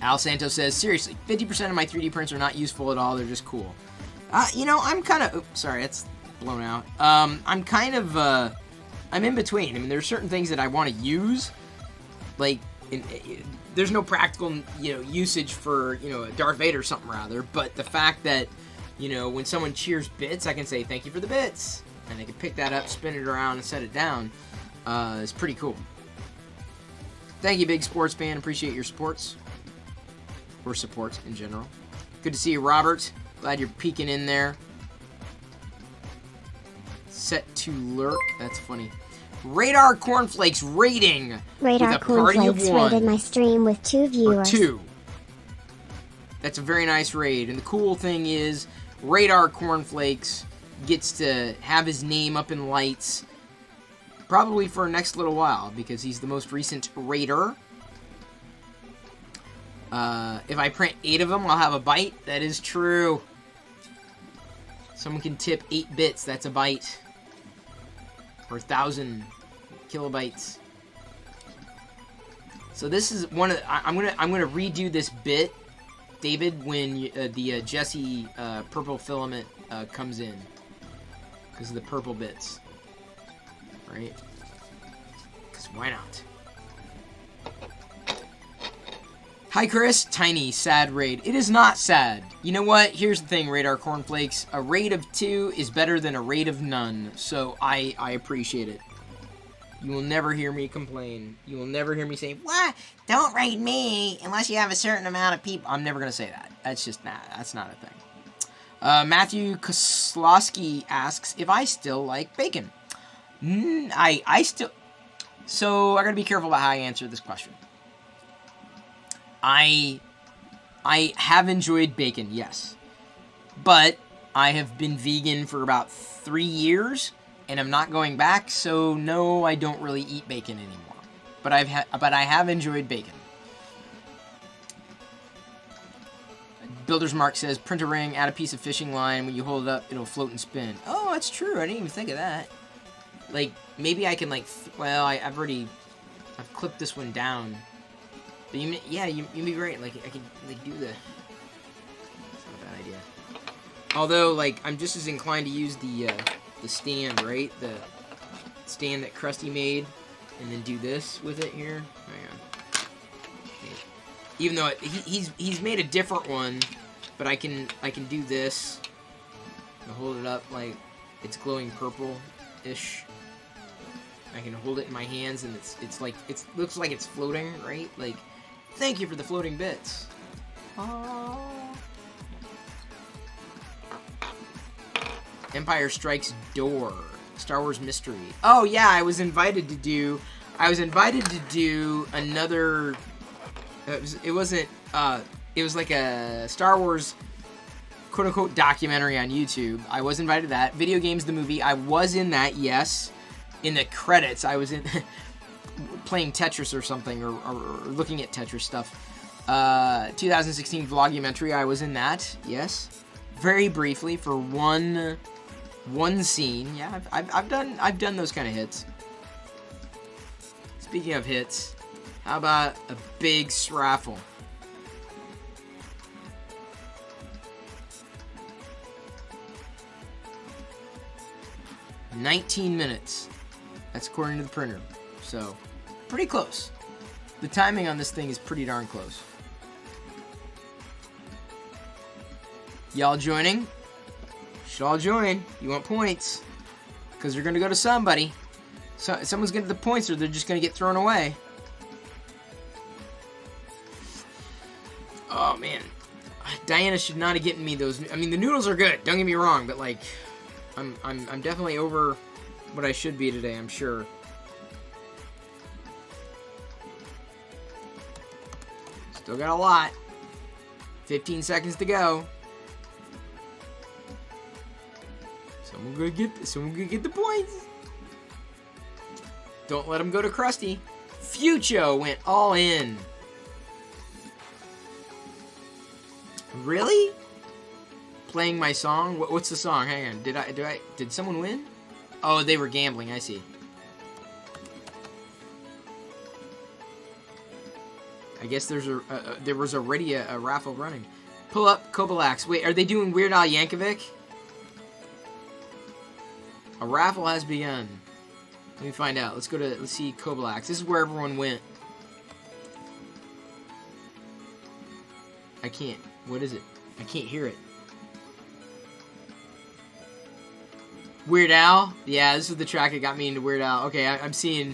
Al Santos says, seriously, 50% of my 3D prints are not useful at all. They're just cool. I'm kind of... Oops, sorry, that's blown out. I'm kind of... I'm in between. I mean, there's certain things that I want to use. Like, there's no practical, usage for, a Darth Vader or something rather. But the fact that, when someone cheers bits, I can say, thank you for the bits. And they can pick that up, spin it around, and set it down. Is pretty cool. Thank you, big sports fan. Appreciate your supports. Or supports in general. Good to see you, Robert. Glad you're peeking in there. Set to lurk. That's funny. Radar Cornflakes rating. Radar Cornflakes rated my stream with 2 viewers. 2. That's a very nice raid. And the cool thing is, Radar Cornflakes gets to have his name up in lights. Probably for the next little while, because he's the most recent raider. If I print 8 of them, I'll have a byte. That is true. Someone can tip 8 bits. That's a byte. Or 1,000 kilobytes. So this is one of I'm gonna redo this bit, David, when the Jesse purple filament comes in, because of the purple bits, right? Because why not? Hi, Chris. Tiny, sad raid. It is not sad. You know what? Here's the thing, Radar Cornflakes. A raid of 2 is better than a raid of none, so I appreciate it. You will never hear me complain. You will never hear me say, "What? Don't raid me unless you have a certain amount of people." I'm never going to say that. That's just not. That's not a thing. Matthew Koslowski asks if I still like bacon. I still... So, I got to be careful about how I answer this question. I have enjoyed bacon, yes. But I have been vegan for about 3 years, and I'm not going back, so no, I don't really eat bacon anymore. But I have enjoyed bacon. Builder's Mark says, print a ring, add a piece of fishing line. When you hold it up, it'll float and spin. Oh, that's true. I didn't even think of that. Like, maybe I can, like... Well, I've clipped this one down. But you'd be right. Like, I could, like, do the... It's not a bad idea. Although, like, I'm just as inclined to use the stand, right? The stand that Krusty made. And then do this with it here. Hang on. Even though he's made a different one, but I can do this. And hold it up like it's glowing purple-ish. I can hold it in my hands, and it's like looks like it's floating, right? Like, thank you for the floating bits. Oh. Empire Strikes Door, Star Wars Mystery. Oh yeah, I was invited to do. I was invited to do another. It wasn't. It was like a Star Wars quote unquote documentary on YouTube. I was invited to that. Video Games the movie. I was in that. Yes, in the credits, I was in playing Tetris or something, or looking at Tetris stuff. 2016 vlogumentary. I was in that. Yes, very briefly for one scene. Yeah, I've done those kind of hits. Speaking of hits, how about a big sraffle? "19 minutes. That's according to the printer. So, pretty close. The timing on this thing is pretty darn close. Y'all joining? Should all join. You want points. Because they're going to go to somebody. So, someone's getting the points or they're just going to get thrown away. Oh, man. Diana should not have gotten me those. I mean, the noodles are good. Don't get me wrong. But, like, I'm definitely over what I should be today, I'm sure. Still got a lot. 15 seconds to go. Someone gonna get the points. Don't let them go to Krusty. Fucho went all in. Really? Playing my song? What's the song? Hang on. Did someone win? Oh, they were gambling. I see. I guess there was already a raffle running. Pull up Kobalax. Wait, are they doing Weird Al Yankovic? A raffle has begun. Let me find out. Let's see Kobalax. This is where everyone went. I can't. What is it? I can't hear it. Weird Al? Yeah, this is the track that got me into Weird Al. Okay, I'm seeing.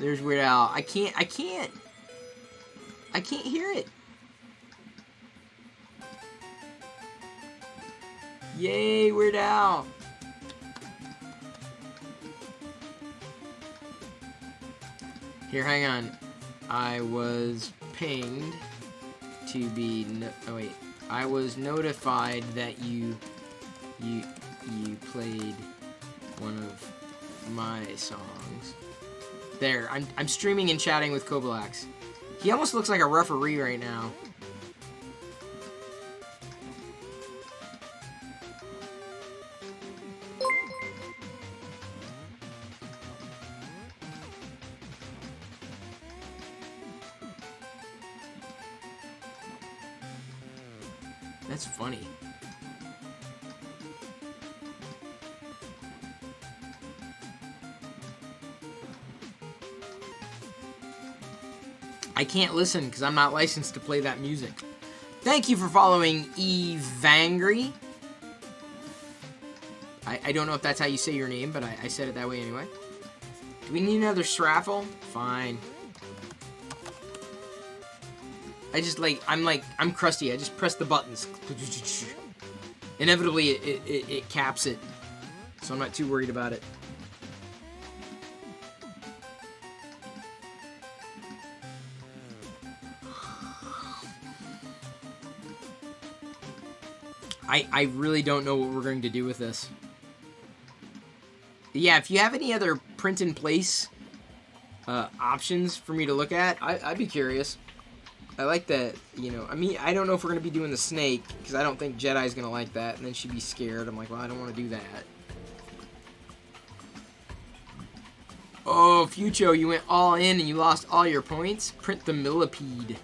There's Weird Al. I can't hear it. Yay, Weird Al. Here, hang on. I was pinged to be. Oh wait, I was notified that you played one of my songs. There, I'm streaming and chatting with Kobalax. He almost looks like a referee right now. That's funny. I can't listen because I'm not licensed to play that music. Thank you for following Evangry. I don't know if that's how you say your name, but I said it that way anyway. Do we need another Straffle? Fine. I'm Krusty. I just press the buttons. Inevitably, it caps it. So I'm not too worried about it. I really don't know what we're going to do with this. Yeah, if you have any other print-in-place options for me to look at, I'd be curious. I like that, you know. I mean, I don't know if we're going to be doing the snake, because I don't think Jedi's going to like that, and then she'd be scared. I'm like, well, I don't want to do that. Oh, Fucho, you went all in and you lost all your points? Print the millipede.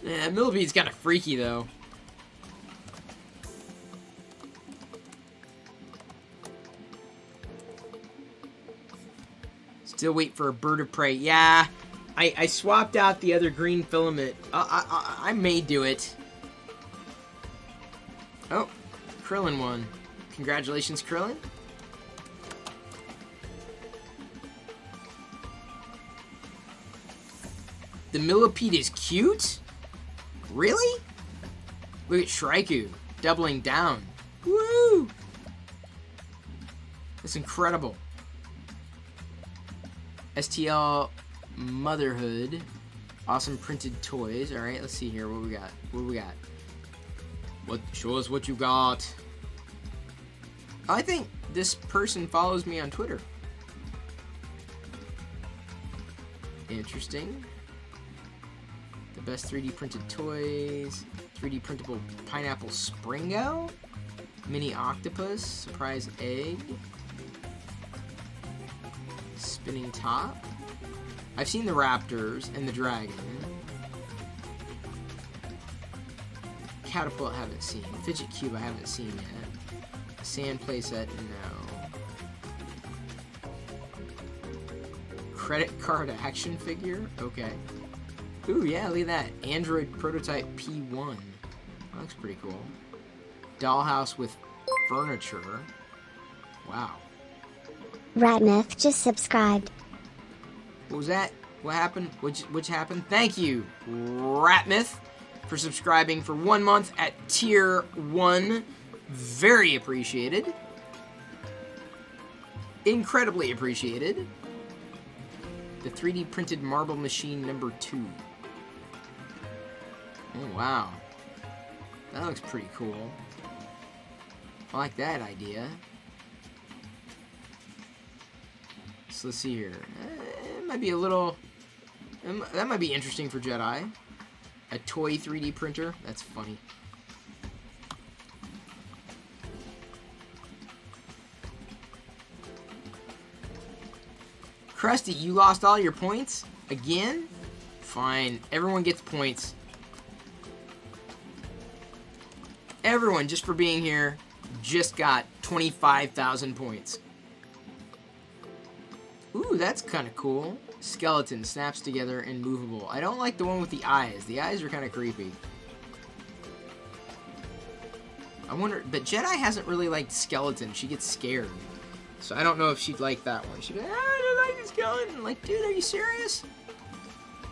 Yeah, millipede's kind of freaky, though. Still wait for a bird of prey. Yeah, I swapped out the other green filament. I may do it. Oh, Krillin won. Congratulations, Krillin. The millipede is cute? Really? Look at Shraiku doubling down. Woo! That's incredible. STL Motherhood. Awesome printed toys. Alright, let's see here. What we got? What we got? Show us what you got. I think this person follows me on Twitter. Interesting. The best 3D printed toys. 3D printable pineapple Springo. Mini octopus. Surprise egg. Spinning top. I've seen the raptors and the dragon. Catapult I haven't seen. Fidget cube I haven't seen yet. Sand playset, no. Credit card action figure? Okay. Ooh, yeah, look at that. Android prototype P1. That looks pretty cool. Dollhouse with furniture. Wow. Ratmouth just subscribed. What was that? What happened? Which happened? Thank you, Ratmouth, for subscribing for 1 month at tier 1. Very appreciated. Incredibly appreciated. The 3D printed marble machine number 2. Oh, wow. That looks pretty cool. I like that idea. So let's see here. It might be a little... That might be interesting for Jedi. A toy 3D printer. That's funny. Krusty, you lost all your points? Again? Fine. Everyone gets points. Everyone, just for being here, just got 25,000 points. Ooh, that's kind of cool. Skeleton snaps together and movable. I don't like the one with the eyes. The eyes are kind of creepy. I wonder, but Jedi hasn't really liked skeleton. She gets scared. So I don't know if she'd like that one. She'd be like, I don't like the skeleton. Like, dude, are you serious?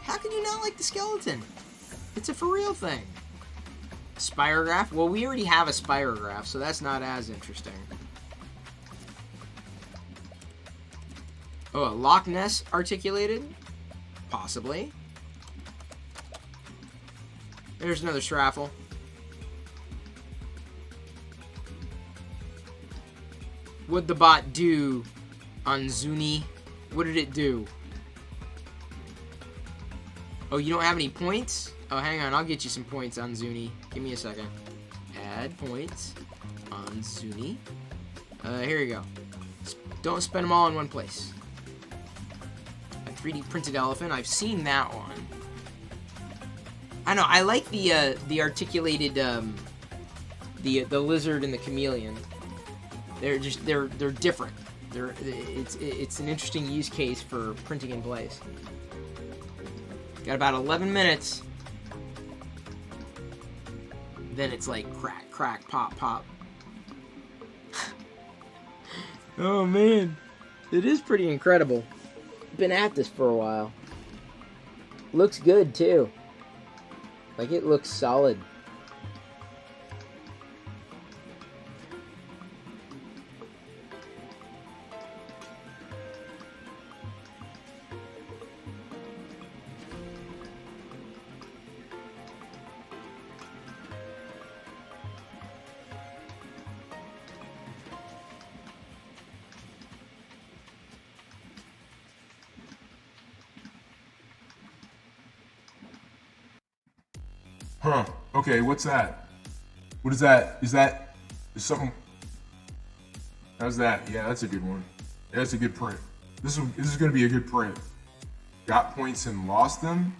How can you not like the skeleton? It's a for real thing. Spirograph? Well, we already have a spirograph, so that's not as interesting. Oh, a Loch Ness articulated? Possibly. There's another Straffle. What'd the bot do on Zuni? What did it do? Oh, you don't have any points? Oh, hang on. I'll get you some points on Zuni. Give me a second. Add points on Zuni. Here you go. Don't spend them all in one place. A 3D printed elephant. I've seen that one. I know. I like the articulated the lizard and the chameleon. They're different. It's an interesting use case for printing in place. Got about 11 minutes. Then it's like crack, crack, pop, pop. Oh man, it is pretty incredible. Been at this for a while. Looks good too. Like it looks solid. Huh. Okay, what's that? What is that? Is something... How's that? Yeah, that's a good one. Yeah, that's a good print. This is gonna be a good print. Got points and lost them?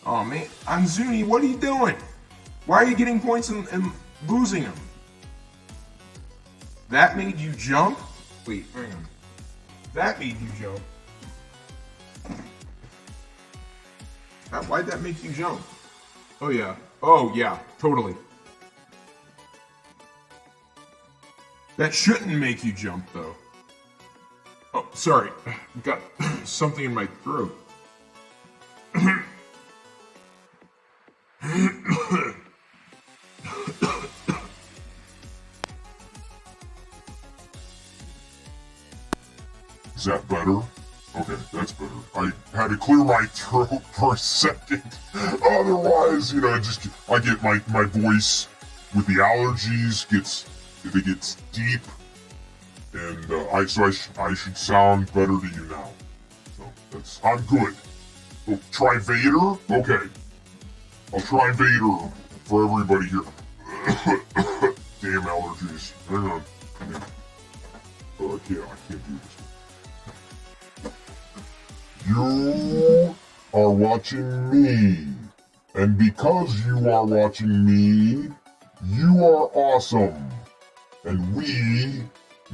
Oh man, I'm Zuni, what are you doing? Why are you getting points and losing them? That made you jump? Wait, hang on. That made you jump. Why'd that make you jump? Oh yeah. Oh yeah, totally. That shouldn't make you jump though. Oh, sorry. I've got something in my throat. Is that better? Okay, that's better. I had to clear my throat for a second. Otherwise, I get my voice with the allergies gets deep, and I should sound better to you now. So I'm good. Oh, try Vader? Okay. I'll try Vader for everybody here. Damn allergies. Hang on. Oh, I can't do this. You are watching me. And because you are watching me, you are awesome. And we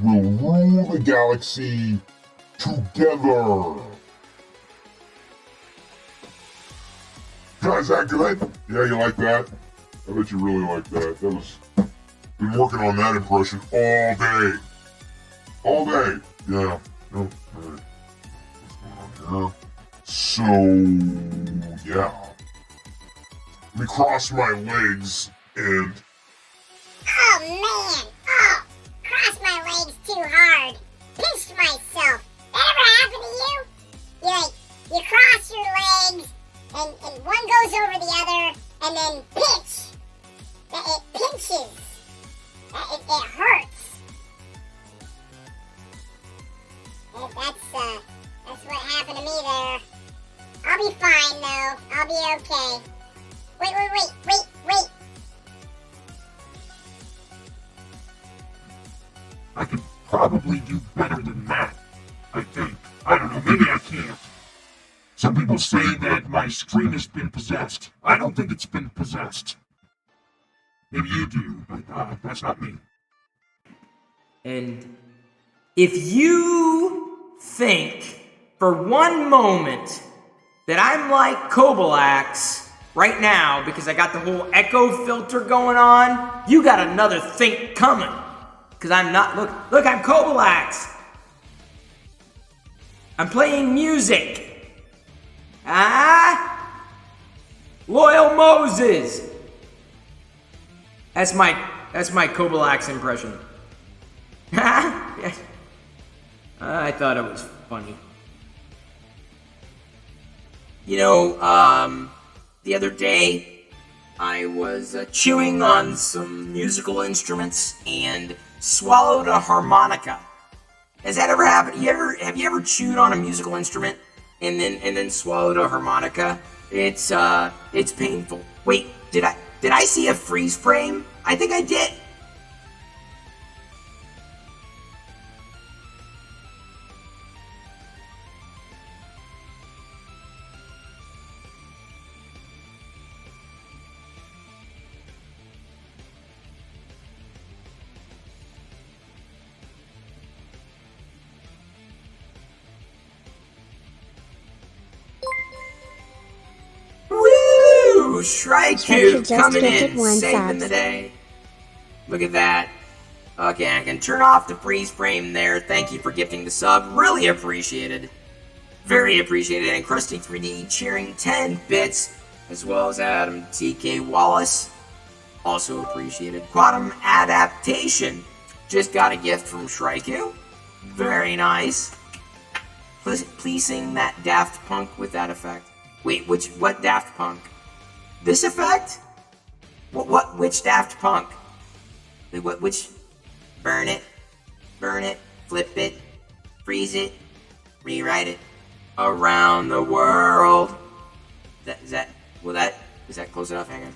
will rule the galaxy together. Guys, that good? Yeah, you like that? I bet you really like that. Been working on that impression all day. All day. Yeah. Oh, all right. What's going on here? So, yeah. Let me cross my legs and... Oh, man. Oh, crossed my legs too hard. Pinched myself. That ever happened to you? You cross your legs, and one goes over the other, and then pinch. It pinches. It hurts. That's what happened to me there. I'll be fine, though. I'll be okay. Wait. I could probably do better than that, I think. I don't know, maybe I can't. Some people say that my screen has been possessed. I don't think it's been possessed. Maybe you do, but that's not me. And if you think for one moment that I'm like Kobalax right now because I got the whole echo filter going on, you got another think coming. Because I'm not, look, I'm Kobalax. I'm playing music. Loyal Moses. That's my Kobalax impression. I thought it was funny. The other day, I was chewing on some musical instruments and swallowed a harmonica. Has that ever happened? Have you ever chewed on a musical instrument and then swallowed a harmonica? It's painful. Wait, did I see a freeze frame? I think I did. Shrike coming in, saving the day. Look at that. Okay, I can turn off the freeze frame there. Thank you for gifting the sub. Really appreciated. Very appreciated. And Krusty3D cheering 10 bits, as well as Adam TK Wallace. Also appreciated. Quantum Adaptation. Just got a gift from Shrike. Very nice. Please sing that Daft Punk with that effect. Wait, what Daft Punk? This effect? Which Daft Punk? Which? Burn it, flip it, freeze it, rewrite it, around the world. Is that close enough? Hang on.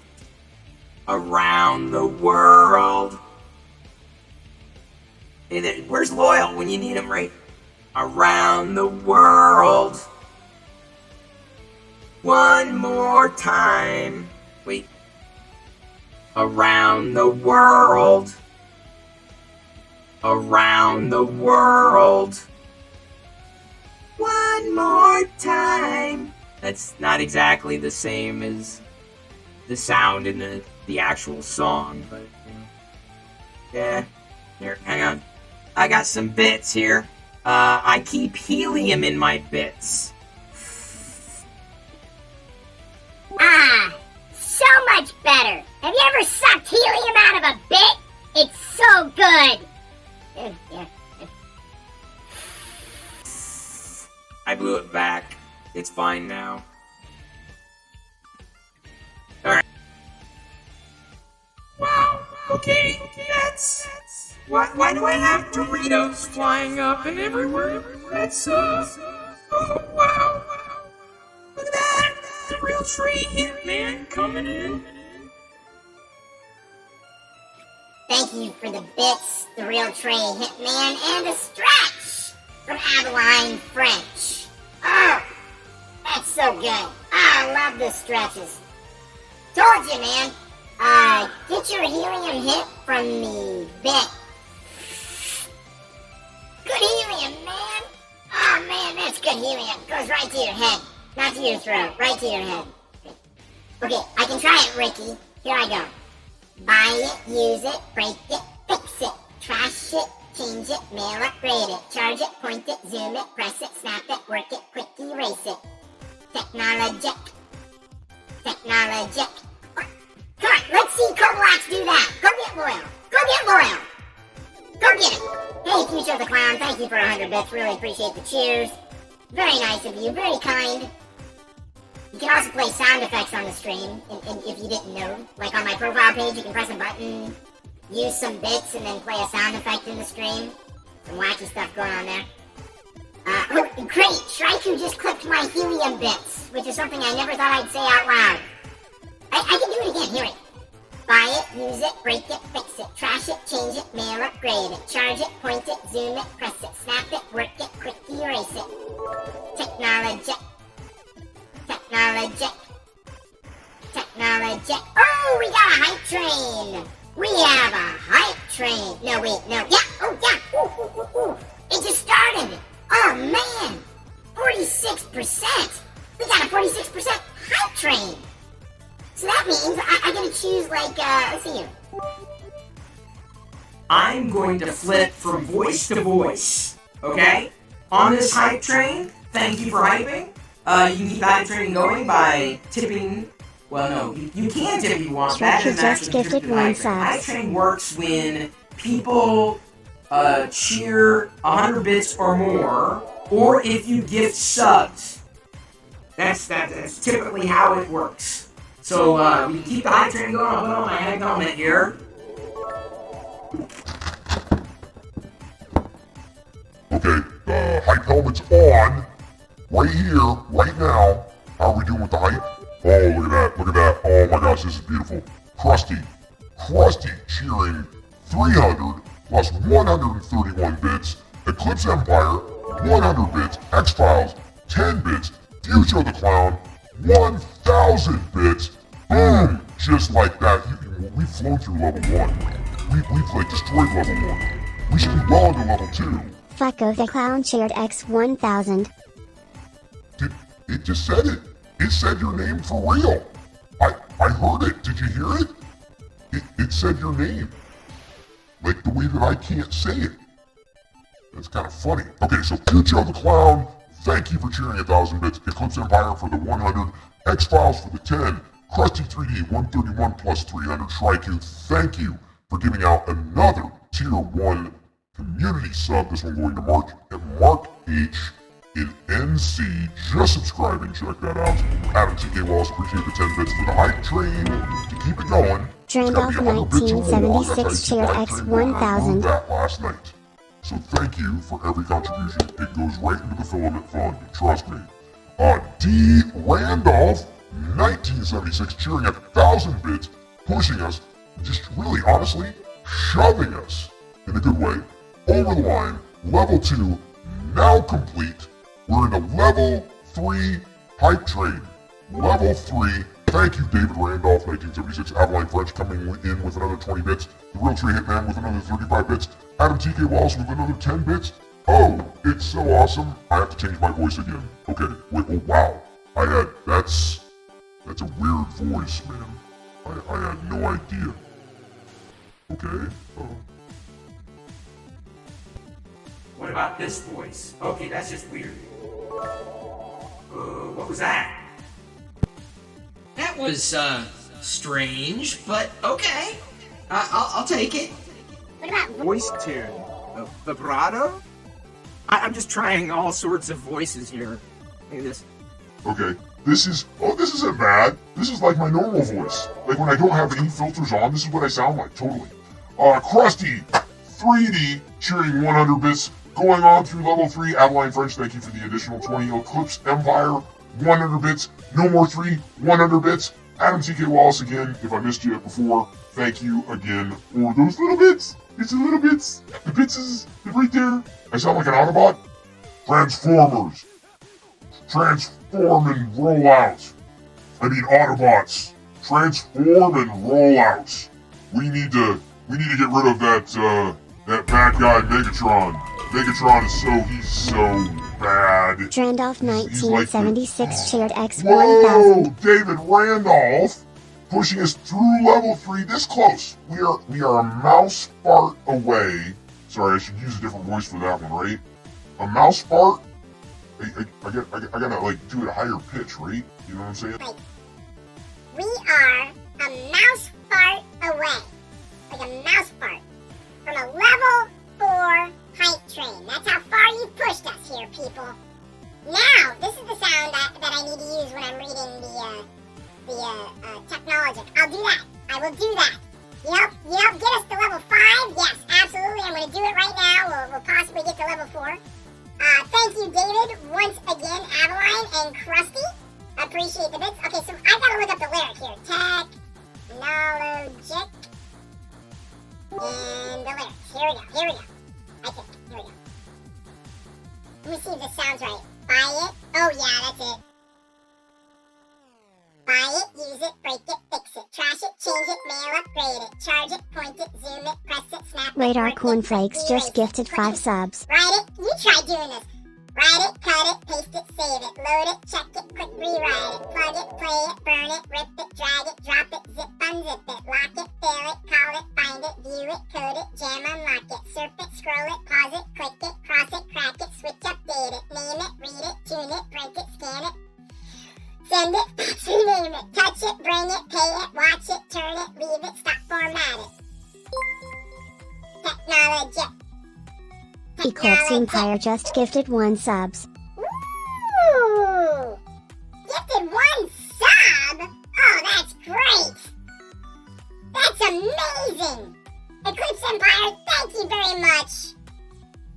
Around the world. Hey, where's Loyal when you need him, right? Around the world. One more time. Wait. Around the world. Around the world. One more time. That's not exactly the same as the sound in the actual song, but yeah. Here, hang on. I got some bits here. I keep helium in my bits. So much better. Have you ever sucked helium out of a bit? It's so good. I blew it back. It's fine now. Alright. Wow, okay, that's... Why do I have Doritos flying up and everywhere? That's, oh, wow. Look at that! The real tree hitman coming in. Thank you for the bits, the real Trey Hitman, and the stretch from Adeline French. Oh, that's so good. Oh, I love the stretches. Told you, man. Get your helium hit from the bit. Good helium, man. Oh, man, that's good helium. Goes right to your head. Not to your throat, right to your head. Okay, I can try it, Ricky. Here I go. Buy it, use it, break it, fix it, trash it, change it, mail it, grade it, charge it, point it, zoom it, press it, snap it, work it, quick erase it. Technologic. Technologic. Come on, let's see Cobalax do that. Go get loyal. Go get loyal. Go get it. Hey, Future the Clown, thank you for 100 bits. Really appreciate the cheers. Very nice of you, very kind. You can also play sound effects on the stream, and if you didn't know. Like on my profile page, you can press a button, use some bits, and then play a sound effect in the stream. Some wacky stuff going on there. Oh, great! Shraiku just clipped my helium bits, which is something I never thought I'd say out loud. I can do it again, hear it. Buy it, use it, break it, fix it, trash it, change it, mail it, grade it, charge it, point it, zoom it, press it, snap it, work it, quick erase it. Technologic. Technologic. Technologic. Oh, we got a hype train. We have a hype train. No, wait, no. Yeah, oh, yeah. Ooh, ooh, ooh, ooh. It just started. Oh, man. 46%. We got a 46% hype train. So that means I gotta choose, like, let's see here. I'm going to flip from voice to voice, okay? On this hype train, thank you for hyping. You can keep the hype train going by tipping. Well, no, you can tip if you want. That Shrek doesn't just actually gifted contribute to the one hype train. sub. Hype train works when people cheer 100 bits or more, or if you gift subs. That's typically how it works. So we can keep the hype train going. I'll put on my head helmet here. Okay, the hype helmet's on. Right here, right now. How are we doing with the hype? Oh, look at that, look at that. Oh my gosh, this is beautiful. Krusty cheering 300 plus 131 bits. Eclipse Empire, 100 bits. X-Files, 10 bits. Future the Clown, 1,000 bits. Boom! Just like that. We've flown through level 1. We've like destroyed level 1. We should be well into level 2. Fucko the Clown shared X 1000. It just said it. It said your name for real. I heard it. Did you hear it? It said your name. Like the way that I can't say it. That's kind of funny. Okay, so Future the Clown, thank you for cheering 1,000 bits. Eclipse Empire for the 100. X-Files for the 10. Krusty 3D 131 plus 300. Shraiku, thank you for giving out another Tier 1 community sub. This one going to Mark H. in NC, just subscribing, check that out. Adam TK Walls, appreciate the 10 bits for the hype train to keep it going. Drandolph 1976 shared X 1000. That last night. So thank you for every contribution. It goes right into the filament fund, trust me. D. Randolph 1976 cheering 1,000 bits, pushing us, just really honestly, shoving us in a good way over the line. Level 2 now complete. We're in a level 3 hype train. Level 3. Thank you, David Randolph, 1976. Adeline French coming in with another 20 bits. The Real Tree Hitman with another 35 bits. Adam TK Walls with another 10 bits. Oh, it's so awesome. I have to change my voice again. Okay, wait, oh wow. That's a weird voice, man. I had no idea. Okay, What about this voice? Okay, that's just weird. What was that? That was, strange, but okay. I'll take it. What about Voice tune. Vibrato? I'm just trying all sorts of voices here. Look at this. Okay, this isn't bad. This is like my normal voice. Like when I don't have any filters on, this is what I sound like, totally. Krusty, 3D, cheering 100 bits, going on through level 3. Adeline French, thank you for the additional 20. Eclipse Empire, 100 bits. No More 3, 100 bits. Adam TK Wallace again, if I missed you before, thank you again for those little bits. It's the little bits. The bits is right there. I sound like an Autobot. Transformers. Transform and roll out. I mean Autobots. Transform and roll out. We need to get rid of that bad guy Megatron. Megatron he's so bad. Randolph He's like 1976 shared X1000. Whoa, David Randolph, pushing us through level 3 this close. We are a mouse fart away. Sorry, I should use a different voice for that one, right? A mouse fart. I gotta like do it a higher pitch, right? You know what I'm saying? Like, we are a mouse fart away. Like a mouse fart. From a level 4 hype train. That's how far you've pushed us here, people. Now, this is the sound that I need to use when I'm reading the technologic. I'll do that. I will do that. Yep, get us to level 5? Yes, absolutely. I'm going to do it right now. We'll possibly get to level 4. Thank you, David, once again, Adeline and Krusty. Appreciate the bits. Okay, so I gotta look up the lyric here. Technologic. And the lyrics. Here we go. I think. Here we go. Let me see if this sounds right. Buy it. Oh, yeah, that's it. Buy it, use it, break it, fix it, trash it, change it, mail, upgrade it, charge it, point it, zoom it, press it, snap it, Radar work it, Cornflakes erase just it, gifted click 5 it, subs. write it, you try doing this. Write it, cut it, paste it, save it, load it, check it, quick rewrite it, plug it, play it, burn it, rip it, drag it, drop it, zip, unzip it, lock it, fail it, call it, find it, view it, code it, jam, unlock it, surf it, scroll it, pause it, click it, cross it, crack it, switch, update it, name it, read it, tune it, print it, scan it, send it, fax, rename it, touch it, bring it, pay it, watch it, turn it, leave it, stop, format it. Technology. Eclipse Empire just gifted 1 subs. Ooh! Gifted 1 sub? Oh, that's great! That's amazing! Eclipse Empire, thank you very much!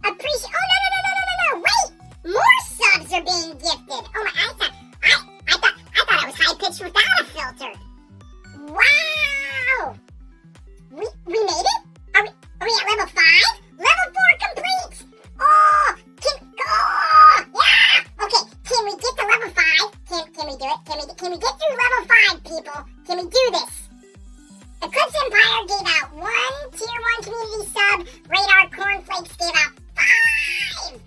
Appreciate. Oh, no! Wait! More subs are being gifted! Oh my, I thought I was high pitched without a filter! Wow! We made it? Are we at level 5? Level 4 complete! Oh! Yeah! Okay, can we get to level 5? Can we do it? Can we get through level 5, people? Can we do this? Eclipse Empire gave out 1 tier 1 community sub. Radar Cornflakes gave out 5!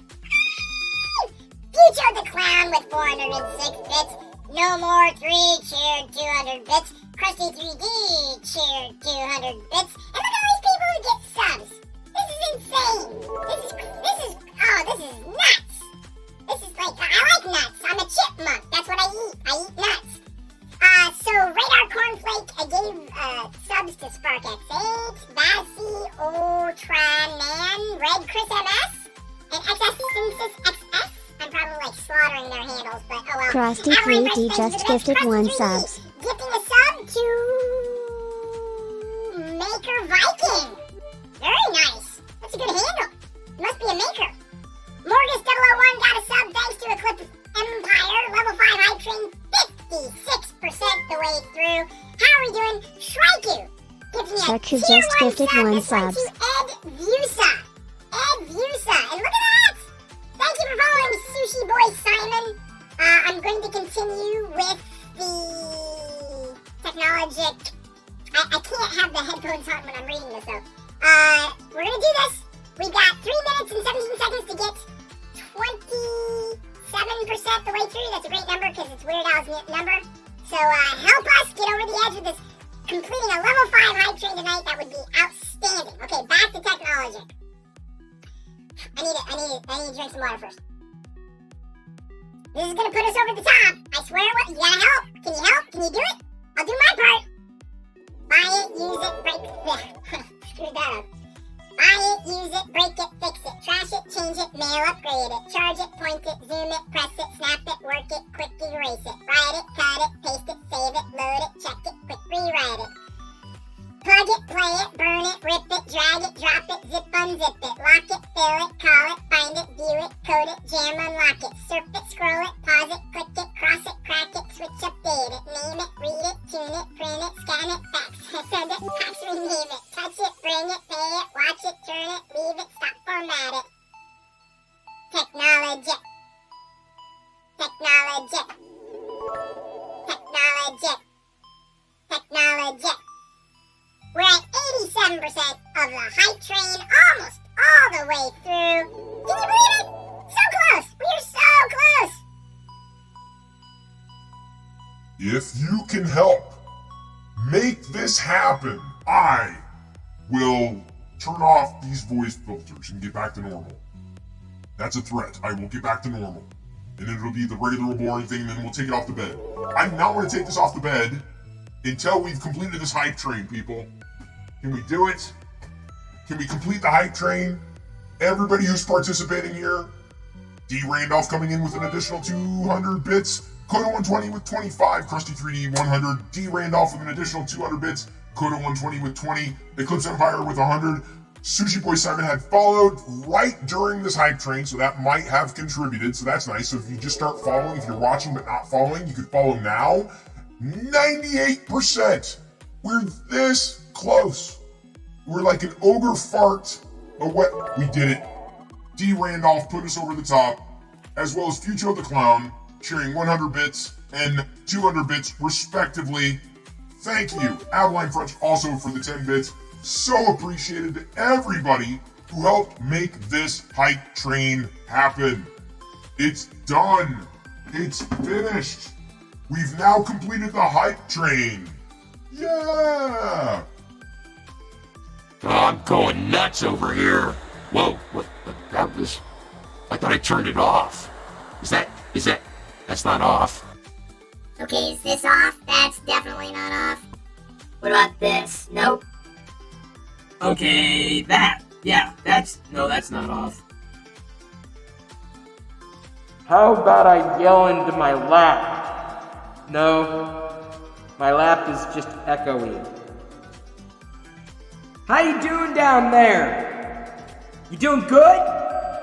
Future the Clown with 406 bits. No More 3 cheered 200 bits. Krusty 3D cheered 200 bits. And look at all these people who get subs. This is insane. This is nuts. This is like, I like nuts. I'm a chipmunk. That's what I eat. I eat nuts. So Radar Cornflake gave subs to Spark X8, Vassy, Ultraman, Red Chris MS, and XS Synthesis XS. I'm probably like slaughtering their handles, but oh well. Krusty 3D just gifted 1 subs. Gifting a sub to Maker Viking. Very nice. That's a good handle. Must be a maker. Morgus 001 got a sub thanks to Eclipse Empire. Level 5 hype train 56% the way through. How are we doing? Shrike gifting me a Shrike tier just 1 gifted sub. 1 This went subs. to Ed Vusa. Ed Vusa. And look at that. Thank you for following me, Sushi Boy Simon. I'm going to continue with the technologic. I can't have the headphones on when I'm reading this though. We're gonna do this. We've got 3 minutes and 17 seconds to get 27% the way through. That's a great number because it's Weird Al's number. So help us get over the edge with this. Completing a level 5 hype train tonight, that would be outstanding. Okay, back to technology. I need to drink some water first. This is gonna put us over the top. I swear it will. You gotta help. Can you help? Can you do it? I'll do my part. Buy it, use it, break it. Screw that up. Buy it, use it, break it, fix it, trash it, change it, mail, upgrade it, charge it, point it, zoom it, press it, snap it, work it, quick erase it, write it, cut it, paste it, save it, load it, check it, quick rewrite it. Plug it, play it, burn it, rip it, drag it, drop it, zip, unzip it, lock it, fill it, call it, find it, view it, code it, jam, unlock it, surf it, scroll it, pause it, click it, cross it, crack it, switch, update it, name it, read it, tune it, print it, scan it, fax, send it, fax, rename it, touch it, bring it, pay it, watch it, turn it, leave it, stop, format it. Technology. Technology. Technology. Technology. We're at 87% of the hype train, almost all the way through. Can you believe it? So close! We're so close! If you can help make this happen, I will turn off these voice filters and get back to normal. That's a threat. I will get back to normal. And it'll be the regular boring thing, and then we'll take it off the bed. I'm not going to take this off the bed until we've completed this hype train, people. Can we do it? Can we complete the hype train? Everybody who's participating here. D. Randolph coming in with an additional 200 bits. Coda 120 with 25. Krusty 3D 100. D. Randolph with an additional 200 bits. Coda 120 with 20. Eclipse Empire with 100. Sushi Boy Simon had followed right during this hype train, so that might have contributed, so that's nice. So if you just start following, if you're watching but not following, you could follow now. 98%! We're this close. We're like an ogre fart away. We did it. D. Randolph put us over the top, as well as Fucho the Clown, sharing 100 bits and 200 bits respectively. Thank you, Adeline French, also for the 10 bits. So appreciated to everybody who helped make this hype train happen. It's done. It's finished. We've now completed the hype train. Yeah! Oh, I'm going nuts over here. Whoa, what that was? I thought I turned it off. That's not off. Okay, is this off? That's definitely not off. What about this? Nope. Okay, that. Yeah, that's not off. How about I yell into my lap? No, my lap is just echoey. How you doing down there? You doing good?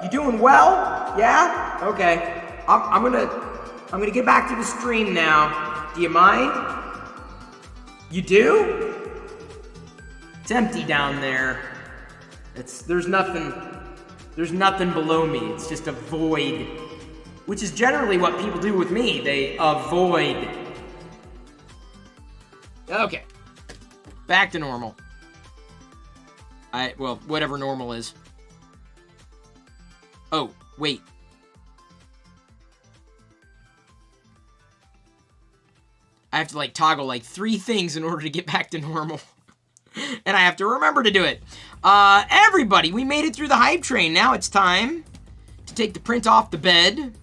You doing well? Yeah? Okay. I'm gonna get back to the stream now. Do you mind? You do? It's empty down there. There's nothing below me. It's just a void. Which is generally what people do with me. They avoid. Okay. Back to normal. Well, whatever normal is. Oh, wait. I have to toggle 3 things in order to get back to normal. And I have to remember to do it. Everybody, we made it through the hype train. Now it's time to take the print off the bed.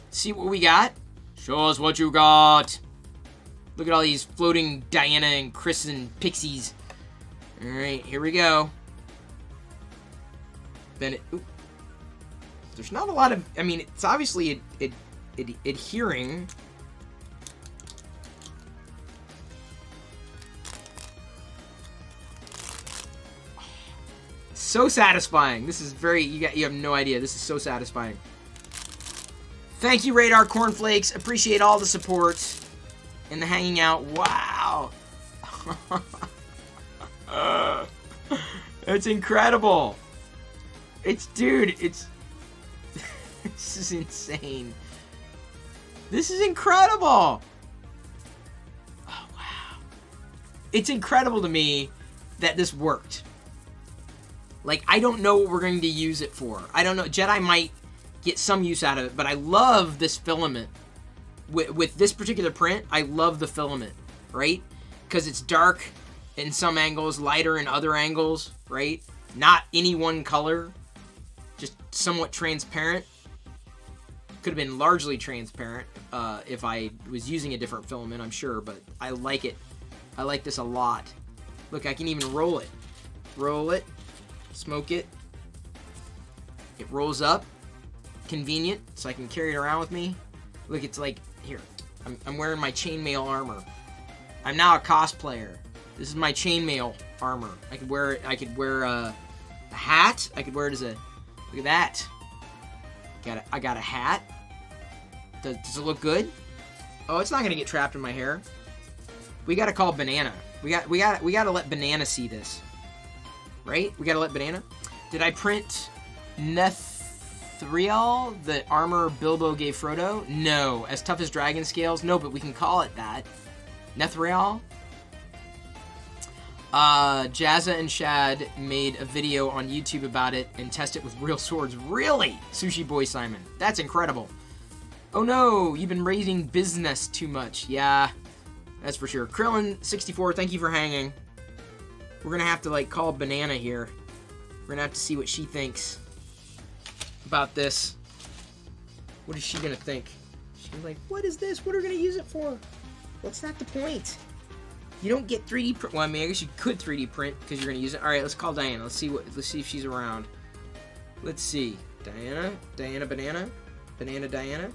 See what we got. Show us what you got. Look at all these floating Diana and Chris and pixies. All right, here we go. Then there's not a lot of. I mean, it's obviously adhering. So satisfying. This is very. You have no idea. This is so satisfying. Thank you, Radar Cornflakes. Appreciate all the support and the hanging out. Wow. It's incredible. Dude, this is insane. This is incredible. Oh, wow. It's incredible to me that this worked. I don't know what we're going to use it for. I don't know. Jedi might get some use out of it, but I love this filament. With this particular print, I love the filament, right? Because it's dark in some angles, lighter in other angles, right? Not any one color, just somewhat transparent. Could have been largely transparent if I was using a different filament, I'm sure, but I like it. I like this a lot. Look, I can even roll it. Roll it. Smoke it. It rolls up. Convenient, so I can carry it around with me. Look, it's like, here. I'm wearing my chainmail armor. I'm now a cosplayer. This is my chainmail armor. I could wear it. I could wear a hat. I could wear it as a. Look at that. I got a hat. Does it look good? Oh, it's not gonna get trapped in my hair. We gotta call Banana. We gotta let Banana see this. Right? We gotta let Banana. Did I print Nethriel, the armor Bilbo gave Frodo? No. As tough as dragon scales? No, but we can call it that. Nethriel? Jazza and Shad made a video on YouTube about it and tested it with real swords. Really? Sushi Boy Simon. That's incredible. Oh no, you've been raising business too much. Yeah, that's for sure. Krillin64, thank you for hanging. We're gonna have to, like, call Banana here. We're gonna have to see what she thinks about this. What is she gonna think? She's like, what is this? What are we gonna use it for? What's not the point? You don't get 3D print. Well, I mean, I guess you could 3D print because you're gonna use it. All right, let's call Diana. Let's see if she's around. Let's see. Diana, Banana, Diana.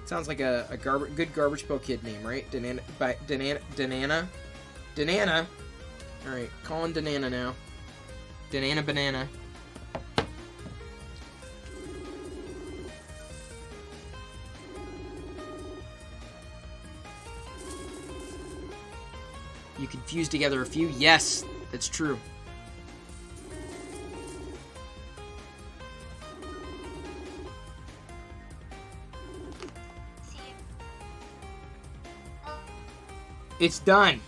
Sounds like a good Garbage Pail Kid name, right? Danana. All right, calling Danana now. Danana Banana. You can fuse together a few. Yes, that's true. It's done.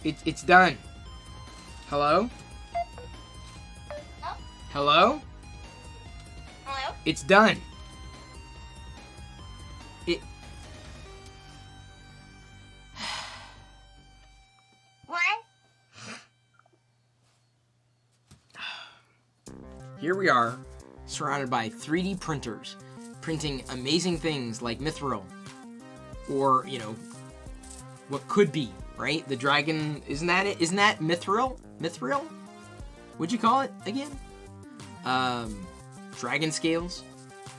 It's done. Hello? Hello? Hello? It's done. What? Here we are, surrounded by 3D printers, printing amazing things like Mithril, or, you know, what could be, right? The dragon, isn't that it? Isn't that Mithril? Mithril? What'd you call it again? Dragon scales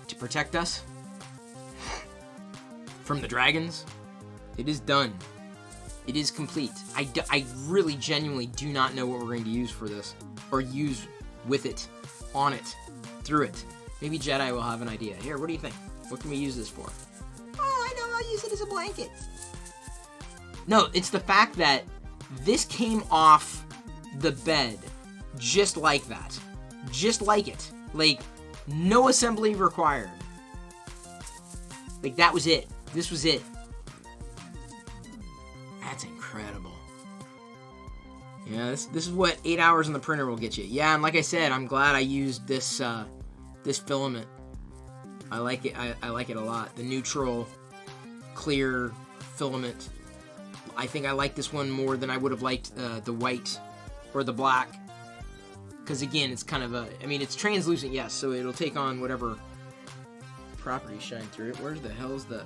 to protect us from the dragons. It is done. It is complete. I really genuinely do not know what we're going to use for this, or use with it, on it, through it. Maybe Jedi will have an idea. Here, what do you think? What can we use this for? Oh, I know, I'll use it as a blanket. No, it's the fact that this came off the bed just like that. Just like it. Like, no assembly required. Like, that was it. This was it. That's incredible. Yeah, this is what 8 hours in the printer will get you. Yeah, and like I said, I'm glad I used this this filament. I like it. I like it a lot. The neutral, clear filament. I think I like this one more than I would have liked the white or the black. Because again, it's kind of a, I mean, it's translucent, yes, so it'll take on whatever properties shine through it. Where the hell's the...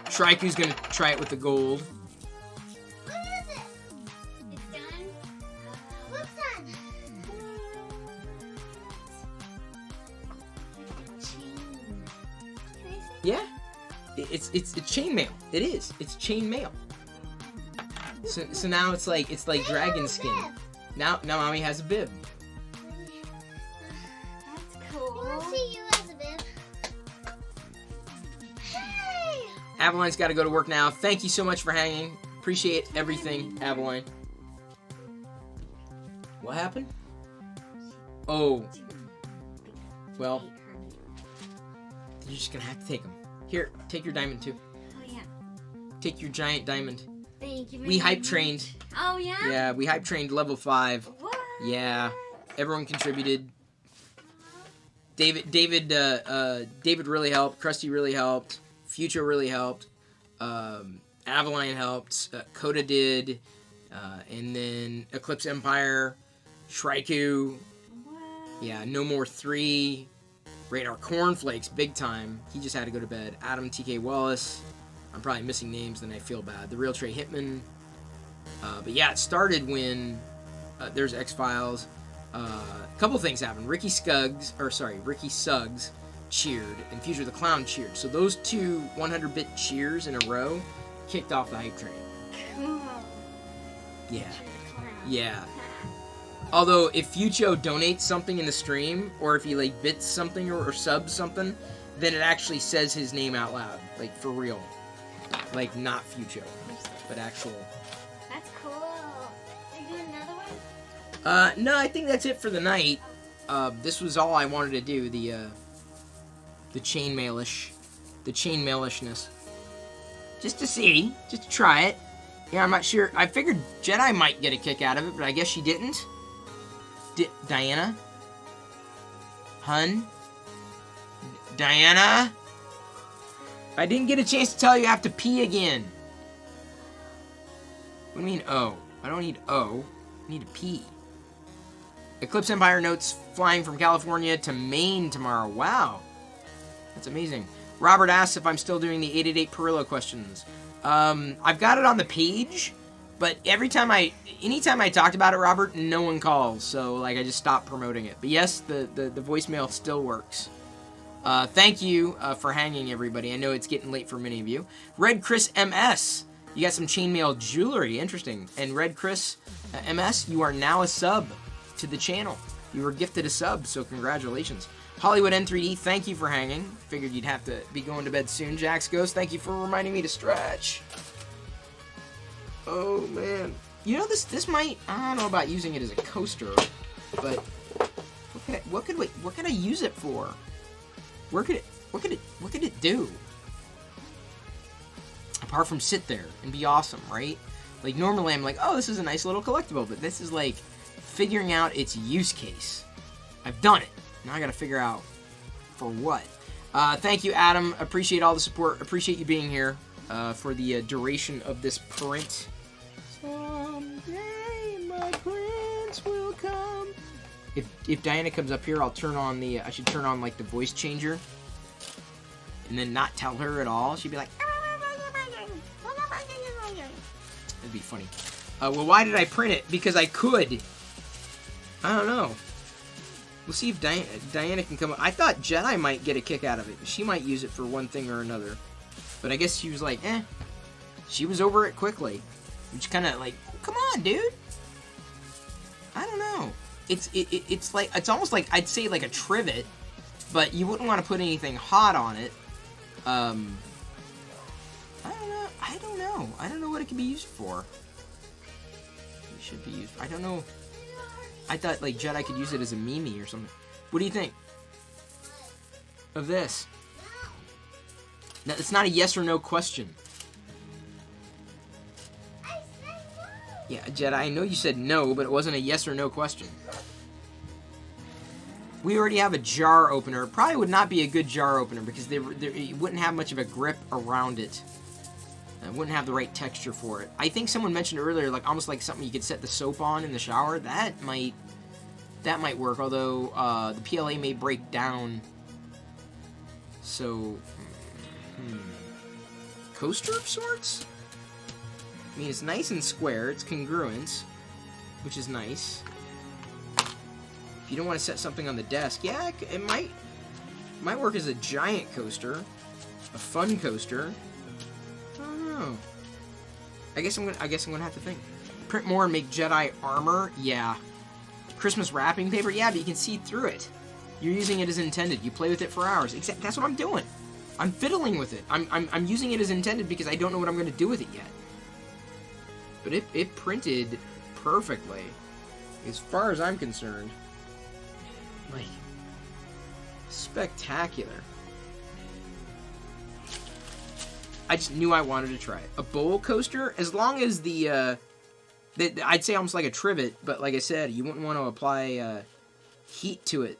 Shriku's gonna try it with the gold. What is it? It's done? What's done? Chain. Can I see? Yeah, it's chainmail. It is. It's chainmail. So now it's like dragon skin. Now mommy has a bib. That's cool. Let's see you as a bib. Hey! Aveline's got to go to work now. Thank you so much for hanging. Appreciate everything, Aveline. What happened? Oh. Well, you're just gonna have to take them. Here, take your diamond too. Oh, yeah. Take your giant diamond. Thank you very We hype much. trained. Oh, yeah? Yeah, we hype trained level 5. What? Yeah, everyone contributed. David really helped. Krusty really helped. Future really helped. Aveline helped. Coda did. And then Eclipse Empire. Shrike. Yeah, No More 3. Radar Cornflakes, big time. He just had to go to bed. Adam TK Wallace. I'm probably missing names, then I feel bad. The Real Trey Hitman. But yeah, it started when there's X-Files. A couple things happened. Ricky Suggs cheered, and Future the Clown cheered. So those two 100-bit cheers in a row kicked off the hype train. Cool. Yeah. Yeah. Although, if Fucho donates something in the stream, or if he, like, bits something or subs something, then it actually says his name out loud. Like, for real. Like, not Fucho, but actual. That's cool. Are you doing another one? No, I think that's it for the night. This was all I wanted to do, the chainmailishness. Just to see, just to try it. Yeah, I'm not sure. I figured Jedi might get a kick out of it, but I guess she didn't. Diana? Hun? Diana? I didn't get a chance to tell you I have to pee again. What do you mean, O? I don't need O. I need to pee. Eclipse Empire notes flying from California to Maine tomorrow. Wow. That's amazing. Robert asks if I'm still doing the 888 Perillo questions. I've got it on the page, but anytime I talked about it, Robert, no one calls. So, like, I just stopped promoting it. But yes, the voicemail still works. Thank you for hanging, everybody. I know it's getting late for many of you. Red Chris MS, you got some chainmail jewelry. Interesting. And Red Chris MS, you are now a sub to the channel. You were gifted a sub, so congratulations. Hollywood N3D, thank you for hanging. Figured you'd have to be going to bed soon. Jax Ghost, thank you for reminding me to stretch. Oh, man. You know, this might, I don't know about using it as a coaster, but what could I use it for? What could it do? Apart from sit there and be awesome, right? Like, normally I'm like, oh, this is a nice little collectible, but this is like figuring out its use case. I've done it. Now I gotta figure out for what. Thank you, Adam. Appreciate all the support. Appreciate you being here for the duration of this print. Someday my prince will come. If Diana comes up here, I'll turn on I should turn on, like, the voice changer. And then not tell her at all. She'd be like... That'd be funny. Well, why did I print it? Because I could. I don't know. We'll see if Diana can come up. I thought Jedi might get a kick out of it. She might use it for one thing or another. But I guess she was like, eh. She was over it quickly. Which kind of like, come on, dude. I don't know. It's almost like, I'd say like a trivet, but you wouldn't want to put anything hot on it. I don't know. I don't know what it could be used for. It should be used. I don't know. I thought, like, Jedi could use it as a Mimi or something. What do you think of this? No, it's not a yes or no question. Yeah, Jedi, I know you said no, but it wasn't a yes or no question. We already have a jar opener. It probably would not be a good jar opener because it wouldn't have much of a grip around it. It wouldn't have the right texture for it. I think someone mentioned earlier, like almost like something you could set the soap on in the shower. That might work, although the PLA may break down. So, coaster of sorts? I mean, it's nice and square. It's congruent, which is nice. If you don't want to set something on the desk, yeah, it might work as a giant coaster, a fun coaster. I don't know. I guess I'm gonna have to think. Print more and make Jedi armor. Yeah. Christmas wrapping paper. Yeah, but you can see through it. You're using it as intended. You play with it for hours. That's what I'm doing. I'm fiddling with it. I'm using it as intended because I don't know what I'm gonna do with it yet. But it printed perfectly, as far as I'm concerned. Like, spectacular. I just knew I wanted to try it. A bowl coaster, as long as I'd say almost like a trivet, but like I said, you wouldn't want to apply heat to it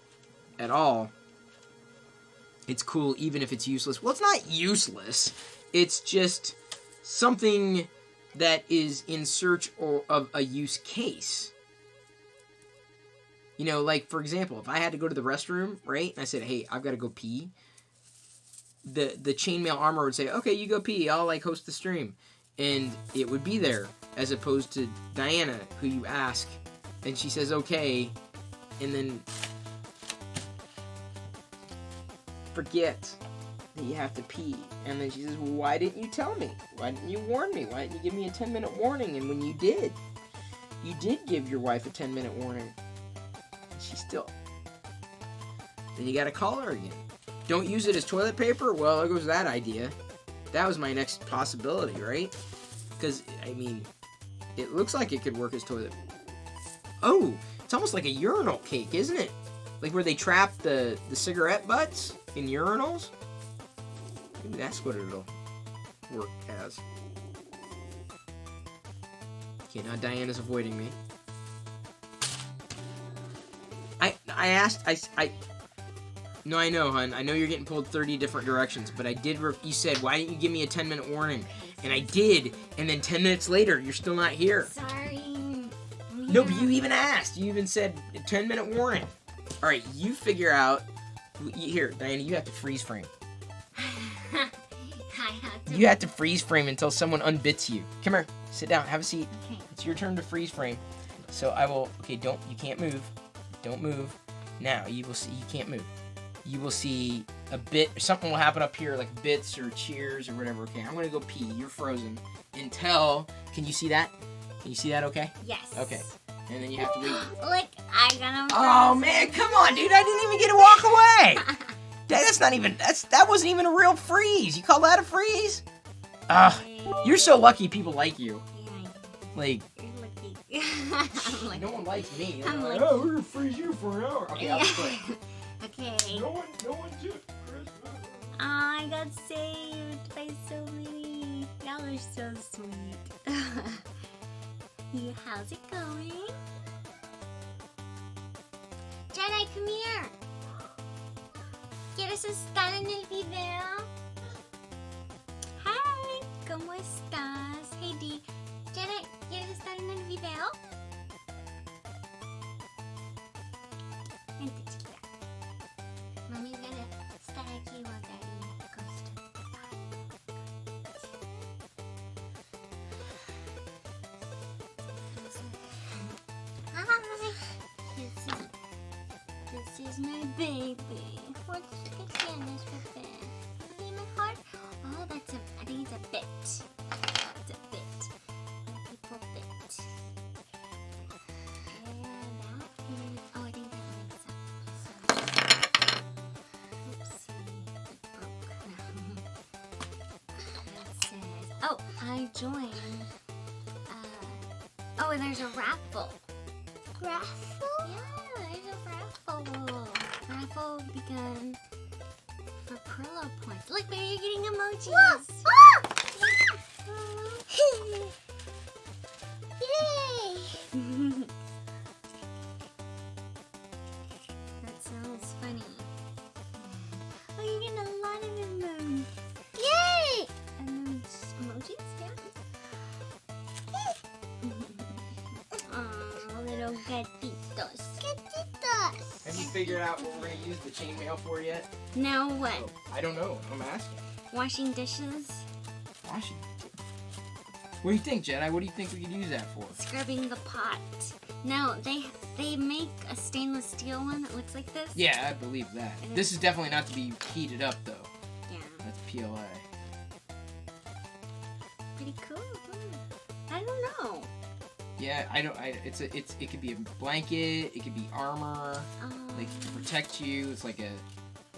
at all. It's cool even if it's useless. Well, it's not useless. It's just something that is in search of a use case. You know, like, for example, if I had to go to the restroom, right, and I said, hey, I've got to go pee, the chainmail armor would say, okay, you go pee, I'll, like, host the stream. and it would be there, as opposed to Diana, who you ask, and she says okay, and then forgets that you have to pee. And then she says, well, why didn't you tell me? Why didn't you warn me? Why didn't you give me a 10-minute warning? And when you did give your wife a 10-minute warning. And she still... Then you gotta call her again. Don't use it as toilet paper? Well, there goes that idea. That was my next possibility, right? Because, I mean, it looks like it could work as toilet. Oh, it's almost like a urinal cake, isn't it? Like where they trap the cigarette butts in urinals? Maybe that's what it'll work as. Okay, now Diana's avoiding me. I asked, No, I know, hon. I know you're getting pulled 30 different directions, but I did, you said, why didn't you give me a 10-minute warning? And I did, and then 10 minutes later, you're still not here. Sorry. No, but you even asked. You even said a 10-minute warning. All right, you figure out. Here, Diana, you have to freeze frame. You have to freeze frame until someone unbits you. Come here, sit down, have a seat. Okay. It's your turn to freeze frame. So I will. Okay, you can't move. Don't move. Now you will see. You can't move. You will see a bit. Something will happen up here, like bits or cheers or whatever. Okay, I'm gonna go pee. You're frozen until. Can you see that? Can you see that? Okay. Yes. Okay. And then you have to wait. Look, I got him. Oh man, come on, dude! I didn't even get to walk away. That's not even. That wasn't even a real freeze. You call that a freeze? You're so lucky. People like you. Like. You're lucky. No one likes me. They're I'm like, like- oh, we're gonna freeze you for an hour. Okay, I'll quit. Okay. No one did, Chris. I got saved by so many. Y'all are so sweet. How's it going? Jedi, come here. ¿Quieres estar en el video? Hi, ¿cómo estás? Hey, D. Jedi, ¿quieres estar en el video? Vente, chiquita. Mommy's gonna estar aquí while Daddy goes to the Hi. This is my baby. What's this bebé? See my heart? Oh, I think it's a bit. It's a bit. People bit. And that is, I think that one's oopsie, it says, oh, I joined. Oh, and there's a raffle. Raffle? Yeah, there's a raffle. Raffle begun for Perlo points. Look, baby, you're getting emojis. Yay! That sounds funny. Oh, you're getting a lot of emojis. Yay! Emojis, yeah. Oh, little gatitos. Gatitos. Have you figured out what we're gonna use the chainmail for yet? Now what? Oh, I don't know. I'm asking. Washing dishes? Washing. What do you think, Jedi? What do you think we could use that for? Scrubbing the pot. No, they make a stainless steel one that looks like this. Yeah, I believe that. This is definitely not to be heated up, though. Yeah. That's PLA. Pretty cool. I don't know. Yeah, it could be a blanket. It could be armor. Like to protect you. It's like a.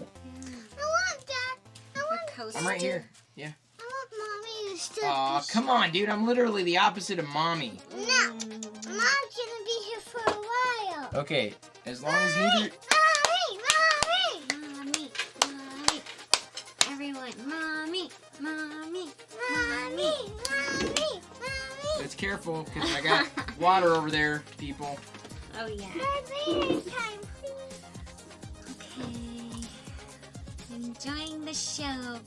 I want that. I want. Coaster. I'm right here. Yeah. I want mommy to still. Aw, come on, dude. I'm literally the opposite of mommy. No, mom's gonna be here for a while. Okay, as long as neither. Mommy. Everyone, mommy. Let's careful, because I got water over there, people. Oh yeah. Time, Okay. Enjoying the show.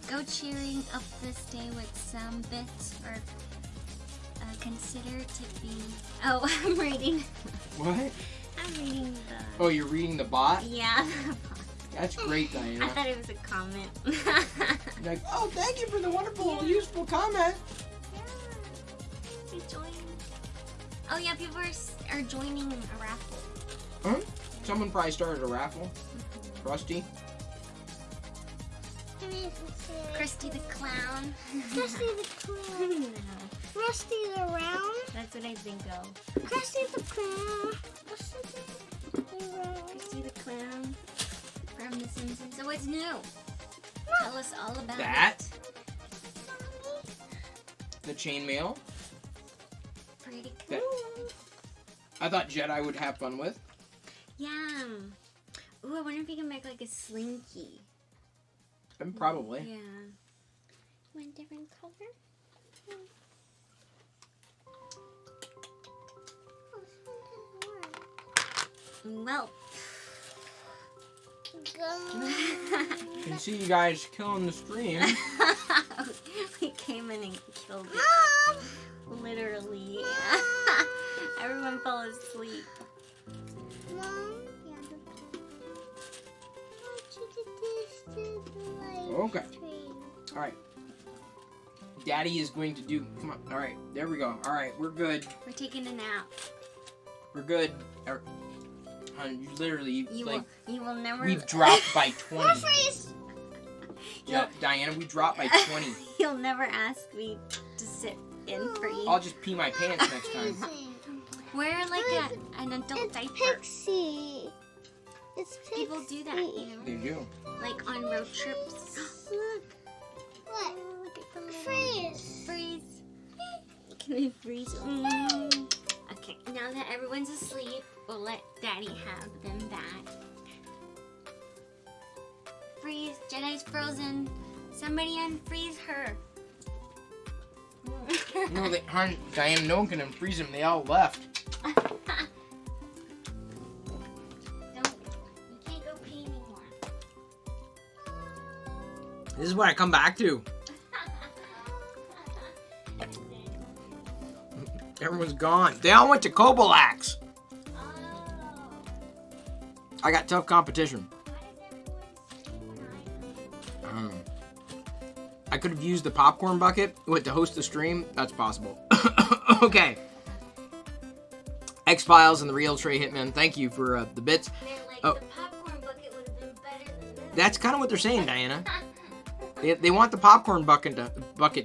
Go cheering up this day with some bits or consider to be. Oh, I'm reading. What? I'm reading the. Oh, you're reading the bot? Yeah. That's great, I Diana. thought it was a comment. You're like, oh, thank you for the wonderful, useful comment. We joined. Oh yeah, people are joining a raffle. Huh? Someone probably started a raffle. Rusty. Krusty the Clown. Krusty the Clown. No, Rusty the Round. that's what I think of. Krusty the Clown. Krusty the Round. Krusty the Clown from The Simpsons. So what's new? Tell us all about That. it. The chainmail. Pretty That cool. I thought Jedi would have fun with. Yeah. Ooh, I wonder if you can make like a slinky. Probably. Yeah. One different color? Well. Can see you guys killing the stream. We came in and killed it. Mom! Literally. Everyone fell asleep. Mom? Okay. All right. Daddy is going to do. Come on. All right. There we go. All right. We're good. We're taking a nap. We're good. Hon, you literally You will never. we've dropped by 20. Freeze! Yeah, Diana, we dropped by 20. You'll never ask me to sit in for you. I'll just pee my pants next time. Wear like an adult diaper. Pixie. It's Pixie. People do that, you know, They do. like on road trips. Look. What? Freeze. Freeze. Can we freeze? Mm. Okay, now that everyone's asleep, we'll let Daddy have them back. Freeze. Jedi's frozen. Somebody unfreeze her. No, hon, Diana, no one can unfreeze them. They all left. You can't go pee anymore. This is what I come back to. Everyone's gone. They all went to Kobalax. I got tough competition. I could have used the popcorn bucket to host the stream. That's possible. Okay. X-Files and the Real Trey Hitman. Thank you for the bits. The popcorn bucket would have been better than this. That's kind of what they're saying, Diana. They want the popcorn bucket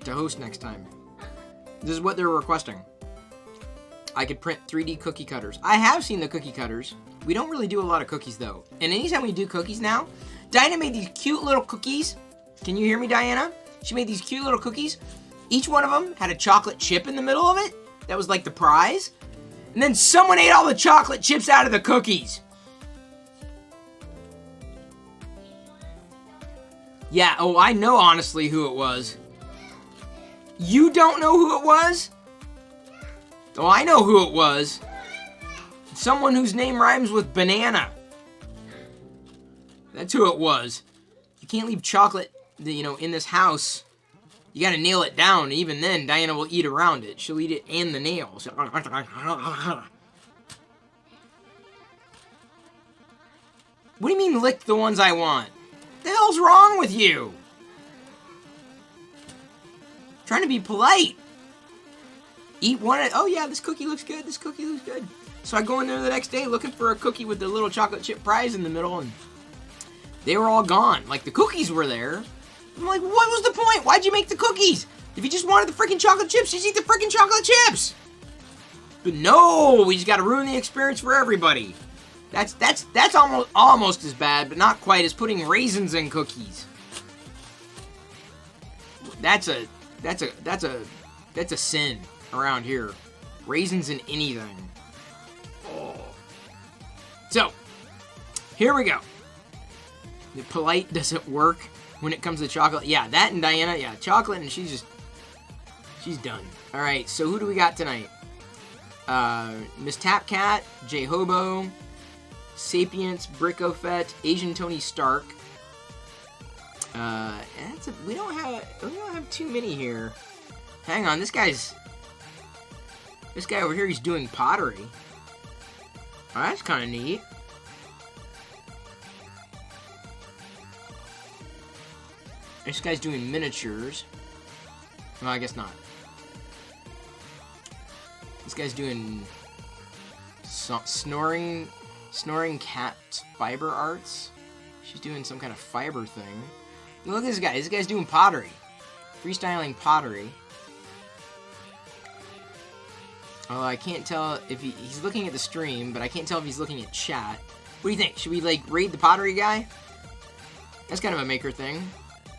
to host next time. This is what they're requesting. I could print 3D cookie cutters. I have seen the cookie cutters. We don't really do a lot of cookies, though. And anytime we do cookies now, Diana made these cute little cookies. Can you hear me, Diana? She made these cute little cookies. Each one of them had a chocolate chip in the middle of it. That was like the prize. And then someone ate all the chocolate chips out of the cookies. Yeah, oh, I know honestly who it was. You don't know who it was? Oh, I know who it was. Someone whose name rhymes with banana. That's who it was. You can't leave chocolate, in this house. You gotta nail it down. Even then, Diana will eat around it. She'll eat it and the nails. What do you mean lick the ones I want? The hell's wrong with you? Trying to be polite. Eat one. Oh yeah, this cookie looks good. This cookie looks good. So I go in there the next day looking for a cookie with the little chocolate chip prize in the middle, and they were all gone. Like, the cookies were there. I'm like, what was the point? Why'd you make the cookies? If you just wanted the freaking chocolate chips, just eat the freaking chocolate chips. But no, we just gotta ruin the experience for everybody. That's almost as bad, but not quite, as putting raisins in cookies. That's a sin around here. Raisins in anything. Oh. So, here we go. The polite doesn't work when it comes to chocolate. Yeah, that and Diana, yeah, chocolate, and she's done. All right, so who do we got tonight? Miss Tapcat, J Hobo, Sapience, Brickofet, Asian Tony Stark. We don't have too many here. Hang on, this guy over here, he's doing pottery. Oh, that's kind of neat. This guy's doing miniatures. No, I guess not. This guy's doing snoring cat fiber arts. She's doing some kind of fiber thing. Look at this guy. This guy's doing pottery. Freestyling pottery. Oh, I can't tell if he's looking at the stream, but I can't tell if he's looking at chat. What do you think? Should we, like, raid the pottery guy? That's kind of a maker thing.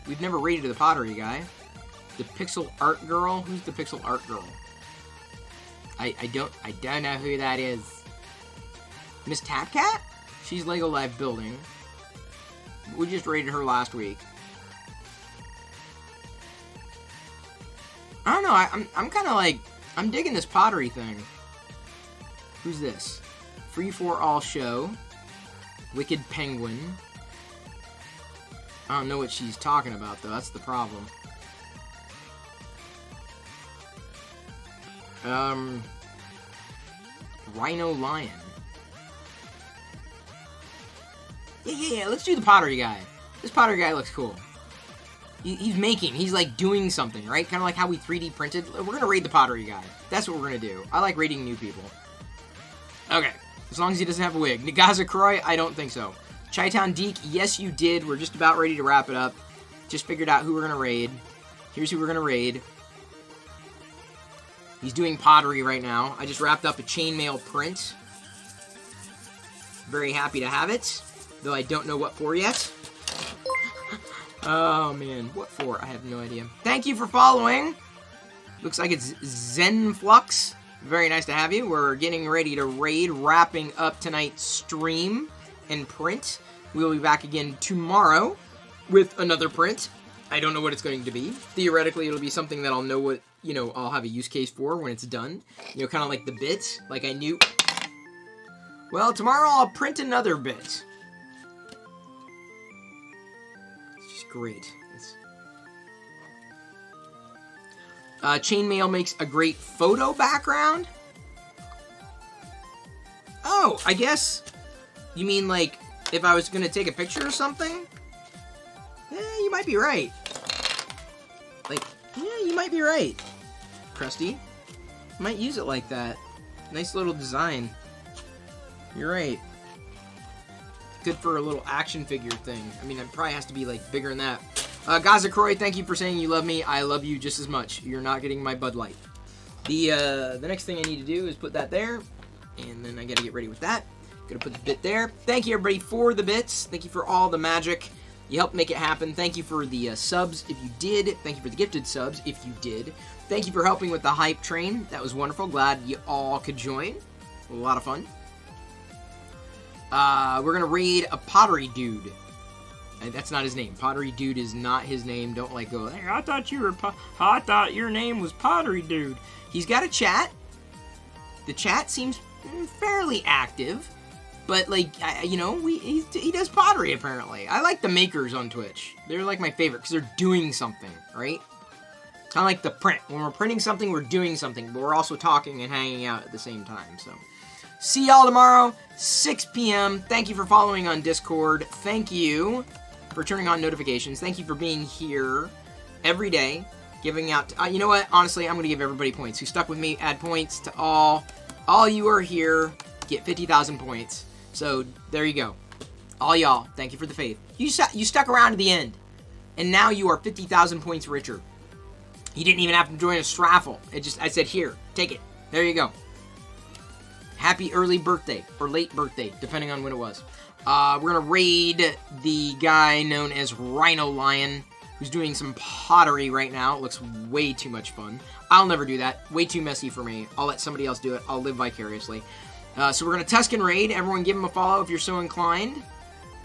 We've never raided the pottery guy. The pixel art girl? Who's the pixel art girl? I don't know who that is. Miss Tapcat? She's Lego Live Building. We just raided her last week. I don't know, I'm kind of like, I'm digging this pottery thing. Who's this? Free for All Show. Wicked Penguin. I don't know what she's talking about, though. That's the problem. Rhino Lion. Yeah, let's do the pottery guy. This pottery guy looks cool. He's like doing something, right? Kind of like how we 3D printed. We're gonna raid the pottery guy. That's what we're gonna do. I like raiding new people. Okay, as long as he doesn't have a wig. Nagaza Kroy, I don't think so. Chi-Town Deke, yes you did. We're just about ready to wrap it up. Just figured out who we're gonna raid. Here's who we're gonna raid. He's doing pottery right now. I just wrapped up a chainmail print. Very happy to have it, though I don't know what for yet. Oh man, what for? I have no idea. Thank you for following. Looks like it's Zenflux. Very nice to have you. We're getting ready to raid, wrapping up tonight's stream and print. We'll be back again tomorrow with another print. I don't know what it's going to be. Theoretically, it'll be something that I'll know what, I'll have a use case for when it's done. Kind of like the bit, like I knew. Well, tomorrow I'll print another bit. It's just great. Chainmail makes a great photo background. Oh, I guess you mean like if I was going to take a picture or something? You might be right. You might be right. Krusty. Might use it like that. Nice little design. You're right. Good for a little action figure thing. I mean, it probably has to be, like, bigger than that. Gaza Croy, thank you for saying you love me. I love you just as much. You're not getting my Bud Light. The next thing I need to do is put that there. And then I gotta get ready with that. Gonna put the bit there. Thank you, everybody, for the bits. Thank you for all the magic. You helped make it happen. Thank you for the subs, if you did. Thank you for the gifted subs, if you did. Thank you for helping with the hype train. That was wonderful. Glad you all could join. A lot of fun. We're going to raid a pottery dude. That's not his name. Pottery dude is not his name. Don't go, hey, I thought your name was pottery dude. He's got a chat. The chat seems fairly active. But, he does pottery, apparently. I like the makers on Twitch. They're, my favorite, because they're doing something, right? Kind of like the print. When we're printing something, we're doing something, but we're also talking and hanging out at the same time, so. See y'all tomorrow, 6 p.m. Thank you for following on Discord. Thank you for turning on notifications. Thank you for being here every day, giving out... you know what? Honestly, I'm going to give everybody points. Who stuck with me, add points to all. All you are here, get 50,000 points. So, there you go. All y'all, thank you for the faith. You stuck around to the end. And now you are 50,000 points richer. You didn't even have to join a straffle. I said, here, take it. There you go. Happy early birthday, or late birthday, depending on when it was. We're going to raid the guy known as Rhino Lion, who's doing some pottery right now. It looks way too much fun. I'll never do that. Way too messy for me. I'll let somebody else do it. I'll live vicariously. So we're going to Tuscan raid. Everyone give him a follow if you're so inclined.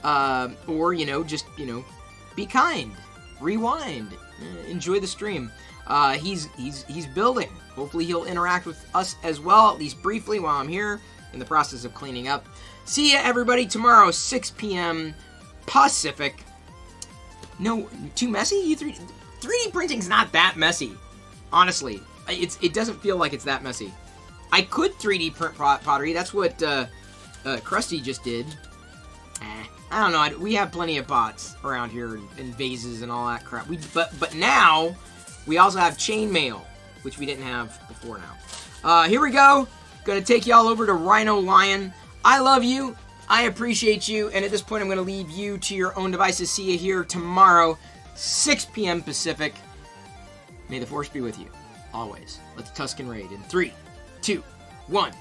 Or, just, be kind. Rewind. Enjoy the stream. He's building. Hopefully he'll interact with us as well, at least briefly while I'm here in the process of cleaning up. See ya, everybody, tomorrow, 6 p.m. Pacific. No, too messy? 3D printing's not that messy. Honestly, it doesn't feel like it's that messy. I could 3D print pottery. That's what Krusty just did. I don't know. We have plenty of pots around here and vases and all that crap. But now we also have chainmail, which we didn't have before now. Here we go. Gonna take y'all over to Rhino Lion. I love you. I appreciate you. And at this point, I'm gonna leave you to your own devices. See you here tomorrow, 6 p.m. Pacific. May the Force be with you. Always. Let's Tusken Raid in 3, 2, 1.